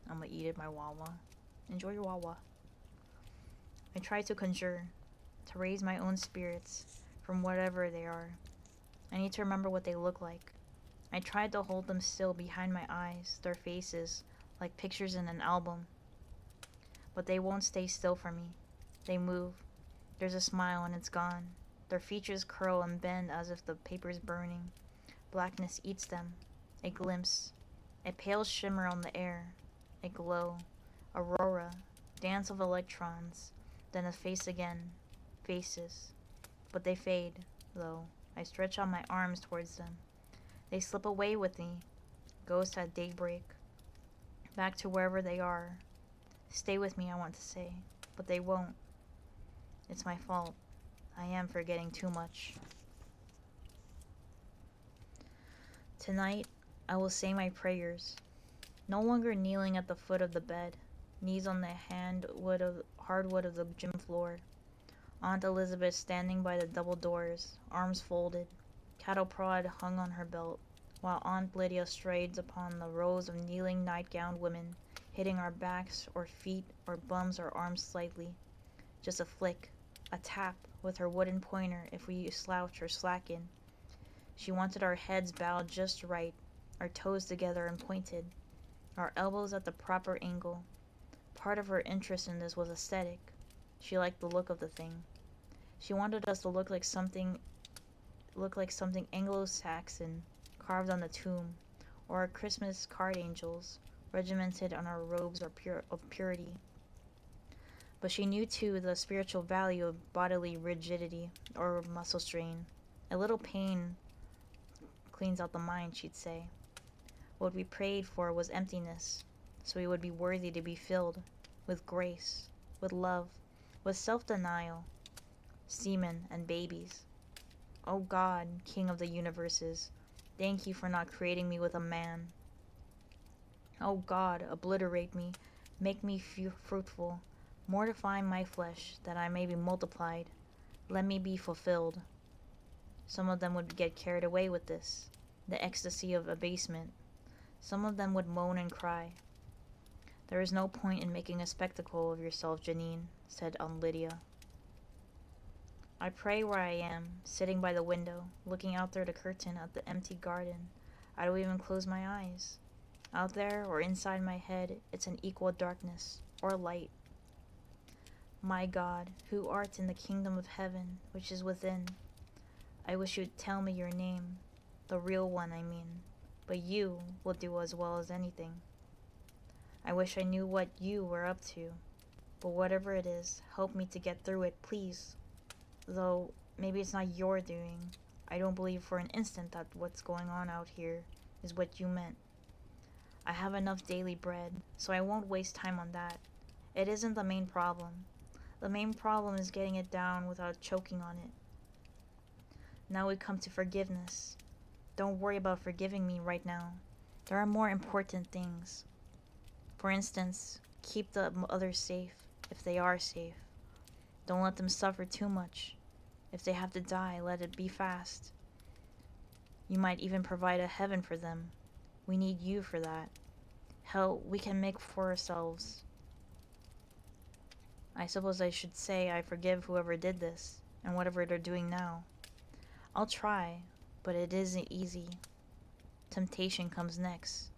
[SPEAKER 1] I'm gonna eat it, my Wawa. Enjoy your Wawa. I try to conjure, to raise my own spirits from whatever they are. I need to remember what they look like. I tried to hold them still behind my eyes, their faces, like pictures in an album. But they won't stay still for me. They move. There's a smile and it's gone. Their features curl and bend as if the paper's burning. Blackness eats them. A glimpse. A pale shimmer on the air. A glow. Aurora. Dance of electrons. Then a face again. Faces. But they fade, though. I stretch out my arms towards them. They slip away with me. Ghosts at daybreak. Back to wherever they are. Stay with me, I want to say. But they won't. It's my fault. I am forgetting too much. Tonight, I will say my prayers. No longer kneeling at the foot of the bed. Knees on the hardwood of the gym floor. Aunt Elizabeth standing by the double doors, arms folded, cattle prod hung on her belt, while Aunt Lydia strays upon the rows of kneeling night-gowned women, hitting our backs or feet or bums or arms slightly. Just a flick, a tap with her wooden pointer if we slouch or slacken. She wanted our heads bowed just right, our toes together and pointed, our elbows at the proper angle. Part of her interest in this was aesthetic. She liked the look of the thing. She wanted us to look like something Anglo-Saxon carved on the tomb, or our Christmas card angels regimented on our robes of purity. But she knew too the spiritual value of bodily rigidity or muscle strain. A little pain cleans out the mind, she'd say. What we prayed for was emptiness, so we would be worthy to be filled with grace, with love, with self-denial, semen and babies. Oh God, King of the universes, thank you for not creating me with a man. Oh God, obliterate me, make me fruitful, mortify my flesh, that I may be multiplied. Let me be fulfilled. Some of them would get carried away with this, the ecstasy of abasement. Some of them would moan and cry. There is no point in making a spectacle of yourself, Janine, said Aunt Lydia. I pray where I am, sitting by the window, looking out through the curtain at the empty garden. I don't even close my eyes. Out there or inside my head, it's an equal darkness, or light. My God, who art in the kingdom of heaven, which is within, I wish you'd tell me your name, the real one, I mean, but you will do as well as anything. I wish I knew what you were up to, but whatever it is, help me to get through it, please. Though, maybe it's not your doing. I don't believe for an instant that what's going on out here is what you meant. I have enough daily bread, so I won't waste time on that. It isn't the main problem. The main problem is getting it down without choking on it. Now we come to forgiveness. Don't worry about forgiving me right now. There are more important things. For instance, keep the others safe, if they are safe. Don't let them suffer too much. If they have to die, let it be fast. You might even provide a heaven for them. We need you for that. Hell, we can make for ourselves. I suppose I should say I forgive whoever did this, and whatever they're doing now. I'll try, but it isn't easy. Temptation comes next.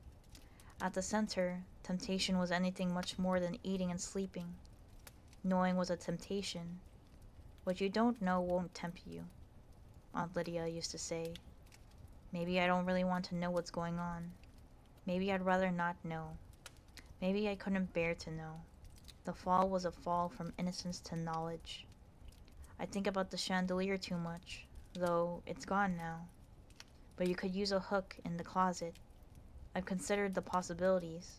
[SPEAKER 1] At the center, temptation was anything much more than eating and sleeping. Knowing was a temptation. What you don't know won't tempt you, Aunt Lydia used to say. Maybe I don't really want to know what's going on. Maybe I'd rather not know. Maybe I couldn't bear to know. The fall was a fall from innocence to knowledge. I think about the chandelier too much, though it's gone now. But you could use a hook in the closet. I've considered the possibilities.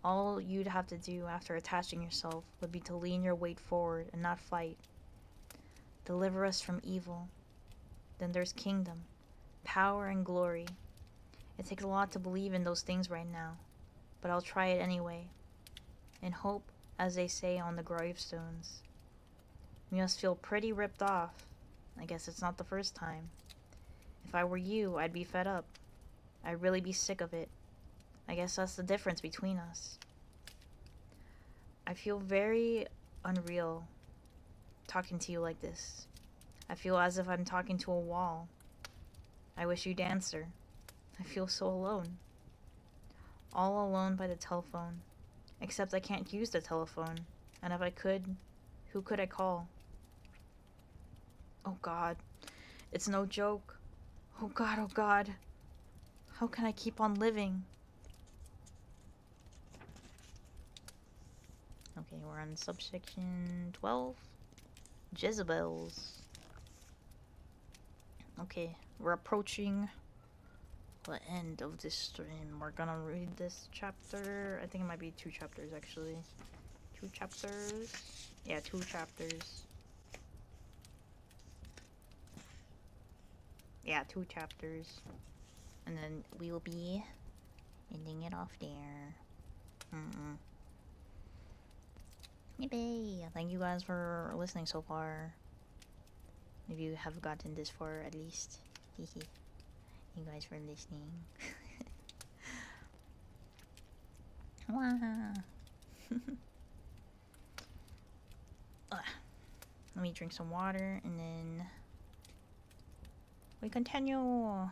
[SPEAKER 1] All you'd have to do after attaching yourself would be to lean your weight forward and not fight. Deliver us from evil. Then there's kingdom, power, and glory. It takes a lot to believe in those things right now, but I'll try it anyway. In hope, as they say on the gravestones. You must feel pretty ripped off. I guess it's not the first time. If I were you, I'd be fed up. I'd really be sick of it. I guess that's the difference between us. I feel very unreal talking to you like this. I feel as if I'm talking to a wall. I wish you'd answer. I feel so alone. All alone by the telephone. Except I can't use the telephone. And if I could, who could I call? Oh God, it's no joke. Oh God, oh God. How can I keep on living? Okay, we're on subsection 12. Jezebels. Okay, we're approaching the end of this stream. We're gonna read this chapter. I think it might be 2 chapters actually. 2 chapters. Yeah, 2 chapters. Yeah, 2 chapters. And then we will be ending it off there. Yippee! Thank you guys for listening so far. If you have gotten this far at least. Thank you guys for listening. Wow. Let me drink some water and then we continue.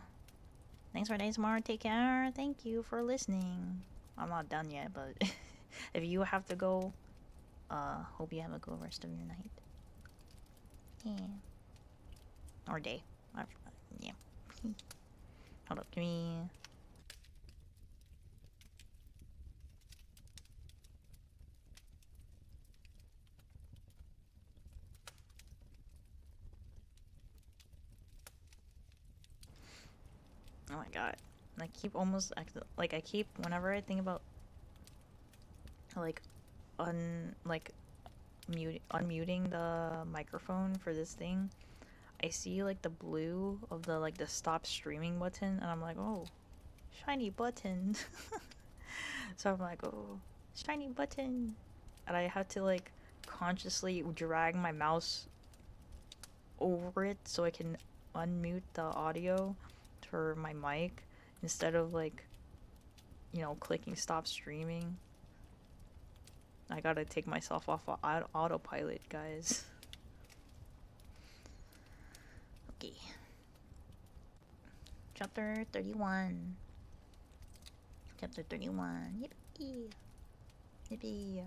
[SPEAKER 1] Thanks for ASMR. Take care. Thank you for listening. I'm not done yet, but if you have to go, hope you have a good rest of your night. Yeah. Or day. Yeah. Hold up, give me. Oh my god. I keep almost like I keep whenever I think about like unmuting the microphone for this thing, I see like the blue of the stop streaming button and I'm like, oh, shiny button. So I'm like, oh, shiny button. And I have to like consciously drag my mouse over it so I can unmute the audio for my mic instead of like, you know, clicking stop streaming. I gotta take myself off of autopilot, guys. Okay. Chapter 31. Chapter 31. Yippee. Yippee.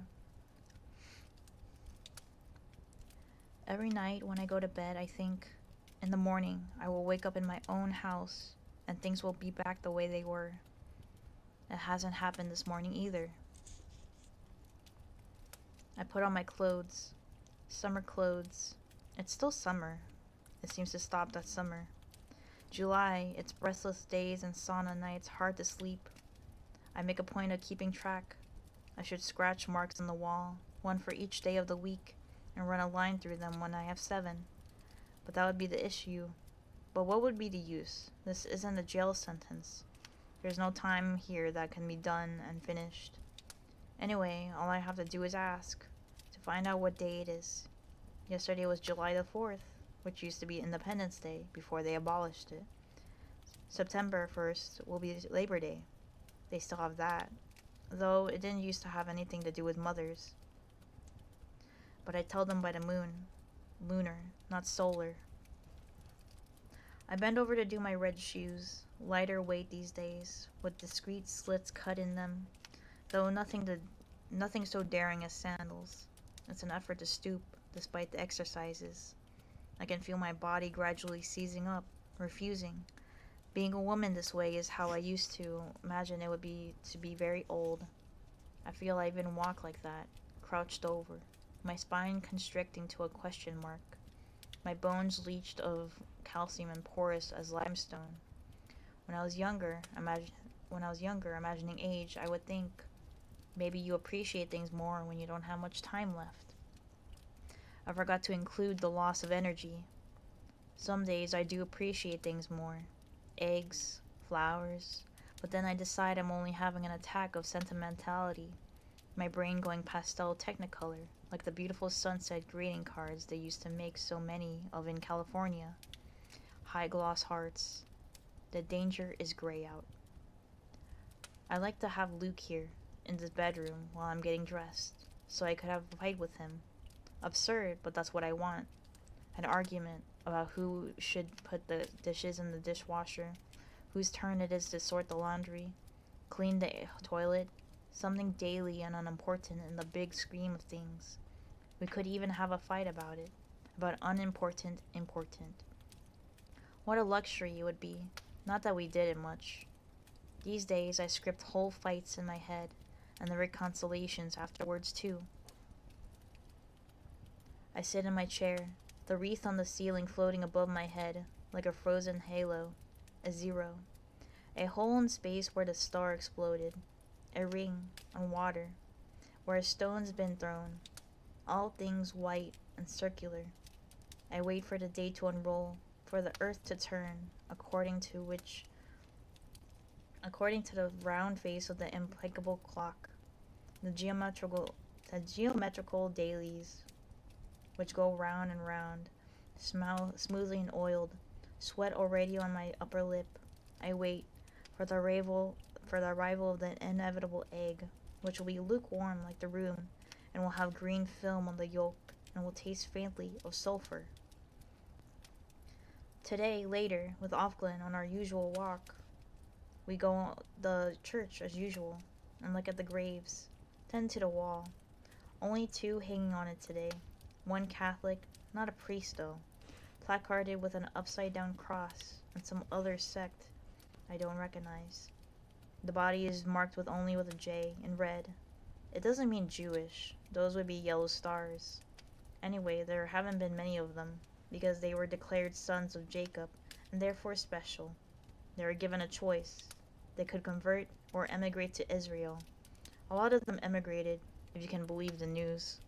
[SPEAKER 1] Every night when I go to bed, I think, in the morning, I will wake up in my own house and things will be back the way they were. It hasn't happened this morning either. I put on my clothes. Summer clothes. It's still summer. It seems to stop that summer. July, it's breathless days and sauna nights, hard to sleep. I make a point of keeping track. I should scratch marks on the wall, one for each day of the week, and run a line through them when I have 7. But that would be the issue. But what would be the use? This isn't a jail sentence. There's no time here that can be done and finished. Anyway, all I have to do is ask, to find out what day it is. Yesterday was July the 4th, which used to be Independence Day before they abolished it. September 1st will be Labor Day. They still have that, though it didn't used to have anything to do with mothers. But I tell them by the moon. Lunar, not solar. I bend over to do my red shoes, lighter weight these days, with discreet slits cut in them, though nothing so daring as sandals. It's an effort to stoop. despite the exercises. I can feel my body gradually seizing up, refusing. Being a woman this way is how I used to imagine it would be to be very old. I feel I even walk like that, crouched over, my spine constricting to a question mark, my bones leached of calcium and porous as limestone. When I was younger, imagining age, I would think maybe you appreciate things more when you don't have much time left. I forgot to include the loss of energy. Some days I do appreciate things more. Eggs, flowers, but then I decide I'm only having an attack of sentimentality, my brain going pastel technicolor, like the beautiful sunset greeting cards they used to make so many of in California. High gloss hearts. The danger is gray out. I like to have Luke here, in this bedroom, while I'm getting dressed, so I could have a fight with him. Absurd, but that's what I want. An argument about who should put the dishes in the dishwasher, whose turn it is to sort the laundry, clean the toilet, something daily and unimportant in the big scheme of things. We could even have a fight about it, about unimportant important. What a luxury it would be. Not that we did it much. These days I script whole fights in my head, and the reconciliations afterwards too. I sit in my chair, the wreath on the ceiling floating above my head, like a frozen halo, a zero, a hole in space where the star exploded, a ring on water, where a stone's been thrown, all things white and circular. I wait for the day to unroll, for the earth to turn, according to the round face of the implacable clock, the geometrical dailies, which go round and round, smoothly and oiled, sweat already on my upper lip. I wait for the arrival of the inevitable egg, which will be lukewarm like the room, and will have green film on the yolk, and will taste faintly of sulfur. Today, later, with Ofglin on our usual walk, we go the church as usual, and look at the graves, 10 to the wall. Only 2 hanging on it today. One Catholic, not a priest though, placarded with an upside-down cross, and some other sect I don't recognize. The body is marked with a J in red. It doesn't mean Jewish. Those would be yellow stars. Anyway, there haven't been many of them, because they were declared sons of Jacob, and therefore special. They were given a choice. They could convert or emigrate to Israel. A lot of them emigrated, if you can believe the news.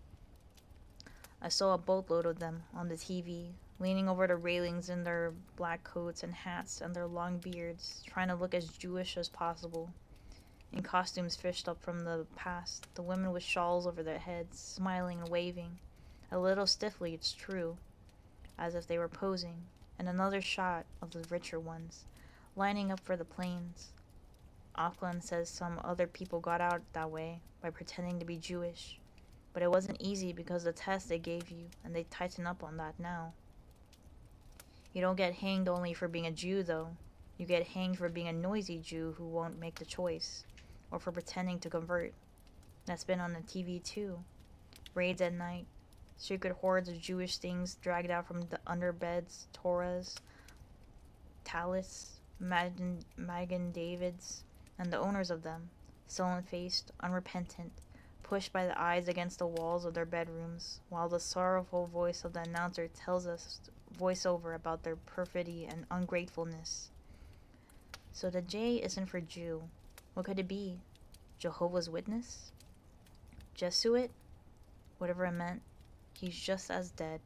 [SPEAKER 1] I saw a boatload of them on the TV, leaning over the railings in their black coats and hats and their long beards, trying to look as Jewish as possible. In costumes fished up from the past, the women with shawls over their heads, smiling and waving, a little stiffly, it's true, as if they were posing, and another shot of the richer ones, lining up for the planes. Auckland says some other people got out that way by pretending to be Jewish, but it wasn't easy because of the test they gave you, and they tighten up on that now. You don't get hanged only for being a Jew, though. You get hanged for being a noisy Jew who won't make the choice, or for pretending to convert. That's been on the TV too. Raids at night, secret hordes of Jewish things dragged out from the underbeds, Torahs, Talits, Magen Davids, and the owners of them, sullen-faced, unrepentant, pushed by the eyes against the walls of their bedrooms, while the sorrowful voice of the announcer tells us voiceover about their perfidy and ungratefulness. So the J isn't for Jew. What could it be? Jehovah's Witness? Jesuit? Whatever it meant, he's just as dead.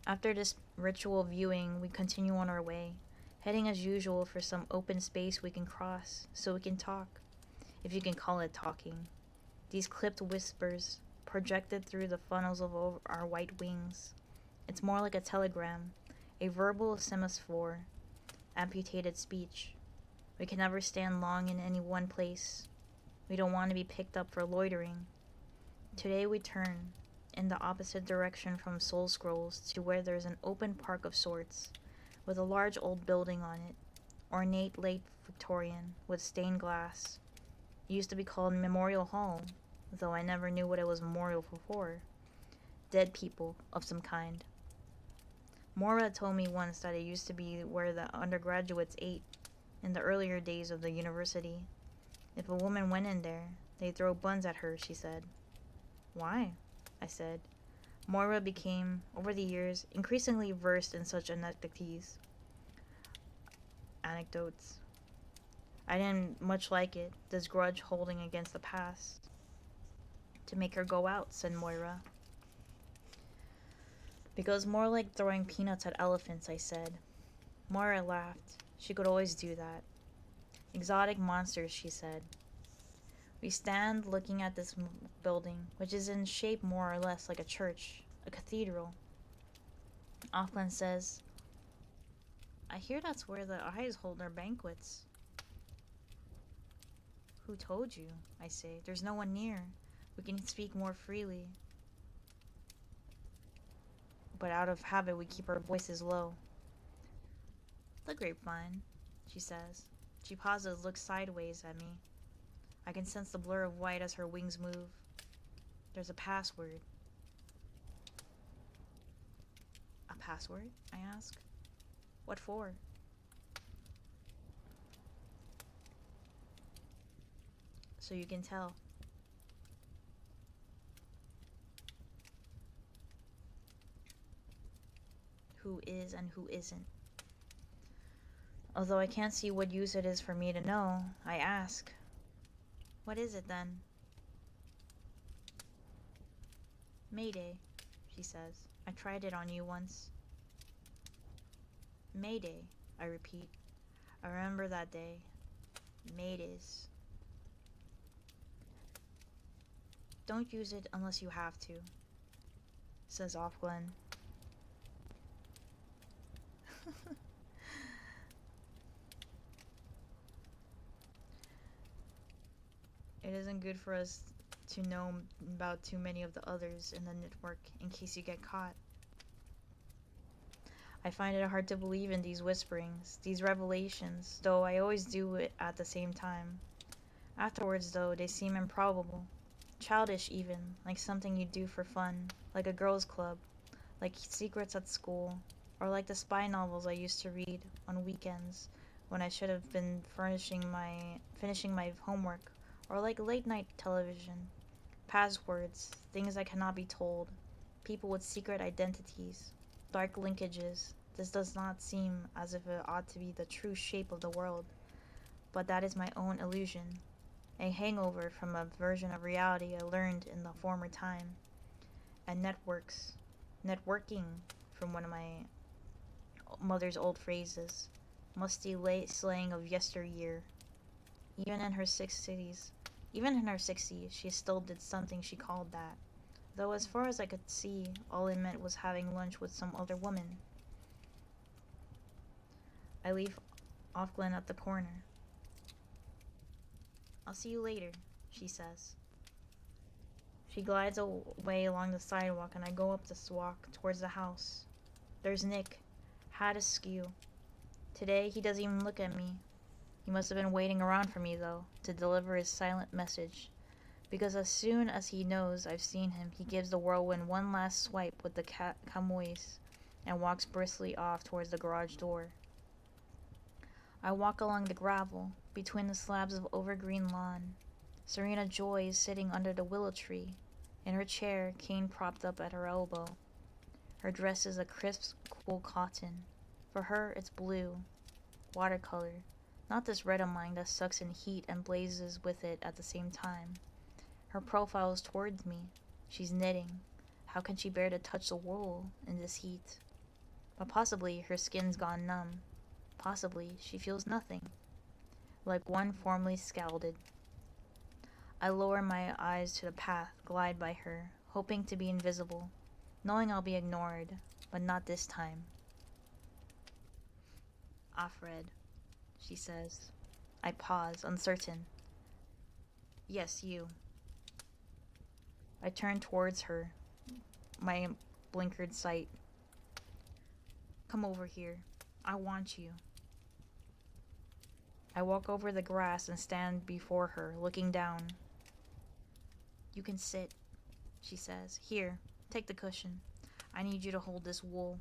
[SPEAKER 1] After this ritual viewing, we continue on our way, heading as usual for some open space we can cross, so we can talk, if you can call it talking. These clipped whispers, projected through the funnels of our white wings. It's more like a telegram, a verbal semaphore, amputated speech. We can never stand long in any one place. We don't want to be picked up for loitering. Today we turn in the opposite direction from Soul Scrolls to where there's an open park of sorts, with a large old building on it, ornate late Victorian, with stained glass. It used to be called Memorial Hall, though I never knew what it was memorial for. Dead people of some kind. Mora told me once that it used to be where the undergraduates ate in the earlier days of the university. If a woman went in there, they'd throw buns at her, she said. Why? I said. Moira became, over the years, increasingly versed in such anecdotes. I didn't much like it, this grudge holding against the past. To make her go out, said Moira. Because more like throwing peanuts at elephants, I said. Moira laughed. She could always do that. Exotic monsters, she said. We stand looking at this building, which is in shape more or less like a church, a cathedral. Auckland says, I hear that's where the eyes hold their banquets. Who told you? I say. There's no one near. We can speak more freely. But out of habit, we keep our voices low. The grapevine, she says. She pauses, looks sideways at me. I can sense the blur of white as her wings move. There's a password. A password? I ask. What for? So you can tell. Who is and who isn't. Although I can't see what use it is for me to know, I ask. What is it then? Mayday, she says. I tried it on you once. Mayday, I repeat. I remember that day. Maydays. Don't use it unless you have to, says Offglen. It isn't good for us to know about too many of the others in the network in case you get caught. I find it hard to believe in these whisperings, these revelations, though I always do it at the same time. Afterwards, though, they seem improbable. Childish even, like something you do for fun, like a girls' club, like secrets at school, or like the spy novels I used to read on weekends when I should have been finishing my homework, or like late-night television. Passwords, things that cannot be told, people with secret identities, dark linkages. This does not seem as if it ought to be the true shape of the world, but that is my own illusion, a hangover from a version of reality I learned in the former time. And networking, from one of my mother's old phrases, musty late slang of yesteryear. Even in her 60s, she still did something she called that. Though as far as I could see, all it meant was having lunch with some other woman. I leave Offglen at the corner. I'll see you later, she says. She glides away along the sidewalk and I go up this walk towards the house. There's Nick, hat askew. Today he doesn't even look at me. He must have been waiting around for me, though, to deliver his silent message. Because as soon as he knows I've seen him, he gives the whirlwind one last swipe with the camoise and walks briskly off towards the garage door. I walk along the gravel, between the slabs of overgreen lawn. Serena Joy is sitting under the willow tree, in her chair, cane propped up at her elbow. Her dress is a crisp, cool cotton. For her, it's blue, watercolor, not this red of mine that sucks in heat and blazes with it at the same time. Her profile is towards me. She's knitting. How can she bear to touch the wool in this heat? But possibly her skin's gone numb. Possibly she feels nothing, like one formerly scalded. I lower my eyes to the path, glide by her, hoping to be invisible, knowing I'll be ignored, but not this time. Offred, she says. I pause, uncertain. Yes, you. I turn towards her, my blinkered sight. Come over here. I want you. I walk over the grass and stand before her, looking down. You can sit, she says. Here, take the cushion. I need you to hold this wool.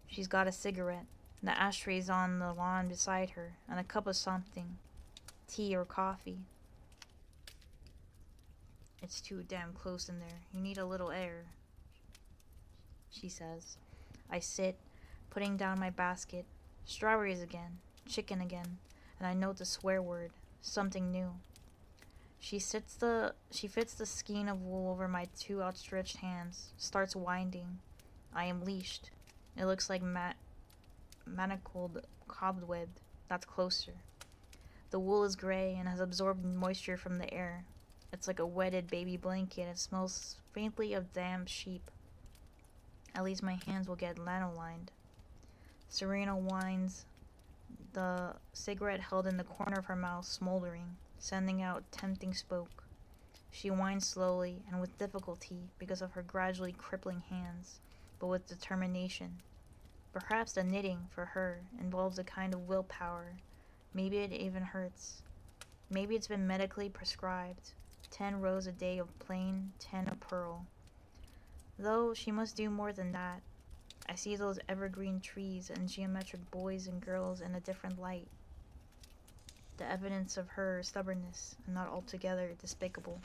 [SPEAKER 1] She's got a cigarette. The ashtray's on the lawn beside her, and a cup of something. Tea or coffee. It's too damn close in there. You need a little air, she says. I sit, putting down my basket. Strawberries again, chicken again, and I note the swear word, something new. She fits the skein of wool over my two outstretched hands, starts winding. I am leashed. It looks like manacled cobweb. That's closer. The wool is gray and has absorbed moisture from the air. It's like a wetted baby blanket. It smells faintly of damp sheep. At least my hands will get lanolined. Serena winds, the cigarette held in the corner of her mouth smoldering, sending out tempting smoke. She winds slowly and with difficulty because of her gradually crippling hands, but with determination. Perhaps the knitting, for her, involves a kind of willpower. Maybe it even hurts. Maybe it's been medically prescribed. 10 rows a day of plain, 10 of pearl. Though she must do more than that. I see those evergreen trees and geometric boys and girls in a different light. The evidence of her stubbornness, and not altogether despicable.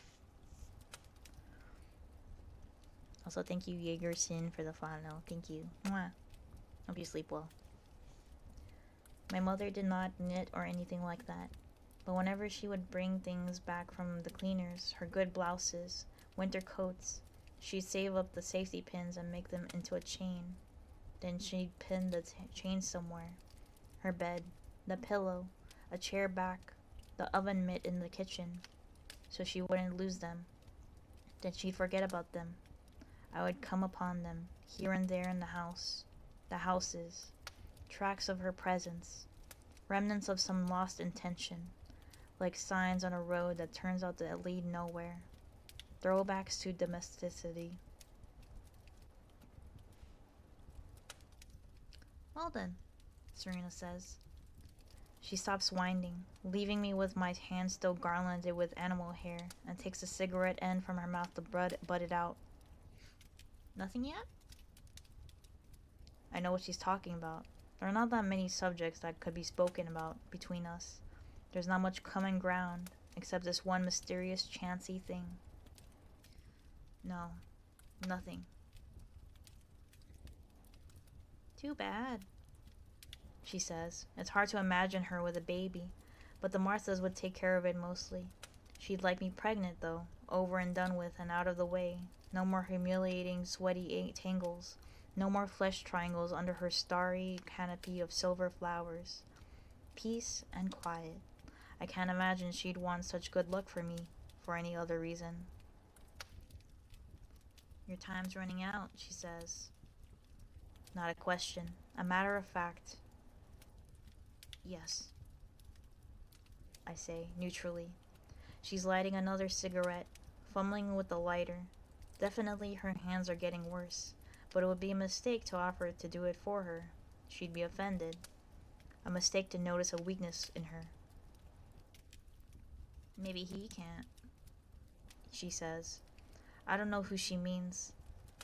[SPEAKER 1] Also, thank you, Jaegerson, for the follow. Thank you. Mwah. Hope you sleep well. My mother did not knit or anything like that, but whenever she would bring things back from the cleaners, her good blouses, winter coats, she'd save up the safety pins and make them into a chain. Then she'd pin the chain somewhere. Her bed, the pillow, a chair back, the oven mitt in the kitchen, so she wouldn't lose them. Then she'd forget about them. I would come upon them, here and there in the house, the houses, tracks of her presence, remnants of some lost intention, like signs on a road that turns out to lead nowhere, throwbacks to domesticity. Well then, Serena says. She stops winding, leaving me with my hand still garlanded with animal hair, and takes a cigarette end from her mouth to butt it out. Nothing yet? I know what she's talking about. There are not that many subjects that could be spoken about between us. There's not much common ground, except this one mysterious, chancy thing. No, nothing. Too bad, she says. It's hard to imagine her with a baby, but the Marthas would take care of it mostly. She'd like me pregnant, though, over and done with and out of the way. No more humiliating, sweaty tangles. No more flesh triangles under her starry canopy of silver flowers. Peace and quiet. I can't imagine she'd want such good luck for me for any other reason. Your time's running out, she says. Not a question. A matter of fact. Yes, I say, neutrally. She's lighting another cigarette, fumbling with the lighter. Definitely her hands are getting worse, but it would be a mistake to offer to do it for her. She'd be offended. A mistake to notice a weakness in her. Maybe he can't, she says. I don't know who she means.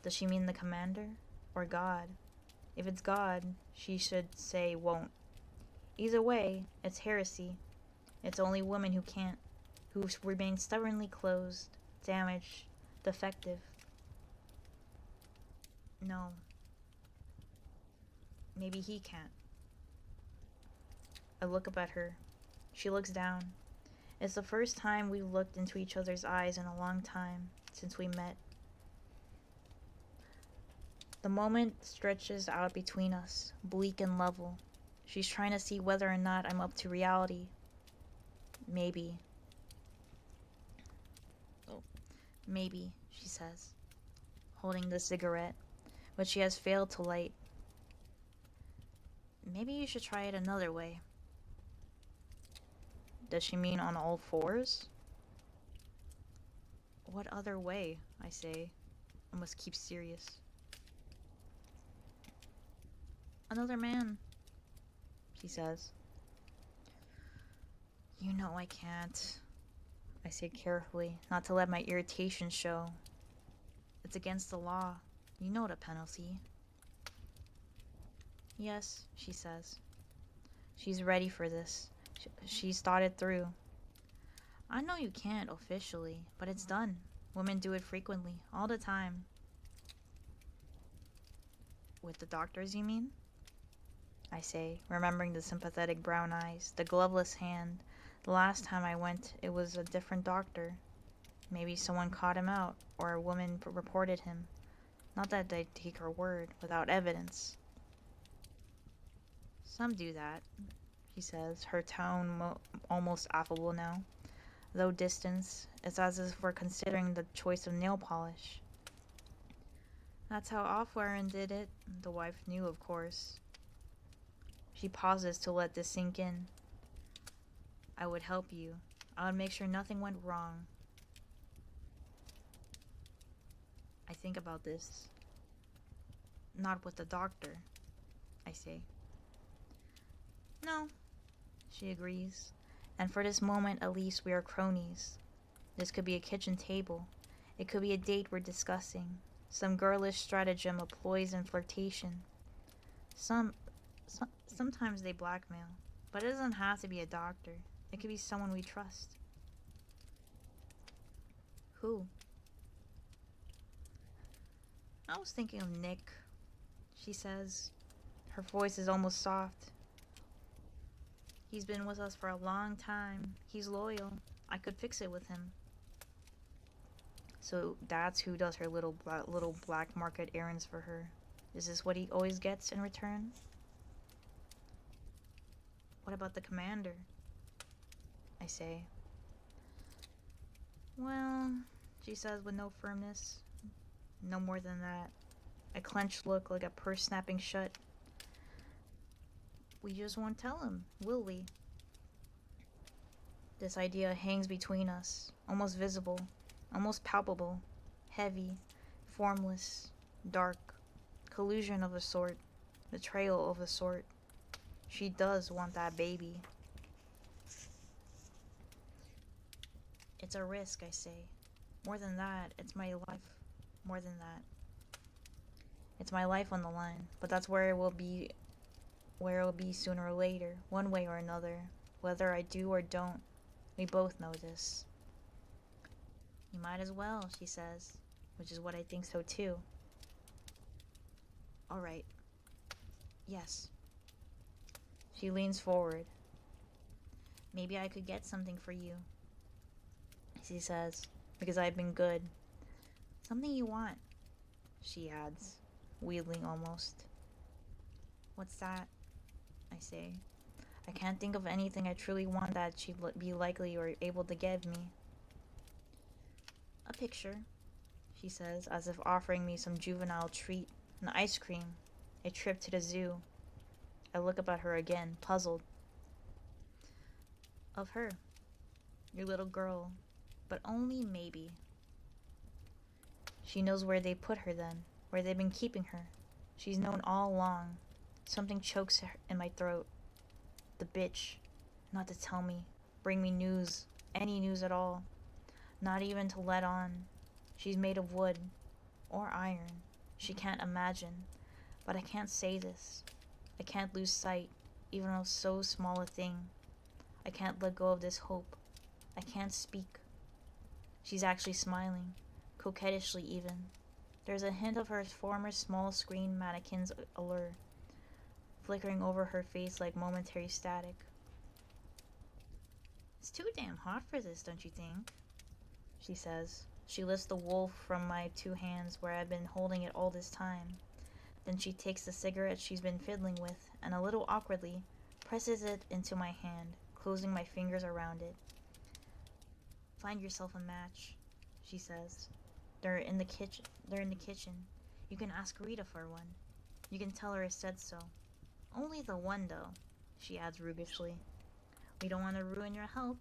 [SPEAKER 1] Does she mean the commander? Or God? If it's God, she should say won't. Either way, it's heresy. It's only women who can't, who remain stubbornly closed, damaged, defective. No. Maybe he can't. I look up at her. She looks down. It's the first time we've looked into each other's eyes in a long time, since we met. The moment stretches out between us, bleak and level. She's trying to see whether or not I'm up to reality. Maybe. Oh. Maybe, she says, holding the cigarette, but she has failed to light. Maybe you should try it another way. Does she mean on all fours? What other way? I say. I must keep serious. Another man, she says. You know I can't. I say carefully, not to let my irritation show. It's against the law. You know the penalty. Yes, she says. She's ready for this. She's thought it through. I know you can't officially, but it's done. Women do it frequently, all the time. With the doctors, you mean? I say, remembering the sympathetic brown eyes, the gloveless hand. The last time I went, it was a different doctor. Maybe someone caught him out, or a woman reported him. Not that they'd take her word, without evidence. Some do that, she says, her tone almost affable now. Though distance, it's as if we're considering the choice of nail polish. That's how Offwaren did it. The wife knew, of course. She pauses to let this sink in. I would help you. I would make sure nothing went wrong. I think about this. Not with the doctor, I say. No, she agrees. And for this moment, at least, we are cronies. This could be a kitchen table. It could be a date we're discussing. Some girlish stratagem of poise and flirtation. Sometimes they blackmail. But it doesn't have to be a doctor. It could be someone we trust. Who? I was thinking of Nick, she says. Her voice is almost soft. He's been with us for a long time. He's loyal. I could fix it with him. So that's who does her little black market errands for her. Is this what he always gets in return? What about the commander? I say. Well, she says with no firmness. No more than that. A clenched look like a purse snapping shut. We just won't tell him, will we? This idea hangs between us, almost visible, almost palpable, heavy, formless, dark, collusion of a sort, betrayal of a sort. She does want that baby. It's a risk, I say. More than that, it's my life. More than that. It's my life on the line, but that's where it will be sooner or later, one way or another. Whether I do or don't, we both know this. You might as well, she says, which is what I think so too. All right. Yes. She leans forward. Maybe I could get something for you, she says, because I've been good. Something you want, she adds, wheedling almost. What's that? I say. I can't think of anything I truly want that she'd be likely or able to give me. A picture, she says, as if offering me some juvenile treat. An ice cream. A trip to the zoo. I look up at her again, puzzled. Of her. Your little girl. But only maybe. She knows where they put her then. Where they've been keeping her. She's known all along. Something chokes in my throat. The bitch. Not to tell me. Bring me news. Any news at all. Not even to let on. She's made of wood. Or iron. She can't imagine. But I can't say this. I can't lose sight, even of so small a thing. I can't let go of this hope. I can't speak. She's actually smiling. Coquettishly even. There's a hint of her former small screen mannequin's allure. Flickering over her face like momentary static. It's too damn hot for this, don't you think? She says. She lifts the wolf from my two hands where I've been holding it all this time. Then she takes the cigarette she's been fiddling with and a little awkwardly presses it into my hand, closing my fingers around it. Find yourself a match, she says. They're in the kitchen. You can ask Rita for one. You can tell her I said so. Only the one, though, she adds roguishly. We don't want to ruin your health.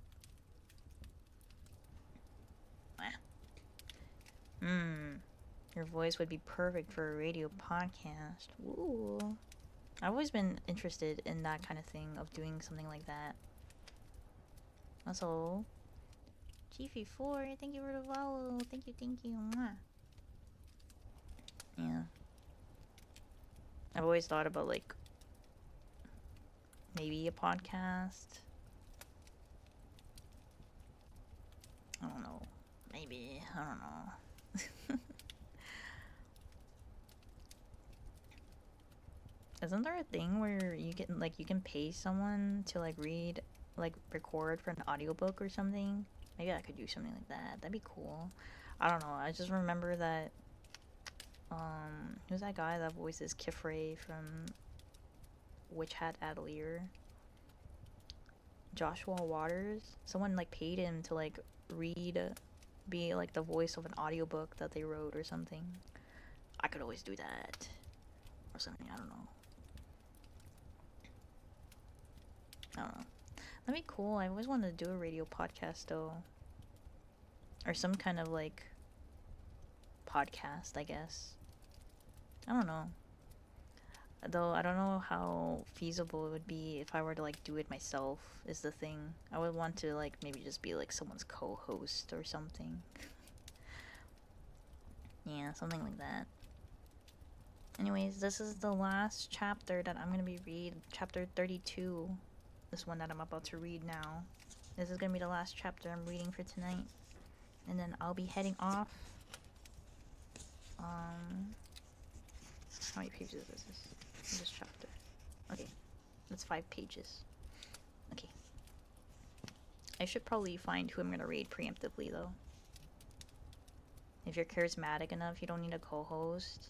[SPEAKER 1] Your voice would be perfect for a radio podcast. Ooh. I've always been interested in that kind of thing, of doing something like that. That's all. Chiefy4, thank you for the follow. Thank you, thank you. Mwah. Yeah. I've always thought about, like, maybe a podcast. I don't know. Maybe. I don't know. Isn't there a thing where you can pay someone to like read, like record for an audiobook or something? Maybe I could do something like that. That'd be cool. I don't know. I just remember that who's that guy that voices Kifrey from Witch Hat Atelier? Joshua Waters. Someone like paid him to like read, be like the voice of an audiobook that they wrote or something. I could always do that. Or something, I don't know. I don't know. That'd be cool. I always wanted to do a radio podcast though. Or some kind of like podcast, I guess. I don't know. Though I don't know how feasible it would be if I were to like do it myself is the thing. I would want to like maybe just be like someone's co-host or something. Yeah, something like that. Anyways, this is the last chapter that I'm gonna be reading. Chapter 32. This one that I'm about to read now. This is gonna be the last chapter I'm reading for tonight. And then I'll be heading off. How many pages is this chapter? Okay, that's 5 pages. Okay. I should probably find who I'm gonna read preemptively though. If you're charismatic enough, you don't need a co-host.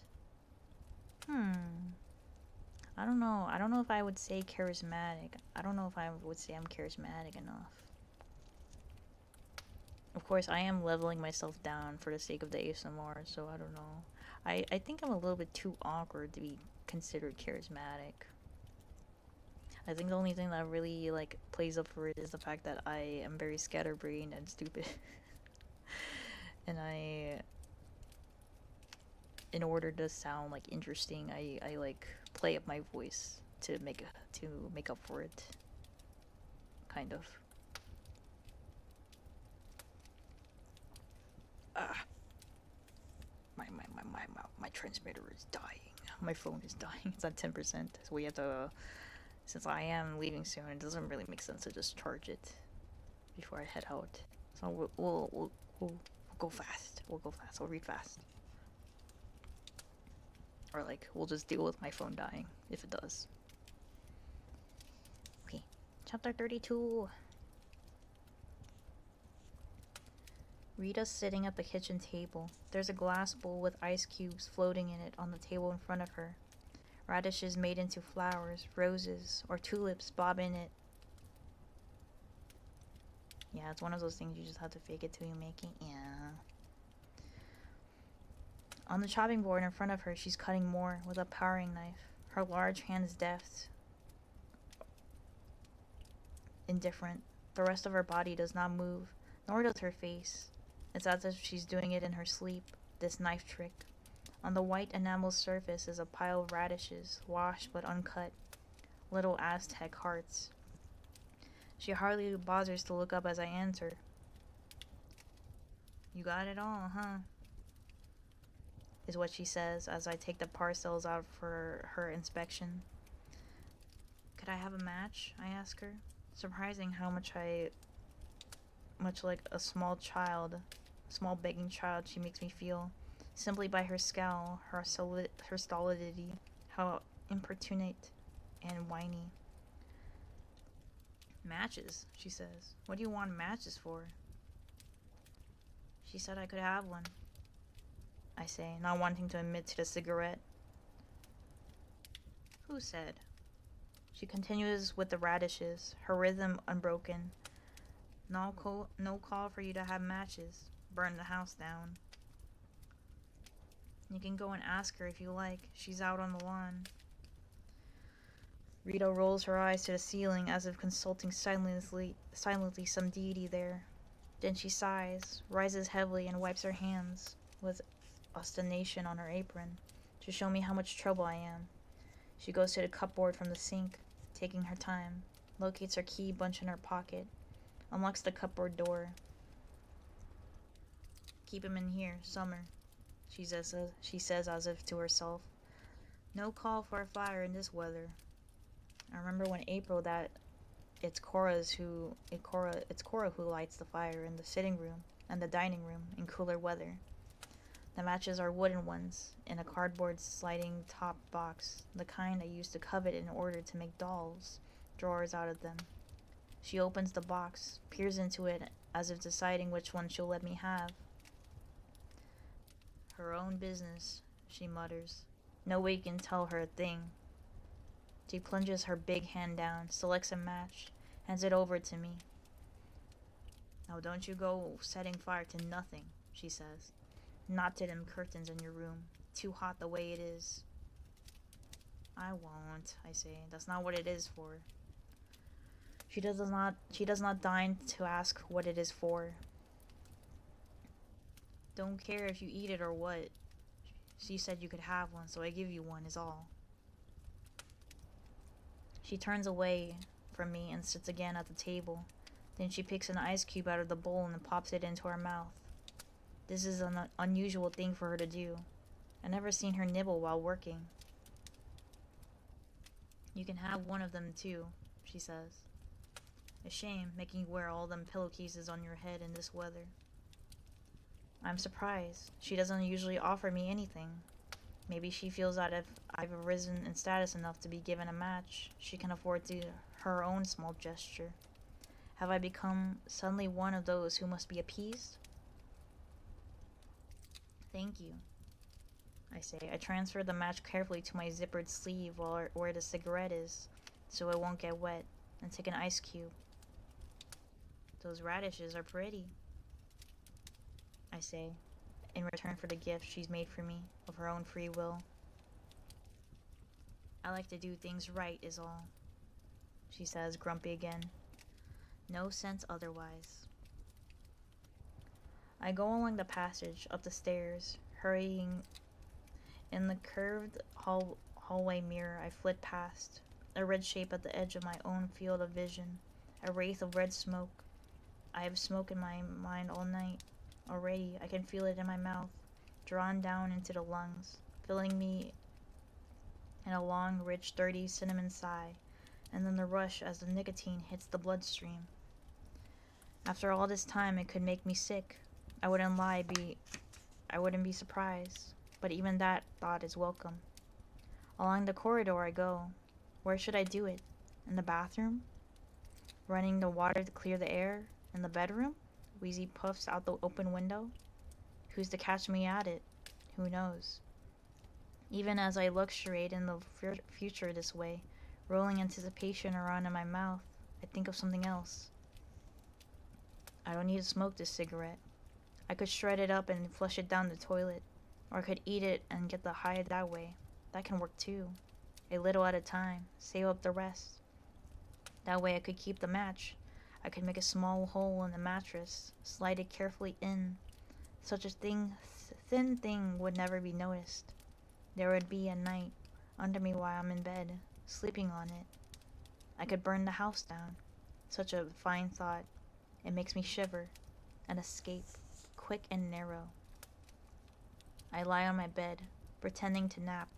[SPEAKER 1] I don't know. I don't know if I would say charismatic. I don't know if I would say I'm charismatic enough. Of course, I am leveling myself down for the sake of the ASMR, so I don't know. I think I'm a little bit too awkward to be considered charismatic. I think the only thing that really, like, plays up for it is the fact that I am very scatterbrained and stupid. And in order to sound, like, interesting, I like, play up my voice to make up for it. Kind of. My transmitter is dying. My phone is dying. It's at 10%. So we have to, since I am leaving soon, it doesn't really make sense to just charge it before I head out. So we'll go fast. We'll go fast. We'll read fast. Or like, we'll just deal with my phone dying, if it does. Okay, chapter 32. Rita's sitting at the kitchen table. There's a glass bowl with ice cubes floating in it on the table in front of her. Radishes made into flowers, roses, or tulips bob in it. Yeah, it's one of those things you just have to fake it till you make it. Yeah. On the chopping board in front of her, she's cutting more with a paring knife. Her large hand is deft, indifferent. The rest of her body does not move, nor does her face. It's as if she's doing it in her sleep, this knife trick. On the white enamel surface is a pile of radishes, washed but uncut, little Aztec hearts. She hardly bothers to look up as I enter. You got it all, huh? Is what she says as I take the parcels out for her inspection. Could I have a match? I ask her. Surprising how much like a small begging child she makes me feel, simply by her scowl, her stolidity, how importunate and whiny. Matches, she says. What do you want matches for? She said I could have one, I say, not wanting to admit to the cigarette. Who said? She continues with the radishes, her rhythm unbroken. No call for you to have matches. Burn the house down. You can go and ask her if you like. She's out on the lawn. Rita rolls her eyes to the ceiling as if consulting silently some deity there. Then she sighs, rises heavily, and wipes her hands with ostentation on her apron to show me how much trouble I am. She goes to the cupboard from the sink, taking her time, locates her key bunch in her pocket, unlocks the cupboard door. Keep him in here, Summer, she says as if to herself. No call for a fire in this weather. I remember when April that it's Cora who lights the fire in the sitting room and the dining room in cooler weather. The matches are wooden ones, in a cardboard sliding top box, the kind I used to covet in order to make dolls, drawers out of them. She opens the box, peers into it as if deciding which one she'll let me have. Her own business, she mutters. Nobody can tell her a thing. She plunges her big hand down, selects a match, hands it over to me. Now don't you go setting fire to nothing, she says. Not to them curtains in your room. Too hot the way it is. I won't, I say. That's not what it is for. She does not deign to ask what it is for. Don't care if you eat it or what. She said you could have one, so I give you one, is all. She turns away from me and sits again at the table. Then she picks an ice cube out of the bowl and pops it into her mouth. This is an unusual thing for her to do. I've never seen her nibble while working. You can have one of them too, she says. A shame making you wear all them pillowcases on your head in this weather. I'm surprised. She doesn't usually offer me anything. Maybe she feels that if I've arisen in status enough to be given a match, she can afford her own small gesture. Have I become suddenly one of those who must be appeased? Thank you, I say. I transfer the match carefully to my zippered sleeve where the cigarette is, so it won't get wet, and take an ice cube. Those radishes are pretty, I say, in return for the gift she's made for me of her own free will. I like to do things right is all, she says, grumpy again. No sense otherwise. I go along the passage, up the stairs, hurrying. In the curved hallway mirror I flit past, a red shape at the edge of my own field of vision, a wraith of red smoke. I have smoke in my mind all night. Already, I can feel it in my mouth, drawn down into the lungs, filling me in a long, rich, dirty cinnamon sigh, and then the rush as the nicotine hits the bloodstream. After all this time, it could make me sick. I wouldn't be surprised, but even that thought is welcome. Along the corridor I go. Where should I do it? In the bathroom? Running the water to clear the air? In the bedroom? Wheezy puffs out the open window? Who's to catch me at it? Who knows? Even as I luxuriate in the future this way, rolling anticipation around in my mouth, I think of something else. I don't need to smoke this cigarette. I could shred it up and flush it down the toilet, or I could eat it and get the high that way. That can work too. A little at a time, save up the rest. That way I could keep the match. I could make a small hole in the mattress, slide it carefully in. Such a thin thing would never be noticed. There would be a night under me while I'm in bed, sleeping on it. I could burn the house down. Such a fine thought. It makes me shiver. An escape, quick and narrow. I lie on my bed, pretending to nap.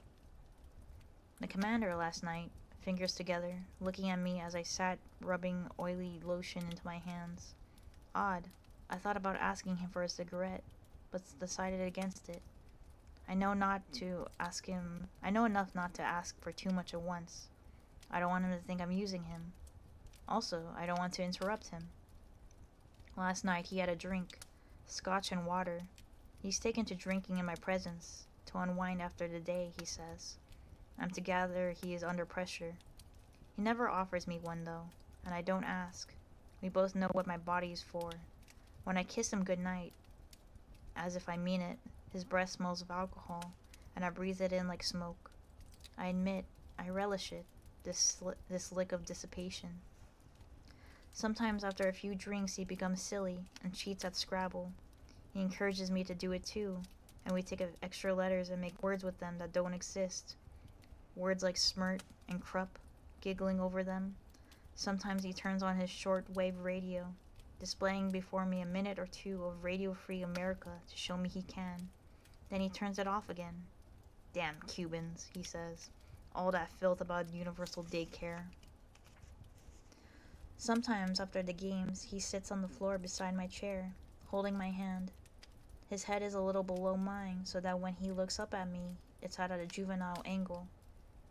[SPEAKER 1] The commander last night, fingers together, looking at me as I sat rubbing oily lotion into my hands. Odd. I thought about asking him for a cigarette, but decided against it. I know enough not to ask for too much at once. I don't want him to think I'm using him. Also, I don't want to interrupt him. Last night he had a drink, scotch and water. He's taken to drinking in my presence, to unwind after the day, he says. I'm to gather he is under pressure. He never offers me one though, and I don't ask. We both know what my body is for. When I kiss him goodnight, as if I mean it, his breath smells of alcohol, and I breathe it in like smoke. I admit, I relish it, this lick of dissipation. Sometimes after a few drinks he becomes silly and cheats at Scrabble. He encourages me to do it too, and we take extra letters and make words with them that don't exist. Words like smirt and crup, giggling over them. Sometimes he turns on his short-wave radio. displaying before me a minute or two of Radio Free America to show me he can. Then he turns it off again. Damn Cubans, he says. All that filth about universal daycare. Sometimes, after the games, he sits on the floor beside my chair, holding my hand. His head is a little below mine, so that when he looks up at me, it's at a juvenile angle.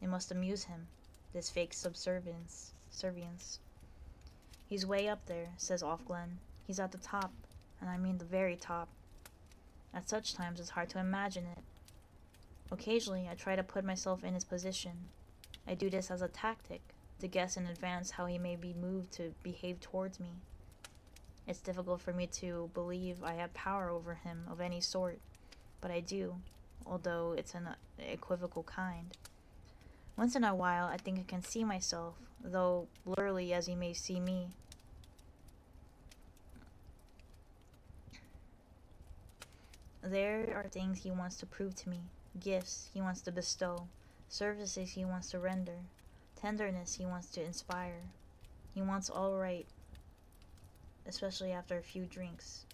[SPEAKER 1] It must amuse him, this fake subservience. He's way up there, says Offglen. He's at the top, and I mean the very top. At such times, it's hard to imagine it. Occasionally, I try to put myself in his position. I do this as a tactic, to guess in advance how he may be moved to behave towards me. It's difficult for me to believe I have power over him of any sort, but I do, although it's an equivocal kind. Once in a while, I think I can see myself, though blurrily as he may see me. There are things he wants to prove to me, gifts he wants to bestow, services he wants to render, tenderness he wants to inspire. He wants all right, especially after a few drinks.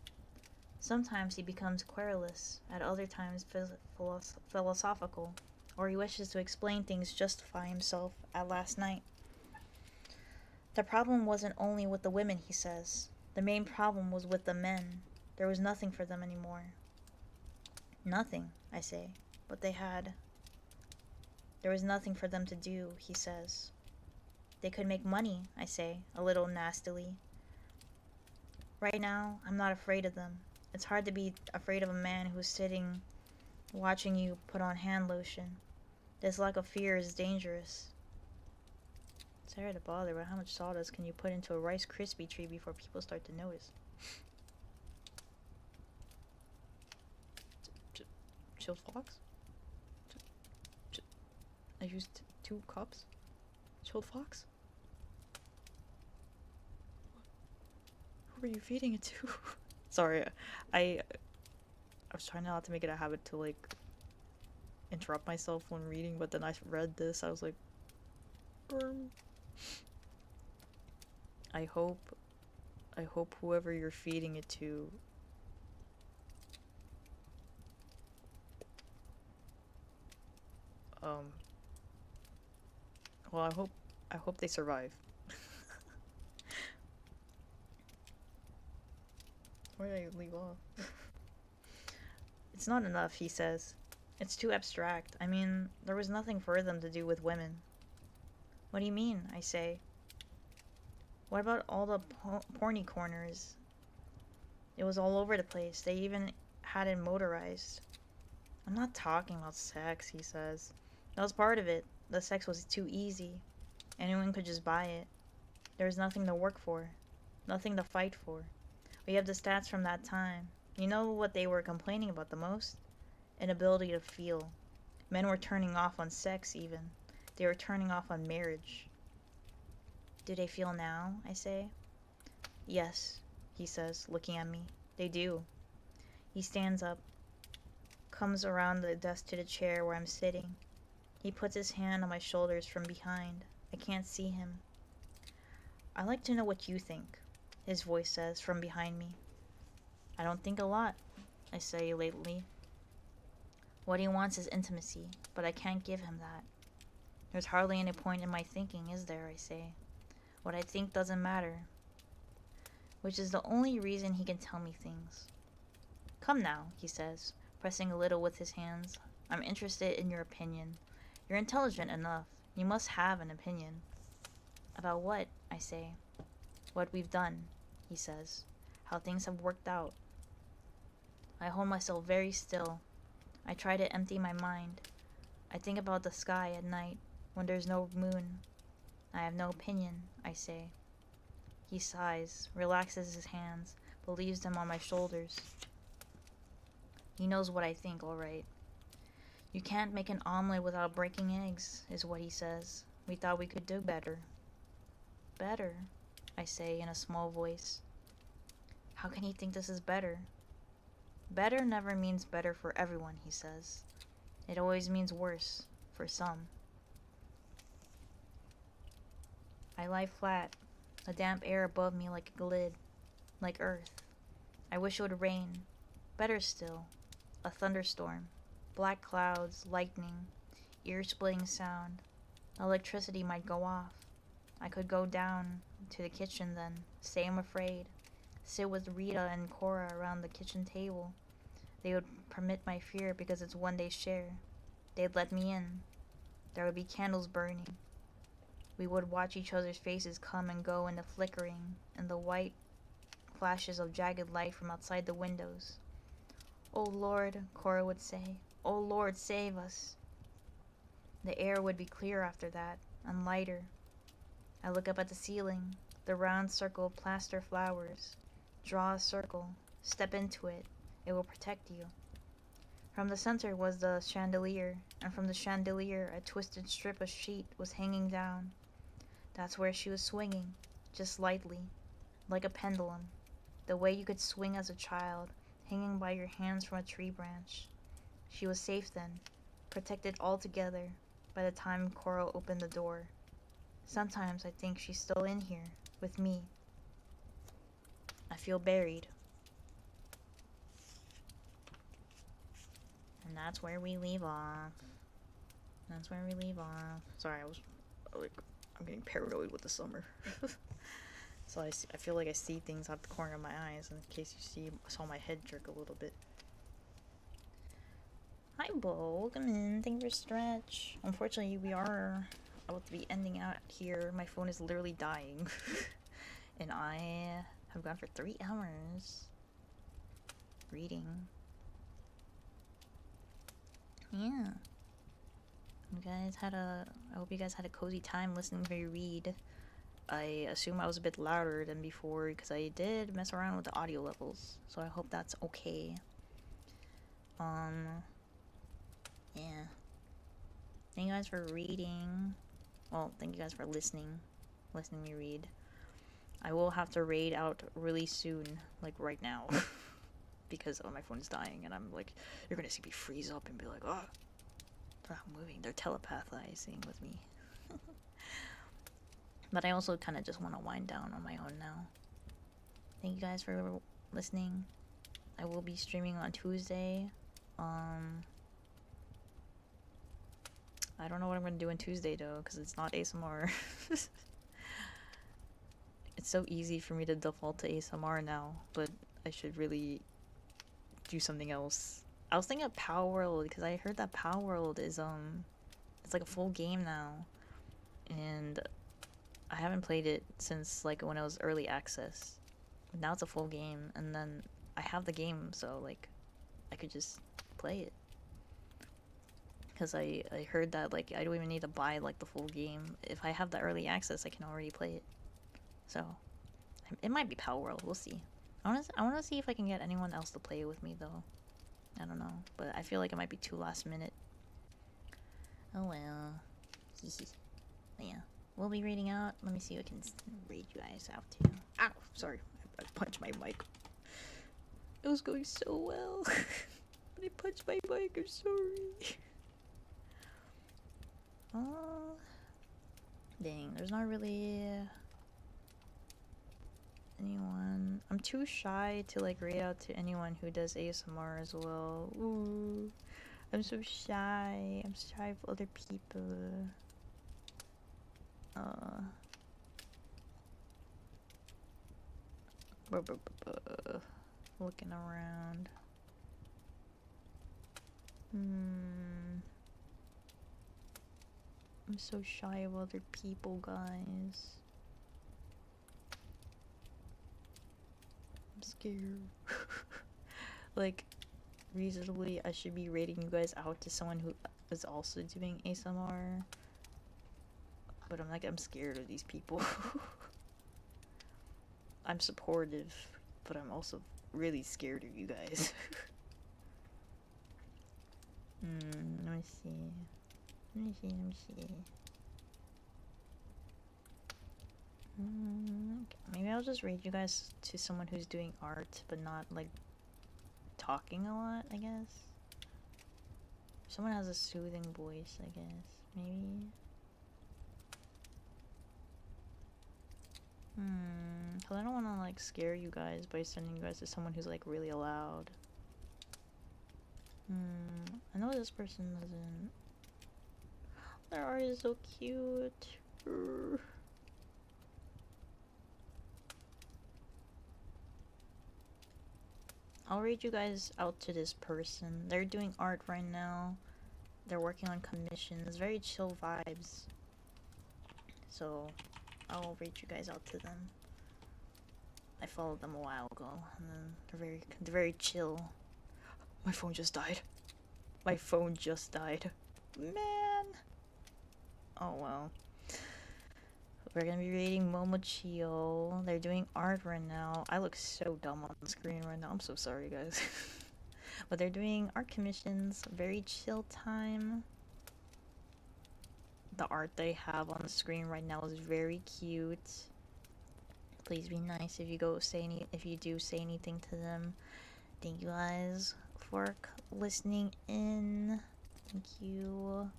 [SPEAKER 1] Sometimes he becomes querulous, at other times philosophical, or he wishes to explain things to justify himself at last night. The problem wasn't only with the women, he says. The main problem was with the men. There was nothing for them anymore. Nothing, I say, but they had. There was nothing for them to do, he says. They could make money, I say, a little nastily. Right now, I'm not afraid of them. It's hard to be afraid of a man who's sitting, watching you put on hand lotion. This lack of fear is dangerous. Sorry to bother, but how much sawdust can you put into a Rice Krispie treat before people start to notice? Chilled Fox? I used 2 cups? Chilled Fox? Who were you feeding it to? Sorry, I was trying not to make it a habit to like interrupt myself when reading, but then I read this, I was like, I hope whoever you're feeding it to well, I hope they survive. Where did I leave off? It's not enough, he says. It's too abstract. I mean, there was nothing for them to do with women. What do you mean? I say. What about all the porny corners? It was all over the place. They even had it motorized. I'm not talking about sex, he says. That was part of it. The sex was too easy. Anyone could just buy it. There was nothing to work for. Nothing to fight for. We have the stats from that time. You know what they were complaining about the most? Inability to feel. Men were turning off on sex, even. They were turning off on marriage. Do they feel now? I say. Yes, he says, looking at me. They do. He stands up, comes around the desk to the chair where I'm sitting. He puts his hand on my shoulders from behind. I can't see him. I'd like to know what you think, his voice says from behind me. I don't think a lot, I say lately. What he wants is intimacy, but I can't give him that. There's hardly any point in my thinking, is there, I say. What I think doesn't matter. Which is the only reason he can tell me things. Come now, he says, pressing a little with his hands. I'm interested in your opinion. You're intelligent enough. You must have an opinion. About what? I say. What we've done, he says. How things have worked out. I hold myself very still. I try to empty my mind. I think about the sky at night, when there's no moon. I have no opinion, I say. He sighs, relaxes his hands, but leaves them on my shoulders. He knows what I think, all right. You can't make an omelet without breaking eggs, is what he says. We thought we could do better. Better, I say in a small voice. How can he think this is better? Better never means better for everyone, he says. It always means worse, for some. I lie flat, the damp air above me like a lid, like earth. I wish it would rain. Better still, a thunderstorm. Black clouds, lightning, ear-splitting sound. Electricity might go off. I could go down to the kitchen then, say I'm afraid. Sit with Rita and Cora around the kitchen table. They would permit my fear because it's one they share. They'd let me in. There would be candles burning. We would watch each other's faces come and go in the flickering, and the white flashes of jagged light from outside the windows. "Oh Lord," Cora would say. "Oh Lord, save us." The air would be clear after that, and lighter. I look up at the ceiling, the round circle of plaster flowers. Draw a circle. Step into it. It will protect you. From the center was the chandelier, and from the chandelier a twisted strip of sheet was hanging down. That's where she was swinging, just lightly, like a pendulum, the way you could swing as a child, hanging by your hands from a tree branch. She was safe then, protected altogether by the time Cora opened the door. Sometimes I think she's still in here, with me. I feel buried. And that's where we leave off. That's where we leave off. Sorry, I'm getting paranoid with the summer. So I feel like I see things out the corner of my eyes, in case you saw my head jerk a little bit. Hi, Bo. Welcome in. Thank you for stretch. Unfortunately, we are about to be ending out here. My phone is literally dying. And I have gone for 3 hours reading. Yeah. I hope you guys had a cozy time listening to me read. I assume I was a bit louder than before because I did mess around with the audio levels. So I hope that's okay. Yeah. Thank you guys for reading. Well, thank you guys for listening to me read. I will have to raid out really soon, like right now. Because my phone's dying and I'm like, you're gonna see me freeze up and be like, oh, they're not moving, they're telepathizing with me. But I also kind of just want to wind down on my own now. Thank you guys for listening. I will be streaming on Tuesday. I don't know what I'm gonna do on Tuesday though, because it's not ASMR. It's so easy for me to default to ASMR now, but I should really do something else. I was thinking of Power World because I heard that Power World is it's like a full game now, and I haven't played it since like when it was early access. But now it's a full game, and then I have the game, so like I could just play it. Because I heard that like I don't even need to buy like the full game. If I have the early access, I can already play it. So it might be Power World. We'll see. I want to see if I can get anyone else to play it with me though. I don't know, but I feel like it might be too last minute. Oh well. But yeah, we'll be reading out. Let me see what I can read you guys out to. Ow! Sorry, I punched my mic. It was going so well, but I punched my mic. I'm sorry. Oh, dang! There's not really anyone. I'm too shy to like read out to anyone who does ASMR as well. Ooh, I'm so shy. I'm shy of other people. Looking around. I'm so shy of other people, guys. I'm scared. Like, reasonably, I should be rating you guys out to someone who is also doing ASMR. But I'm scared of these people. I'm supportive, but I'm also really scared of you guys. Let me see. Okay. Maybe I'll just read you guys to someone who's doing art, but not like talking a lot, I guess. Someone has a soothing voice, I guess. Maybe. Cause I don't want to like scare you guys by sending you guys to someone who's like really loud. I know this person doesn't. Their art is so cute. I'll read you guys out to this person. They're doing art right now. They're working on commissions. Very chill vibes. So I'll read you guys out to them. I followed them a while ago, and then they're very chill. My phone just died. My phone just died. Man. Oh well. We're gonna be reading Momochio. They're doing art right now. I look so dumb on the screen right now. I'm so sorry, guys. But they're doing art commissions. Very chill time. The art they have on the screen right now is very cute. Please be nice if you do say anything to them. Thank you guys for listening in. Thank you.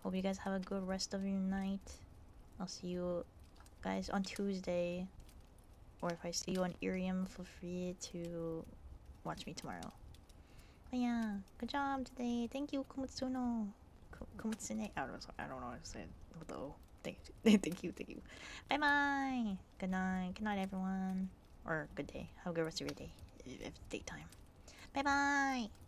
[SPEAKER 1] Hope you guys have a good rest of your night. I'll see you guys on Tuesday. Or if I see you on Irium, feel free to watch me tomorrow. But yeah, good job today. Thank you, Kumutsuno. Kumutsune. I don't know how to say it. Though. Thank you. Bye bye. Good night. Good night, everyone. Or good day. Have a good rest of your day. If daytime. Bye bye.